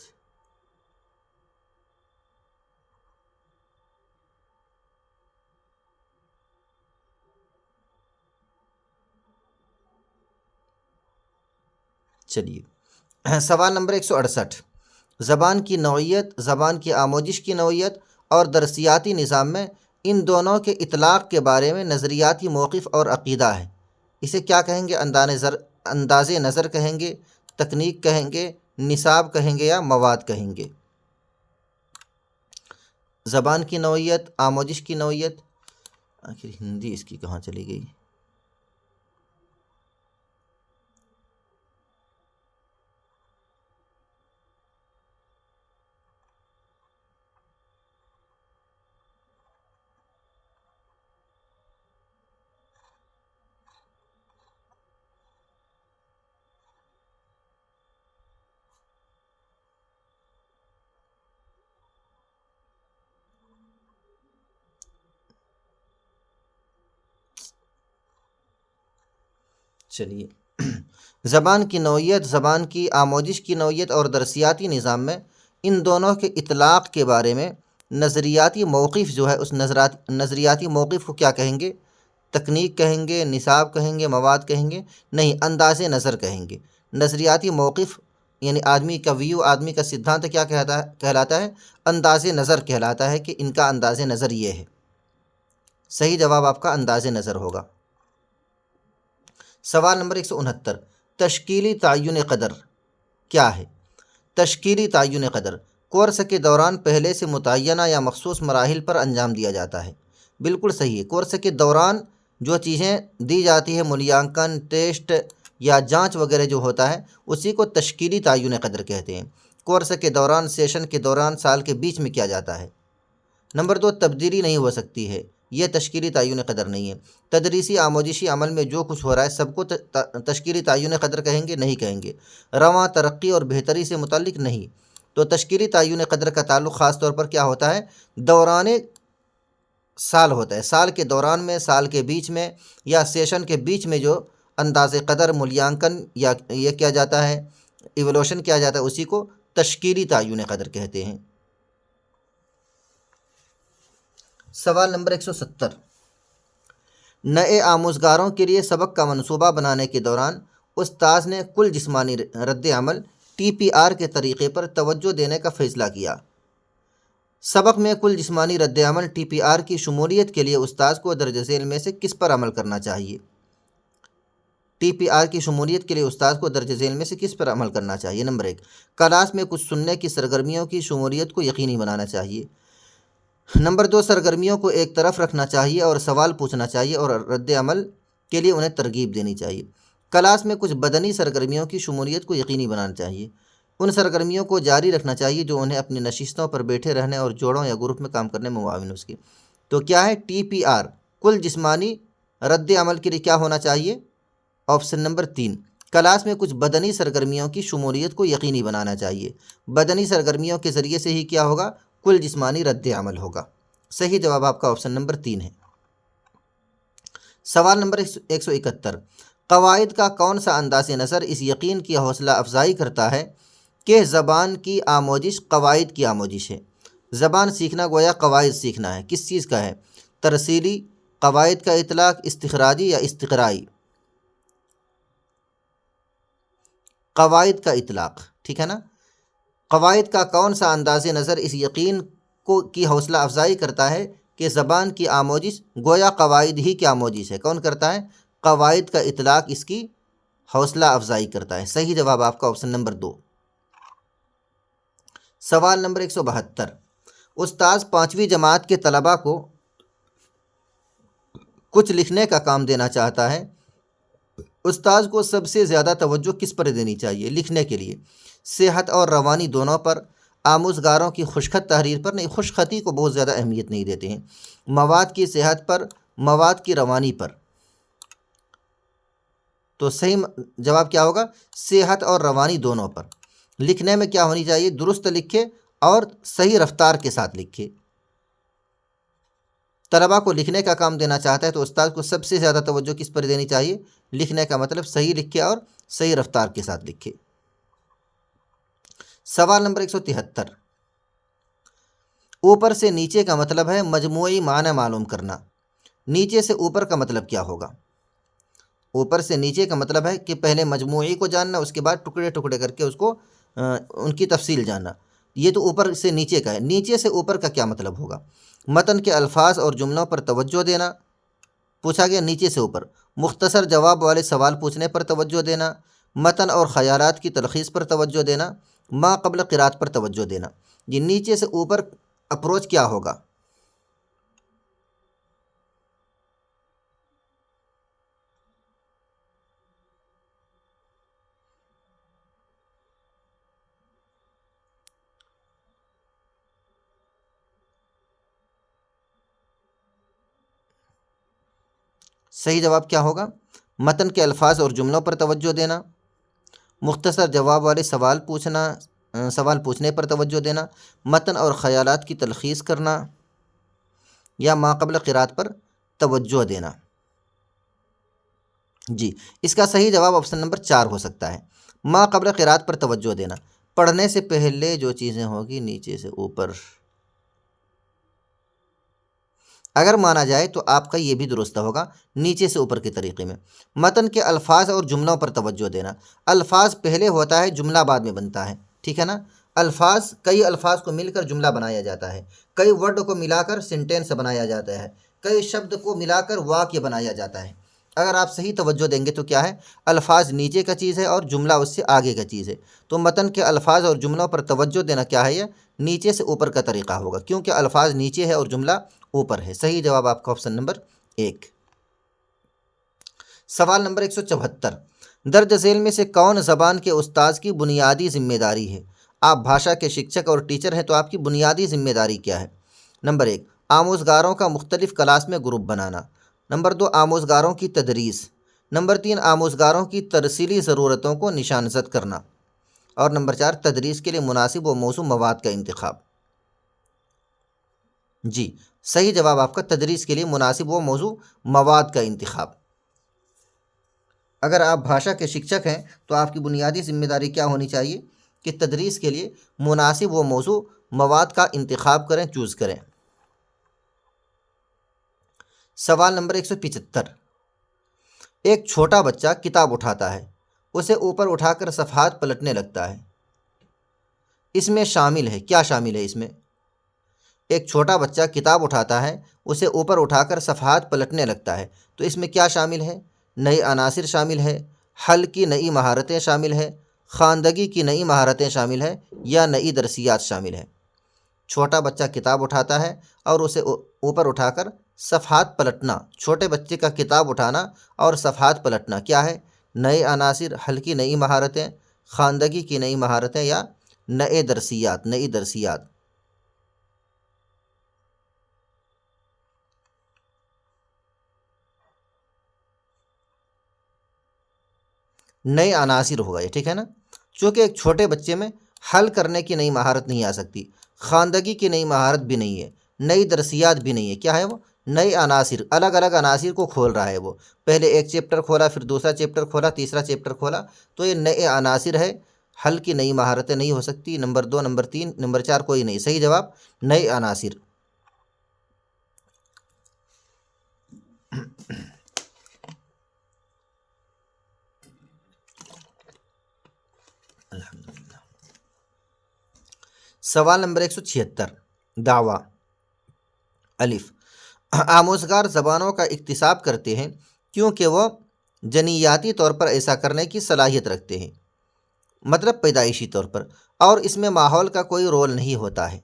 چلیے سوال نمبر 168، زبان کی نوعیت، زبان کی آموزش کی نوعیت اور درسیاتی نظام میں ان دونوں کے اطلاق کے بارے میں نظریاتی موقف اور عقیدہ ہے، اسے کیا کہیں گے؟ انداز نظر کہیں گے، تکنیک کہیں گے، نصاب کہیں گے یا مواد کہیں گے؟ زبان کی نوعیت، آموزش کی نوعیت، آخر ہندی اس کی کہاں چلی گئی؟ چلیے زبان کی نوعیت، زبان کی آموزش کی نوعیت اور درسیاتی نظام میں ان دونوں کے اطلاق کے بارے میں نظریاتی موقف جو ہے، اس نظریاتی موقف کو کیا کہیں گے؟ تکنیک کہیں گے، نصاب کہیں گے، مواد کہیں گے؟ نہیں، انداز نظر کہیں گے۔ نظریاتی موقف یعنی آدمی کا ویو، آدمی کا سدھانت کیا کہلاتا ہے؟ انداز نظر کہلاتا ہے، کہ ان کا انداز نظر یہ ہے۔ صحیح جواب آپ کا انداز نظر ہوگا۔ سوال نمبر 169، تشکیلی تعین قدر کیا ہے؟ تشکیلی تعین قدر کورس کے دوران پہلے سے متعینہ یا مخصوص مراحل پر انجام دیا جاتا ہے۔ بالکل صحیح ہے، کورس کے دوران جو چیزیں دی جاتی ہے، مولیانکن، ٹیسٹ یا جانچ وغیرہ جو ہوتا ہے، اسی کو تشکیلی تعین قدر کہتے ہیں۔ کورس کے دوران، سیشن کے دوران، سال کے بیچ میں کیا جاتا ہے۔ نمبر 2، تبدیلی نہیں ہو سکتی ہے، یہ تشکیلی تعین قدر نہیں ہے۔ تدریسی آموزشی عمل میں جو کچھ ہو رہا ہے سب کو تشکیلی تعین قدر کہیں گے؟ نہیں کہیں گے۔ رواں، ترقی اور بہتری سے متعلق نہیں۔ تو تشکیلی تعین قدر کا تعلق خاص طور پر کیا ہوتا ہے؟ دوران سال ہوتا ہے، سال کے دوران میں، سال کے بیچ میں یا سیشن کے بیچ میں جو انداز قدر، مولیانکن یا یہ کیا جاتا ہے، ایولوشن کیا جاتا ہے، اسی کو تشکیلی تعین قدر کہتے ہیں۔ سوال نمبر 170، نئے آموزگاروں کے لیے سبق کا منصوبہ بنانے کے دوران استاذ نے کل جسمانی رد عمل TPR کے طریقے پر توجہ دینے کا فیصلہ کیا۔ سبق میں کل جسمانی رد عمل TPR کی شمولیت کے لیے استاذ کو درج ذیل میں سے کس پر عمل کرنا چاہیے؟ TPR کی شمولیت کے لیے استاذ کو درج ذیل میں سے کس پر عمل کرنا چاہیے؟ نمبر 1، کلاس میں کچھ سننے کی سرگرمیوں کی شمولیت کو یقینی بنانا چاہیے۔ نمبر 2، سرگرمیوں کو ایک طرف رکھنا چاہیے اور سوال پوچھنا چاہیے اور رد عمل کے لیے انہیں ترغیب دینی چاہیے۔ کلاس میں کچھ بدنی سرگرمیوں کی شمولیت کو یقینی بنانا چاہیے۔ ان سرگرمیوں کو جاری رکھنا چاہیے جو انہیں اپنی نشستوں پر بیٹھے رہنے اور جوڑوں یا گروپ میں کام کرنے میں معاون ہو سکے۔ تو کیا ہے TPR؟ کل جسمانی رد عمل کے لیے کیا ہونا چاہیے؟ آپشن نمبر 3، کلاس میں کچھ بدنی سرگرمیوں کی شمولیت کو یقینی بنانا چاہیے۔ بدنی سرگرمیوں کے ذریعے سے ہی کیا ہوگا؟ کل جسمانی رد عمل ہوگا۔ صحیح جواب آپ کا آپشن نمبر 3 ہے۔ سوال نمبر 171، قواعد کا کون سا انداز نظر اس یقین کی حوصلہ افزائی کرتا ہے کہ زبان کی آموزش قواعد کی آموزش ہے؟ زبان سیکھنا گویا قواعد سیکھنا ہے، کس چیز کا ہے؟ ترسیلی، قواعد کا اطلاق، استخراجی یا استقرائی؟ قواعد کا اطلاق، ٹھیک ہے نا۔ قواعد کا کون سا انداز نظر اس یقین کی حوصلہ افزائی کرتا ہے کہ زبان کی آموزش گویا قواعد ہی کی آموزش ہے؟ کون کرتا ہے؟ قواعد کا اطلاق اس کی حوصلہ افزائی کرتا ہے۔ صحیح جواب آپ کا آپشن نمبر 2۔ سوال نمبر 172، استاذ 5ویں جماعت کے طلباء کو کچھ لکھنے کا کام دینا چاہتا ہے، استاذ کو سب سے زیادہ توجہ کس پر دینی چاہیے لکھنے کے لیے؟ صحت اور روانی دونوں پر؟ آموزگاروں کی خوشخط تحریر پر؟ نہیں، خوشخطی کو بہت زیادہ اہمیت نہیں دیتے ہیں۔ مواد کی صحت پر؟ مواد کی روانی پر؟ تو صحیح جواب کیا ہوگا؟ صحت اور روانی دونوں پر۔ لکھنے میں کیا ہونی چاہیے؟ درست لکھے اور صحیح رفتار کے ساتھ لکھے۔ طلباء کو لکھنے کا کام دینا چاہتا ہے تو استاد کو سب سے زیادہ توجہ کس پر دینی چاہیے؟ لکھنے کا مطلب صحیح لکھے اور صحیح رفتار کے ساتھ لکھے۔ سوال نمبر 173، اوپر سے نیچے کا مطلب ہے مجموعی معنی معلوم کرنا، نیچے سے اوپر کا مطلب کیا ہوگا؟ اوپر سے نیچے کا مطلب ہے کہ پہلے مجموعی کو جاننا، اس کے بعد ٹکڑے ٹکڑے کر کے اس کو ان کی تفصیل جاننا۔ یہ تو اوپر سے نیچے کا ہے، نیچے سے اوپر کا کیا مطلب ہوگا؟ متن کے الفاظ اور جملوں پر توجہ دینا، پوچھا گیا نیچے سے اوپر۔ مختصر جواب والے سوال پوچھنے پر توجہ دینا، متن اور خیالات کی تلخیص پر توجہ دینا، ما قبل قرات پر توجہ دینا۔ یہ نیچے سے اوپر اپروچ کیا ہوگا؟ صحیح جواب کیا ہوگا؟ متن کے الفاظ اور جملوں پر توجہ دینا، مختصر جواب والے سوال پوچھنے پر توجہ دینا، متن اور خیالات کی تلخیص کرنا، یا ما قبل قرات پر توجہ دینا۔ جی، اس کا صحیح جواب آپشن نمبر 4 ہو سکتا ہے، ما قبل قرات پر توجہ دینا۔ پڑھنے سے پہلے جو چیزیں ہوگی نیچے سے اوپر، اگر مانا جائے تو آپ کا یہ بھی درست ہوگا، نیچے سے اوپر کے طریقے میں۔ متن کے الفاظ اور جملوں پر توجہ دینا، الفاظ پہلے ہوتا ہے، جملہ بعد میں بنتا ہے، ٹھیک ہے نا؟ کئی الفاظ کو مل کر جملہ بنایا جاتا ہے، کئی ورڈ کو ملا کر سینٹینس بنایا جاتا ہے، کئی شبد کو ملا کر واقعہ بنایا جاتا ہے۔ اگر آپ صحیح توجہ دیں گے تو کیا ہے؟ الفاظ نیچے کا چیز ہے اور جملہ اس سے آگے کا چیز ہے، تو متن کے الفاظ اور جملوں پر توجہ دینا کیا ہے؟ یہ نیچے سے اوپر کا طریقہ ہوگا، کیونکہ الفاظ نیچے ہے اور جملہ اوپر ہے۔ صحیح جواب آپ کا آپشن نمبر 1۔ سوال نمبر 174، درج ذیل میں سے کون زبان کے استاذ کی بنیادی ذمہ داری ہے؟ آپ بھاشا کے شکشک اور ٹیچر ہیں تو آپ کی بنیادی ذمہ داری کیا ہے؟ نمبر 1، آموزگاروں کا مختلف کلاس میں گروپ بنانا۔ نمبر 2، آموزگاروں کی تدریس۔ نمبر 3، آموزگاروں کی ترسیلی ضرورتوں کو نشان زد کرنا۔ اور نمبر 4، تدریس کے لیے مناسب و موزوں مواد کا انتخاب۔ جی، صحیح جواب آپ کا تدریس کے لیے مناسب و موزوں مواد کا انتخاب۔ اگر آپ بھاشا کے شکشک ہیں تو آپ کی بنیادی ذمہ داری کیا ہونی چاہیے؟ کہ تدریس کے لیے مناسب و موزوں مواد کا انتخاب کریں، چوز کریں۔ سوال نمبر 175، ایک چھوٹا بچہ کتاب اٹھاتا ہے، اسے اوپر اٹھا کر صفحات پلٹنے لگتا ہے، اس میں شامل ہے، کیا شامل ہے اس میں؟ ایک چھوٹا بچہ کتاب اٹھاتا ہے، اسے اوپر اٹھا کر صفحات پلٹنے لگتا ہے، تو اس میں کیا شامل ہے؟ نئے عناصر شامل ہے، حل کی نئی مہارتیں شامل ہے، خواندگی کی نئی مہارتیں شامل ہے، یا نئی درسیات شامل ہے۔ چھوٹا بچہ کتاب اٹھاتا ہے اور اسے اوپر اٹھا کر صفحات پلٹنا، چھوٹے بچے کا کتاب اٹھانا اور صفحات پلٹنا کیا ہے؟ نئے عناصر، حل کی نئی مہارتیں، خواندگی کی نئی مہارتیں، یا نئی درسیات۔ نئے عناصر ہوگا یہ، ٹھیک ہے نا؟ چونکہ ایک چھوٹے بچے میں حل کرنے کی نئی مہارت نہیں آ سکتی، خواندگی کی نئی مہارت بھی نہیں ہے، نئی درسیات بھی نہیں ہے، کیا ہے وہ؟ نئے عناصر، الگ الگ عناصر کو کھول رہا ہے وہ، پہلے ایک چیپٹر کھولا، پھر دوسرا چیپٹر کھولا، تیسرا چیپٹر کھولا، تو یہ نئے عناصر ہے، حل کی نئی مہارتیں نہیں ہو سکتی۔ نمبر 2، نمبر 3، نمبر 4 کوئی نہیں، صحیح جواب نئے عناصر۔ سوال نمبر 176، دعویٰ۔ الف، آموزگار زبانوں کا اکتساب کرتے ہیں کیونکہ وہ جنیاتی طور پر ایسا کرنے کی صلاحیت رکھتے ہیں، مطلب پیدائشی طور پر، اور اس میں ماحول کا کوئی رول نہیں ہوتا ہے۔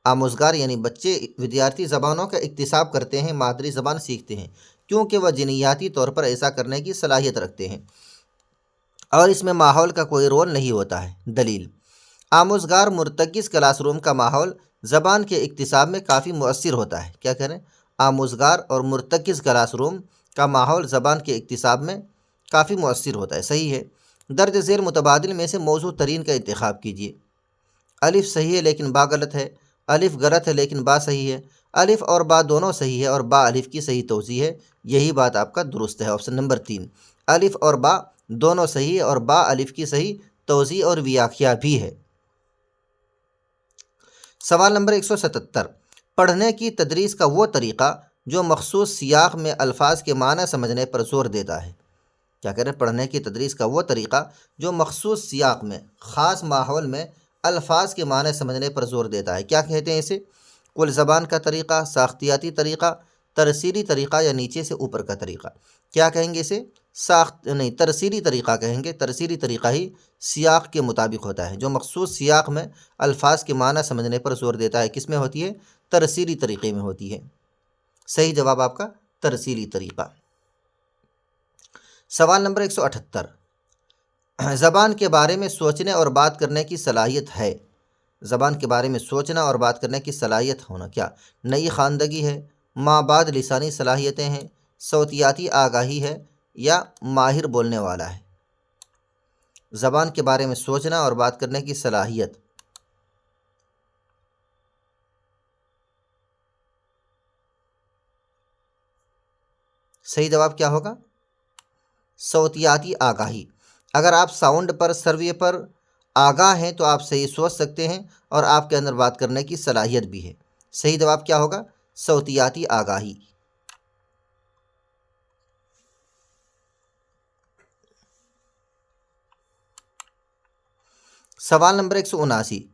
آموزگار یعنی بچے، ودیارتی زبانوں کا اکتساب کرتے ہیں، مادری زبان سیکھتے ہیں کیونکہ وہ جنیاتی طور پر ایسا کرنے کی صلاحیت رکھتے ہیں اور اس میں ماحول کا کوئی رول نہیں ہوتا ہے۔ دلیل، آموزگار مرتکز کلاس روم کا ماحول زبان کے اکتساب میں کافی مؤثر ہوتا ہے۔ کیا کریں؟ آموزگار اور مرتکز کلاس روم کا ماحول زبان کے اکتساب میں کافی مؤثر ہوتا ہے، صحیح ہے۔ درج ذیل متبادل میں سے موزوں ترین کا انتخاب کیجیے۔ الف صحیح ہے لیکن با غلط ہے، الف غلط ہے لیکن با صحیح ہے، الف اور با دونوں صحیح ہے اور با الف کی صحیح توضیح ہے، یہی بات آپ کا درست ہے۔ آپشن نمبر 3، الف اور با دونوں صحیح ہے اور با الف کی صحیح توضیح اور ویاخیا بھی ہے۔ سوال نمبر 177، پڑھنے کی تدریس کا وہ طریقہ جو مخصوص سیاق میں الفاظ کے معنی سمجھنے پر زور دیتا ہے۔ کیا کہہ رہے ہیں؟ پڑھنے کی تدریس کا وہ طریقہ جو مخصوص سیاق میں، خاص ماحول میں الفاظ کے معنی سمجھنے پر زور دیتا ہے۔ کیا کہتے ہیں اسے؟ کل زبان کا طریقہ، ساختیاتی طریقہ، ترسیلی طریقہ یا نیچے سے اوپر کا طریقہ۔ کیا کہیں گے اسے؟ ترسیلی طریقہ کہیں گے۔ ترسیلی طریقہ ہی سیاق کے مطابق ہوتا ہے، جو مخصوص سیاق میں الفاظ کے معنی سمجھنے پر زور دیتا ہے۔ کس میں ہوتی ہے؟ ترسیلی طریقے میں ہوتی ہے۔ صحیح جواب آپ کا ترسیلی طریقہ۔ سوال نمبر 178، زبان کے بارے میں سوچنے اور بات کرنے کی صلاحیت ہے۔ زبان کے بارے میں سوچنا اور بات کرنے کی صلاحیت ہونا کیا نئی خواندگی ہے، مابعد لسانی صلاحیتیں ہیں، صوتیاتی آگاہی ہے، یا ماہر بولنے والا ہے؟ زبان کے بارے میں سوچنا اور بات کرنے کی صلاحیت، صحیح جواب کیا ہوگا؟ صوتیاتی آگاہی۔ اگر آپ ساؤنڈ پر، سروے پر آگاہ ہیں تو آپ صحیح سوچ سکتے ہیں اور آپ کے اندر بات کرنے کی صلاحیت بھی ہے۔ صحیح جواب کیا ہوگا؟ صوتیاتی آگاہی۔ سوال نمبر 179،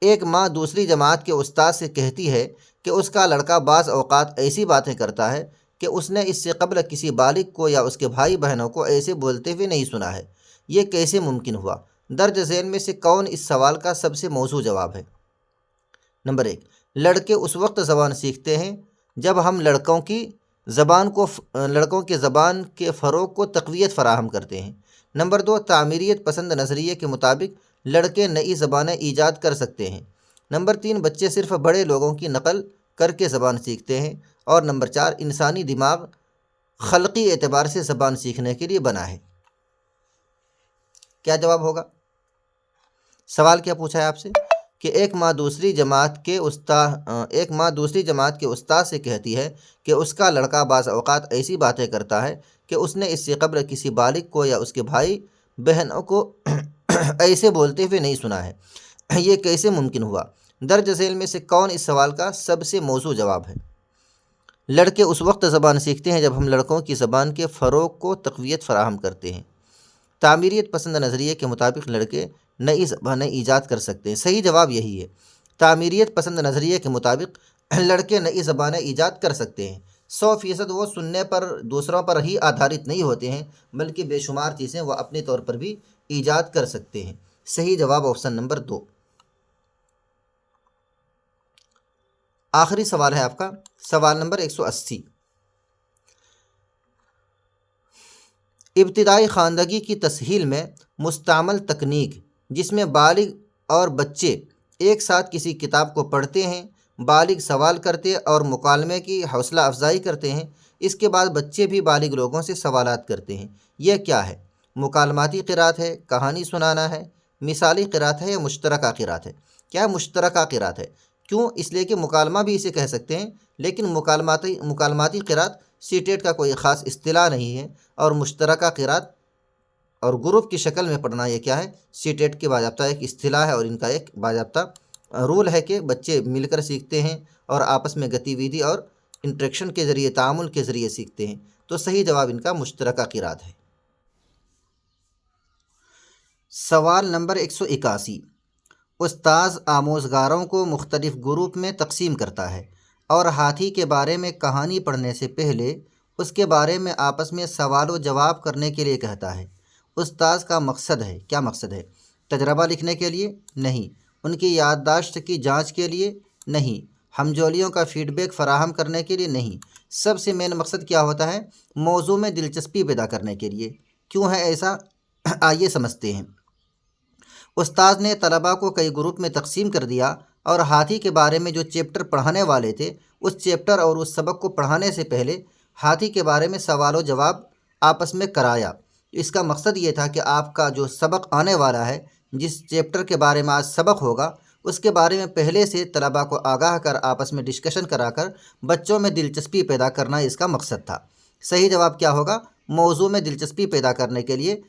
ایک ماں دوسری جماعت کے استاد سے کہتی ہے کہ اس کا لڑکا بعض اوقات ایسی باتیں کرتا ہے کہ اس نے اس سے قبل کسی بالغ کو یا اس کے بھائی بہنوں کو ایسے بولتے ہوئے نہیں سنا ہے، یہ کیسے ممکن ہوا؟ درج ذیل میں سے کون اس سوال کا سب سے موزوں جواب ہے؟ نمبر 1، لڑکے اس وقت زبان سیکھتے ہیں جب ہم لڑکوں کی زبان کے فروغ کو تقویت فراہم کرتے ہیں۔ نمبر 2، تعمیریت پسند نظریے کے مطابق لڑکے نئی زبانیں ایجاد کر سکتے ہیں۔ نمبر 3، بچے صرف بڑے لوگوں کی نقل کر کے زبان سیکھتے ہیں۔ اور نمبر 4، انسانی دماغ خلقی اعتبار سے زبان سیکھنے کے لیے بنا ہے۔ کیا جواب ہوگا؟ سوال کیا پوچھا ہے آپ سے کہ ایک ماں دوسری جماعت کے استاد سے کہتی ہے کہ اس کا لڑکا بعض اوقات ایسی باتیں کرتا ہے کہ اس نے اس سے قبل کسی بالغ کو یا اس کے بھائی بہنوں کو ایسے بولتے ہوئے نہیں سنا ہے، یہ کیسے ممکن ہوا؟ درج ذیل میں سے کون اس سوال کا سب سے موزوں جواب ہے؟ لڑکے اس وقت زبان سیکھتے ہیں جب ہم لڑکوں کی زبان کے فروغ کو تقویت فراہم کرتے ہیں۔ تعمیریت پسند نظریے کے مطابق لڑکے نئی زبانیں ایجاد کر سکتے ہیں۔ صحیح جواب یہی ہے، تعمیریت پسند نظریے کے مطابق لڑکے نئی زبانیں ایجاد کر سکتے ہیں۔ 100% وہ سننے پر دوسروں پر ہی آدھارت نہیں ہوتے ہیں، بلکہ بے شمار چیزیں وہ اپنے طور پر بھی ایجاد کر سکتے ہیں۔ صحیح جواب آپشن نمبر 2۔ آخری سوال ہے آپ کا، سوال نمبر 180، ابتدائی خواندگی کی تسہیل میں مستعمل تکنیک جس میں بالغ اور بچے ایک ساتھ کسی کتاب کو پڑھتے ہیں، بالغ سوال کرتے اور مکالمے کی حوصلہ افزائی کرتے ہیں، اس کے بعد بچے بھی بالغ لوگوں سے سوالات کرتے ہیں، یہ کیا ہے؟ مکالماتی قرات ہے، کہانی سنانا ہے، مثالی قرات ہے، یا مشترکہ قرات ہے؟ کیا مشترکہ قرات ہے؟ کیوں؟ اس لیے کہ مکالمہ بھی اسے کہہ سکتے ہیں، لیکن مکالماتی قرات سیٹیٹ کا کوئی خاص اصطلاح نہیں ہے، اور مشترکہ قرات اور گروپ کی شکل میں پڑھنا یہ کیا ہے؟ سیٹیٹ کے باضابطہ ایک اصطلاح ہے، اور ان کا ایک باضابطہ رول ہے کہ بچے مل کر سیکھتے ہیں اور آپس میں گتی ویدھی اور انٹریکشن کے ذریعے، تعامل کے ذریعے سیکھتے ہیں۔ تو صحیح جواب ان کا مشترکہ قرات ہے۔ سوال نمبر 181، استاذ آموزگاروں کو مختلف گروپ میں تقسیم کرتا ہے اور ہاتھی کے بارے میں کہانی پڑھنے سے پہلے اس کے بارے میں آپس میں سوال و جواب کرنے کے لیے کہتا ہے۔ استاذ کا مقصد ہے، کیا مقصد ہے؟ تجربہ لکھنے کے لیے؟ نہیں۔ ان کی یادداشت کی جانچ کے لیے؟ نہیں۔ ہمجولیوں کا فیڈ بیک فراہم کرنے کے لیے؟ نہیں۔ سب سے مین مقصد کیا ہوتا ہے؟ موضوع میں دلچسپی پیدا کرنے کے لیے۔ کیوں ہے ایسا؟ آئیے سمجھتے ہیں۔ استاد نے طلباء کو کئی گروپ میں تقسیم کر دیا اور ہاتھی کے بارے میں جو چیپٹر پڑھانے والے تھے اس چیپٹر اور اس سبق کو پڑھانے سے پہلے ہاتھی کے بارے میں سوال و جواب آپس میں کرایا۔ اس کا مقصد یہ تھا کہ آپ کا جو سبق آنے والا ہے، جس چیپٹر کے بارے میں آج سبق ہوگا، اس کے بارے میں پہلے سے طلباء کو آگاہ کر آپس میں ڈسکشن کرا کر بچوں میں دلچسپی پیدا کرنا اس کا مقصد تھا۔ صحیح جواب کیا ہوگا؟ موضوع میں دلچسپی پیدا کرنے کے لیے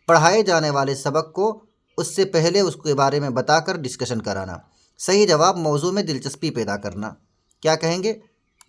پڑھائے جانے والے سبق کو اس سے پہلے اس کے بارے میں بتا کر ڈسکشن کرانا۔ صحیح جواب موضوع میں دلچسپی پیدا کرنا۔ کیا کہیں گے؟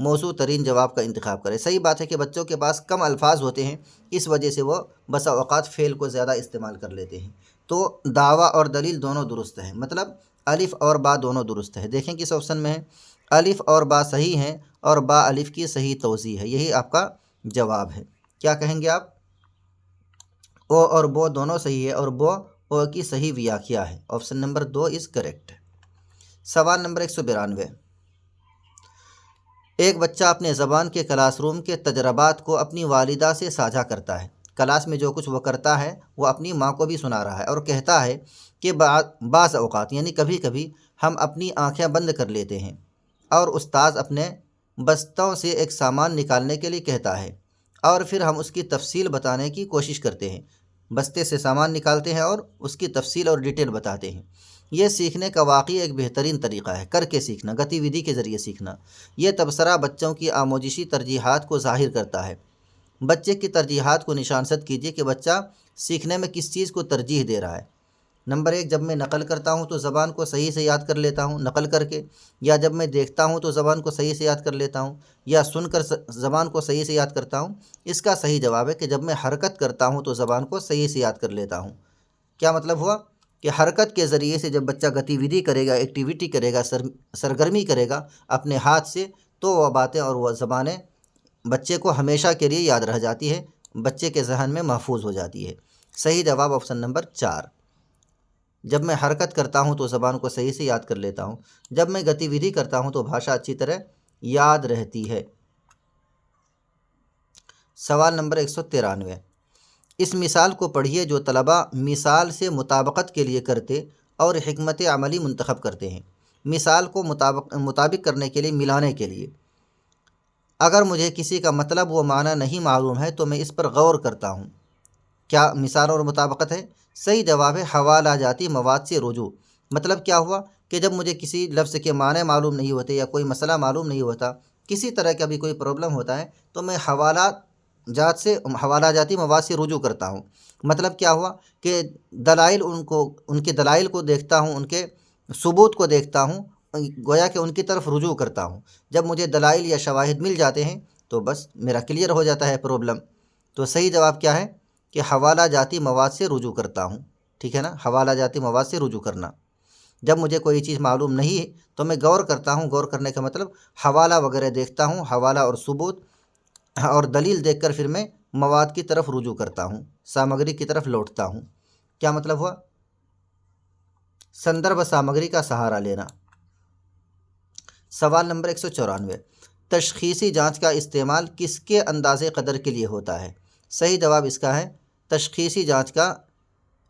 موزوں ترین جواب کا انتخاب کرے۔ صحیح بات ہے کہ بچوں کے پاس کم الفاظ ہوتے ہیں، اس وجہ سے وہ بسا اوقات فعل کو زیادہ استعمال کر لیتے ہیں۔ تو دعویٰ اور دلیل دونوں درست ہیں، مطلب الف اور با دونوں درست ہے۔ دیکھیں کس آپشن میں ہے، الف اور با صحیح ہیں اور با الف کی صحیح توضیح ہے، یہی آپ کا جواب ہے۔ کیا کہیں گے آپ؟ او اور بو دونوں صحیح ہے اور بو او کی صحیح ویاخیا ہے۔ آپشن نمبر 2 از کریکٹ ہے۔ سوال نمبر 192، ایک بچہ اپنے زبان کے کلاس روم کے تجربات کو اپنی والدہ سے ساجھا کرتا ہے۔ کلاس میں جو کچھ وہ کرتا ہے وہ اپنی ماں کو بھی سنا رہا ہے اور کہتا ہے کہ بعض اوقات یعنی کبھی کبھی ہم اپنی آنکھیں بند کر لیتے ہیں اور استاذ اپنے بستوں سے ایک سامان نکالنے کے لیے کہتا ہے اور پھر ہم اس کی تفصیل بتانے کی کوشش کرتے ہیں۔ بستے سے سامان نکالتے ہیں اور اس کی تفصیل اور ڈیٹیل بتاتے ہیں۔ یہ سیکھنے کا واقعی ایک بہترین طریقہ ہے، کر کے سیکھنا، گتی ودھی کے ذریعے سیکھنا۔ یہ تبصرہ بچوں کی آموزشی ترجیحات کو ظاہر کرتا ہے۔ بچے کی ترجیحات کو نشان زد کیجیے کہ بچہ سیکھنے میں کس چیز کو ترجیح دے رہا ہے۔ نمبر 1، جب میں نقل کرتا ہوں تو زبان کو صحیح سے یاد کر لیتا ہوں نقل کر کے، یا جب میں دیکھتا ہوں تو زبان کو صحیح سے یاد کر لیتا ہوں، یا سن کر زبان کو صحیح سے یاد کرتا ہوں۔ اس کا صحیح جواب ہے کہ جب میں حرکت کرتا ہوں تو زبان کو صحیح سے یاد کر لیتا ہوں۔ کیا مطلب ہوا کہ حرکت کے ذریعے سے جب بچہ گتی ودھی کرے گا، ایکٹیویٹی کرے گا، سرگرمی کرے گا اپنے ہاتھ سے، تو وہ باتیں اور وہ زبانیں بچے کو ہمیشہ کے لیے یاد رہ جاتی ہے، بچے کے ذہن میں محفوظ ہو جاتی ہے۔ صحیح جواب آپشن نمبر 4، جب میں حرکت کرتا ہوں تو زبان کو صحیح سے یاد کر لیتا ہوں، جب میں گتی ودھی کرتا ہوں تو بھاشا اچھی طرح یاد رہتی ہے۔ سوال نمبر 193، اس مثال کو پڑھیے جو طلباء مثال سے مطابقت کے لیے کرتے اور حکمت عملی منتخب کرتے ہیں۔ مثال کو مطابق کرنے کے لیے، ملانے کے لیے، اگر مجھے کسی کا مطلب و معنی نہیں معلوم ہے تو میں اس پر غور کرتا ہوں۔ کیا مثال اور مطابقت ہے؟ صحیح جواب ہے حوالہ جاتی مواد سے رجوع۔ مطلب کیا ہوا کہ جب مجھے کسی لفظ کے معنی معلوم نہیں ہوتے یا کوئی مسئلہ معلوم نہیں ہوتا، کسی طرح کا بھی کوئی پرابلم ہوتا ہے، تو میں حوالہ جاتی مواد سے رجوع کرتا ہوں۔ مطلب کیا ہوا کہ دلائل ان کے دلائل کو دیکھتا ہوں، ان کے ثبوت کو دیکھتا ہوں، گویا کہ ان کی طرف رجوع کرتا ہوں۔ جب مجھے دلائل یا شواہد مل جاتے ہیں تو بس میرا کلیئر ہو جاتا ہے پرابلم۔ تو صحیح جواب کیا ہے کہ حوالہ جاتی مواد سے رجوع کرتا ہوں، ٹھیک ہے نا، حوالہ جاتی مواد سے رجوع کرنا۔ جب مجھے کوئی چیز معلوم نہیں ہے تو میں غور کرتا ہوں، غور کرنے کا مطلب حوالہ وغیرہ دیکھتا ہوں، حوالہ اور ثبوت اور دلیل دیکھ کر پھر میں مواد کی طرف رجوع کرتا ہوں، سامگری کی طرف لوٹتا ہوں۔ کیا مطلب ہوا؟ سندربھ سامگری کا سہارا لینا۔ سوال نمبر 194، تشخیصی جانچ کا استعمال کس کے اندازے قدر کے لیے ہوتا ہے؟ صحیح جواب اس کا ہے تشخیصی جانچ کا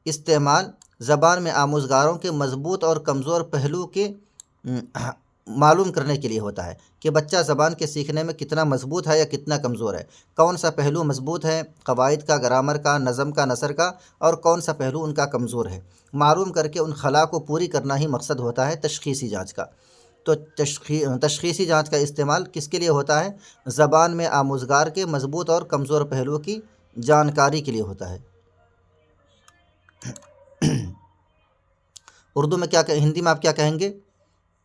استعمال زبان میں آموزگاروں کے مضبوط اور کمزور پہلو کے معلوم کرنے کے لیے ہوتا ہے کہ بچہ زبان کے سیکھنے میں کتنا مضبوط ہے یا کتنا کمزور ہے، کون سا پہلو مضبوط ہے، قواعد کا، گرامر کا، نظم کا، نثر کا، اور کون سا پہلو ان کا کمزور ہے، معلوم کر کے ان خلا کو پوری کرنا ہی مقصد ہوتا ہے تشخیصی جانچ کا۔ تو تشخیصی جانچ کا استعمال کس کے لیے ہوتا ہے؟ زبان میں آموزگار کے مضبوط اور کمزور پہلوؤں کی جانکاری کے لیے ہوتا ہے۔ اردو میں کیا ہندی میں آپ کیا کہیں گے؟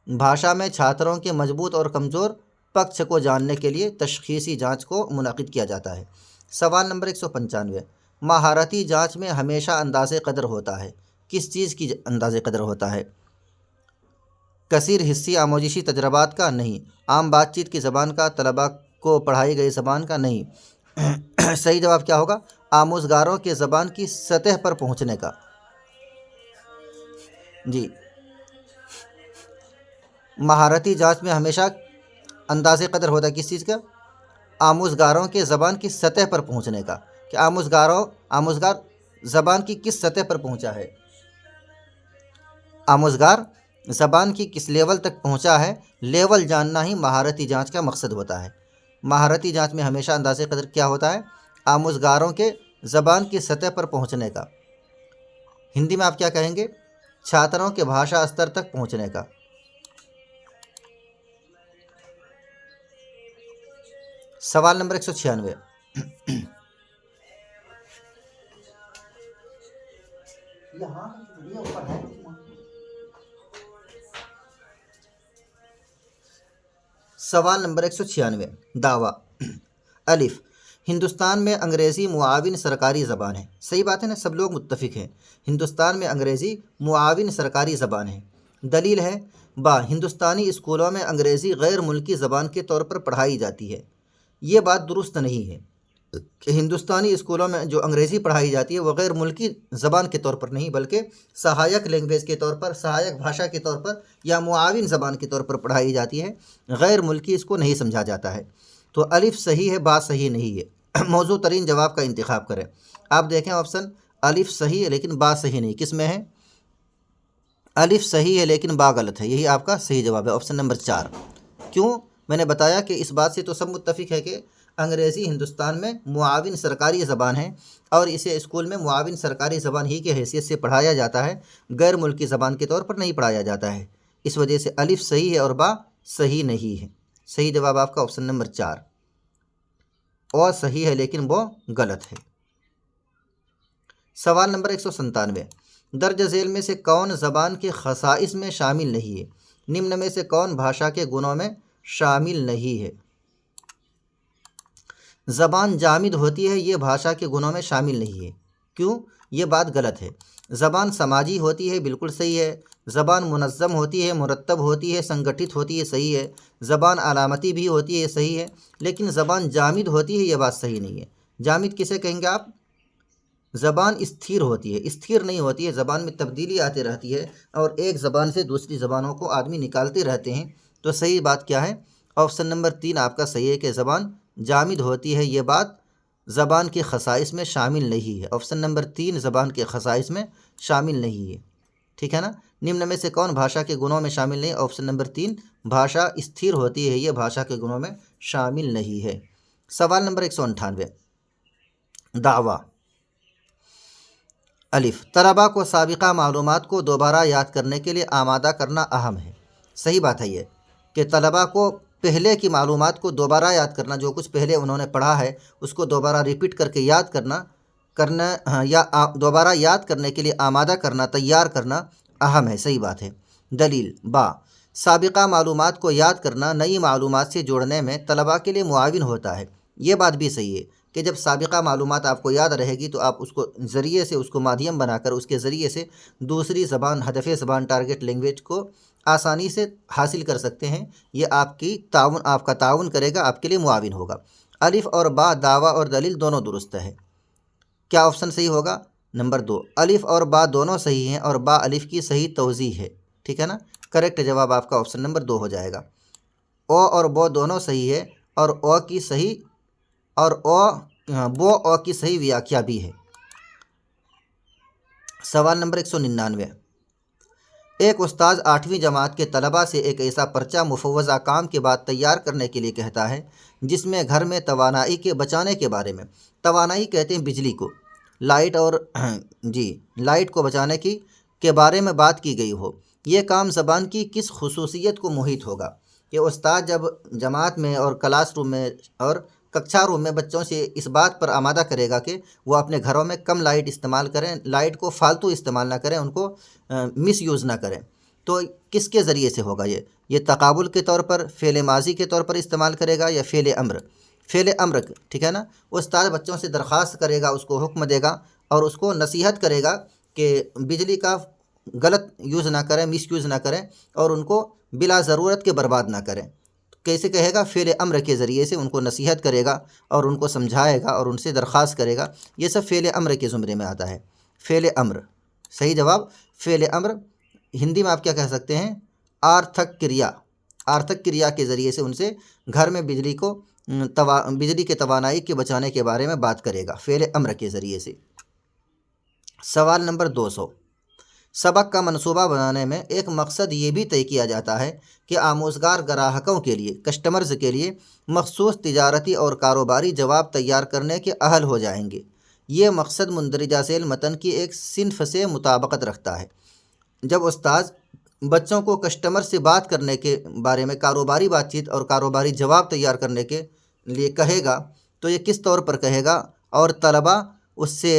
بھاشا میں چھاتروں کے مضبوط اور کمزور پکش کو جاننے کے لیے تشخیصی جانچ کو منعقد کیا جاتا ہے۔ سوال نمبر 195، مہارتی جانچ میں ہمیشہ اندازے قدر ہوتا ہے، کس چیز کی اندازے قدر ہوتا ہے؟ کثیر حصی آموزشی تجربات کا؟ نہیں۔ عام بات چیت کی زبان کا؟ طلباء کو پڑھائی گئی زبان کا؟ نہیں۔ صحیح جواب کیا ہوگا؟ آموزگاروں کے زبان کی سطح پر پہنچنے کا۔ جی، مہارتی جانچ میں ہمیشہ اندازے قدر ہوتا ہے کس چیز کا؟ آموزگاروں کے زبان کی سطح پر پہنچنے کا، کہ آموزگار زبان کی کس سطح پر پہنچا ہے، آموزگار زبان کی کس لیول تک پہنچا ہے، لیول جاننا ہی مہارتی جانچ کا مقصد ہوتا ہے۔ مہارتی جانچ میں ہمیشہ اندازے قدر کیا ہوتا ہے؟ آموزگاروں کے زبان کی سطح پر پہنچنے کا۔ ہندی میں آپ کیا کہیں گے؟ چھاتروں کے بھاشا استر تک پہنچنے کا۔ سوال نمبر 196، سوال نمبر 196 دعویٰ الف ہندوستان میں انگریزی معاون سرکاری زبان ہے۔ صحیح بات ہے نا، سب لوگ متفق ہیں ہندوستان میں انگریزی معاون سرکاری زبان ہے۔ دلیل ہے با ہندوستانی اسکولوں میں انگریزی غیر ملکی زبان کے طور پر پڑھائی جاتی ہے۔ یہ بات درست نہیں ہے کہ ہندوستانی اسکولوں میں جو انگریزی پڑھائی جاتی ہے وہ غیر ملکی زبان کے طور پر نہیں بلکہ سہایک لینگویج کے طور پر، سہایک بھاشا کے طور پر یا معاون زبان کے طور پر پڑھائی جاتی ہے۔ غیر ملکی اس کو نہیں سمجھا جاتا ہے۔ تو الف صحیح ہے، با صحیح نہیں ہے۔ موزوں ترین جواب کا انتخاب کریں۔ آپ دیکھیں آپشن الف صحیح ہے لیکن با صحیح نہیں، کس میں ہے؟ الف صحیح ہے لیکن با غلط ہے، یہی آپ کا صحیح جواب ہے، آپشن نمبر 4۔ کیوں؟ میں نے بتایا کہ اس بات سے تو سب متفق ہے کہ انگریزی ہندوستان میں معاون سرکاری زبان ہے اور اسے اسکول میں معاون سرکاری زبان ہی کی حیثیت سے پڑھایا جاتا ہے، غیر ملکی زبان کے طور پر نہیں پڑھایا جاتا ہے۔ اس وجہ سے الف صحیح ہے اور با صحیح نہیں ہے۔ صحیح جواب آپ کا آپشن نمبر 4۔ اور صحیح ہے لیکن وہ غلط ہے۔ سوال نمبر 197 درج ذیل میں سے کون زبان کے خصائص میں شامل نہیں ہے؟ نمن میں سے کون بھاشا کے گنوں میں شامل نہیں ہے؟ زبان جامد ہوتی ہے، یہ بھاشا کے گنوں میں شامل نہیں ہے۔ کیوں؟ یہ بات غلط ہے۔ زبان سماجی ہوتی ہے، بالکل صحیح ہے۔ زبان منظم ہوتی ہے، مرتب ہوتی ہے، سنگٹھت ہوتی ہے، صحیح ہے۔ زبان علامتی بھی ہوتی ہے، یہ صحیح ہے۔ لیکن زبان جامد ہوتی ہے، یہ بات صحیح نہیں ہے۔ جامد کسے کہیں گے آپ؟ زبان استھر ہوتی ہے، استھر نہیں ہوتی ہے۔ زبان میں تبدیلی آتی رہتی ہے اور ایک زبان سے دوسری زبانوں کو آدمی نکالتے رہتے ہیں۔ تو صحیح بات کیا ہے؟ آپشن نمبر 3 آپ کا صحیح ہے کہ زبان جامد ہوتی ہے، یہ بات زبان کے خصائص میں شامل نہیں ہے۔ آپشن نمبر 3 زبان کے خصائص میں شامل نہیں ہے، ٹھیک ہے نا۔ نمن میں سے کون بھاشا کے گنوں میں شامل نہیں؟ آپشن نمبر 3 بھاشا استھر ہوتی ہے، یہ بھاشا کے گنوں میں شامل نہیں ہے۔ سوال نمبر 198 دعویٰ الف طلباء کو سابقہ معلومات کو دوبارہ یاد کرنے کے لیے آمادہ کرنا اہم ہے۔ صحیح بات ہے یہ کہ طلباء کو پہلے کی معلومات کو دوبارہ یاد کرنا، جو کچھ پہلے انہوں نے پڑھا ہے اس کو دوبارہ ریپیٹ کر کے یاد کرنا یا دوبارہ یاد کرنے کے لیے آمادہ کرنا، تیار کرنا اہم ہے۔ صحیح بات ہے۔ دلیل با سابقہ معلومات کو یاد کرنا نئی معلومات سے جوڑنے میں طلباء کے لیے معاون ہوتا ہے۔ یہ بات بھی صحیح ہے کہ جب سابقہ معلومات آپ کو یاد رہے گی تو آپ اس کو ذریعے سے، اس کو مادھیم بنا کر اس کے ذریعے سے دوسری زبان، ہدف زبان، ٹارگٹ لینگویج کو آسانی سے حاصل کر سکتے ہیں۔ یہ آپ کا تعاون کرے گا، آپ کے لیے معاون ہوگا۔ الف اور با دعویٰ اور دلیل دونوں درست ہے۔ کیا آپشن صحیح ہوگا؟ نمبر 2 الف اور با دونوں صحیح ہیں اور با الف کی صحیح توضیح ہے، ٹھیک ہے نا۔ کریکٹ جواب آپ کا آپشن نمبر 2 ہو جائے گا۔ او اور بو دونوں صحیح ہے اور او کی صحیح اور او کی صحیح ویاکھیا بھی ہے۔ سوال نمبر 199 ایک استاذ 8ویں جماعت کے طلباء سے ایک ایسا پرچہ مفوضہ کام کے بعد تیار کرنے کے لیے کہتا ہے جس میں گھر میں توانائی کے بچانے کے بارے میں، توانائی کہتے ہیں بجلی کو، لائٹ کو بچانے کے بارے میں بات کی گئی ہو۔ یہ کام زبان کی کس خصوصیت کو محیط ہوگا؟ کہ استاد جب جماعت میں اور کلاس روم میں اور ککشا روم میں بچوں سے اس بات پر آمادہ کرے گا کہ وہ اپنے گھروں میں کم لائٹ استعمال کریں، لائٹ کو فالتو استعمال نہ کریں، ان کو مس یوز نہ کریں، تو کس کے ذریعے سے ہوگا؟ یہ تقابل کے طور پر، فعل ماضی کے طور پر استعمال کرے گا یا فعل امر؟ فعل امر، ٹھیک ہے نا۔ استاد بچوں سے درخواست کرے گا، اس کو حکم دے گا اور اس کو نصیحت کرے گا کہ بجلی کا غلط یوز نہ کریں، مس یوز نہ کریں اور ان کو بلا ضرورت کے برباد نہ کریں۔ کیسے کہے گا؟ فعل امر کے ذریعے سے ان کو نصیحت کرے گا اور ان کو سمجھائے گا اور ان سے درخواست کرے گا۔ یہ سب فعل امر کے زمرے میں آتا ہے۔ فعل امر صحیح جواب فعل امر۔ ہندی میں آپ کیا کہہ سکتے ہیں؟ آرتھک کریا، آرتھک کریا کے ذریعے سے ان سے گھر میں بجلی کے توانائی کے بچانے کے بارے میں بات کرے گا، فعل امر کے ذریعے سے۔ سوال نمبر 200 سبق کا منصوبہ بنانے میں ایک مقصد یہ بھی طے کیا جاتا ہے کہ آموزگار گراہکوں کے لیے، کسٹمرز کے لیے مخصوص تجارتی اور کاروباری جواب تیار کرنے کے اہل ہو جائیں گے۔ یہ مقصد مندرجہ ذیل متن کی ایک صنف سے مطابقت رکھتا ہے۔ جب استاذ بچوں کو کسٹمر سے بات کرنے کے بارے میں، کاروباری بات چیت اور کاروباری جواب تیار کرنے کے لیے کہے گا تو یہ کس طور پر کہے گا اور طلباء اس سے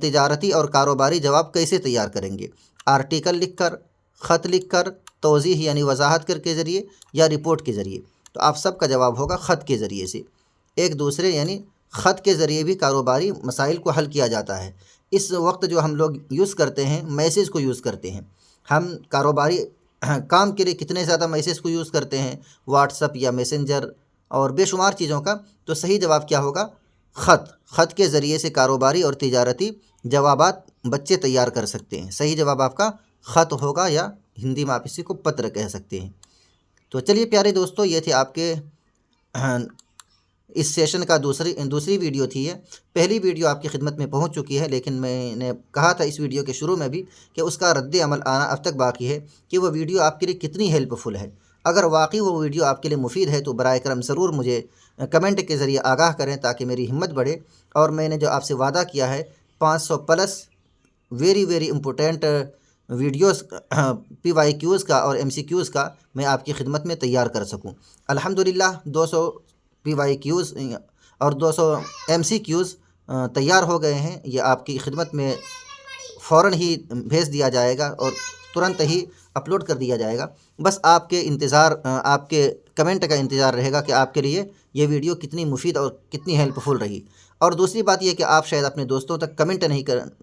تجارتی اور کاروباری جواب کیسے تیار کریں گے؟ آرٹیکل لکھ کر، خط لکھ کر، توضیح یعنی وضاحت کر کے ذریعے یا رپورٹ کے ذریعے؟ تو آپ سب کا جواب ہوگا خط کے ذریعے سے۔ ایک دوسرے یعنی خط کے ذریعے بھی کاروباری مسائل کو حل کیا جاتا ہے۔ اس وقت جو ہم لوگ یوز کرتے ہیں میسیج کو یوز کرتے ہیں، ہم کاروباری کام کے لیے کتنے زیادہ میسیج کو یوز کرتے ہیں، واٹس ایپ یا میسنجر اور بے شمار چیزوں کا، تو صحیح جواب کیا ہوگا؟ خط۔ خط کے ذریعے سے کاروباری اور تجارتی جوابات بچے تیار کر سکتے ہیں۔ صحیح جواب آپ کا خط ہوگا، یا ہندی میں آپ اسی کو پتر کہہ سکتے ہیں۔ تو چلیے پیارے دوستو، یہ تھے آپ کے اس سیشن کا دوسری ویڈیو تھی یہ۔ پہلی ویڈیو آپ کی خدمت میں پہنچ چکی ہے، لیکن میں نے کہا تھا اس ویڈیو کے شروع میں بھی کہ اس کا رد عمل آنا اب تک باقی ہے کہ وہ ویڈیو آپ کے لیے کتنی ہیلپ فل ہے۔ اگر واقعی وہ ویڈیو آپ کے لیے مفید ہے تو برائے کرم ضرور مجھے کمنٹ کے ذریعے آگاہ کریں، تاکہ میری ہمت بڑھے اور میں نے جو آپ سے وعدہ کیا ہے 500 plus very important videos PYQs کا اور MCQs کا میں آپ کی خدمت میں تیار کر سکوں۔ الحمدللہ 200 PYQs اور 200 MCQs تیار ہو گئے ہیں۔ یہ آپ کی خدمت میں فوراً ہی بھیج دیا جائے گا اور ترنت ہی اپلوڈ کر دیا جائے گا۔ بس آپ کے کمنٹ کا انتظار رہے گا کہ آپ کے لیے یہ ویڈیو کتنی مفید اور کتنی ہیلپ فل رہی۔ اور دوسری بات یہ کہ آپ شاید اپنے دوستوں تک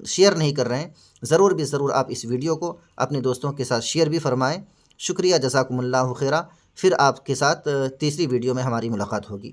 شیئر نہیں کر رہے ہیں، ضرور آپ اس ویڈیو کو اپنے دوستوں کے ساتھ شیئر بھی فرمائیں۔ شکریہ، جزاکم اللہ خیرہ۔ پھر آپ کے ساتھ تیسری ویڈیو میں ہماری ملاقات ہوگی۔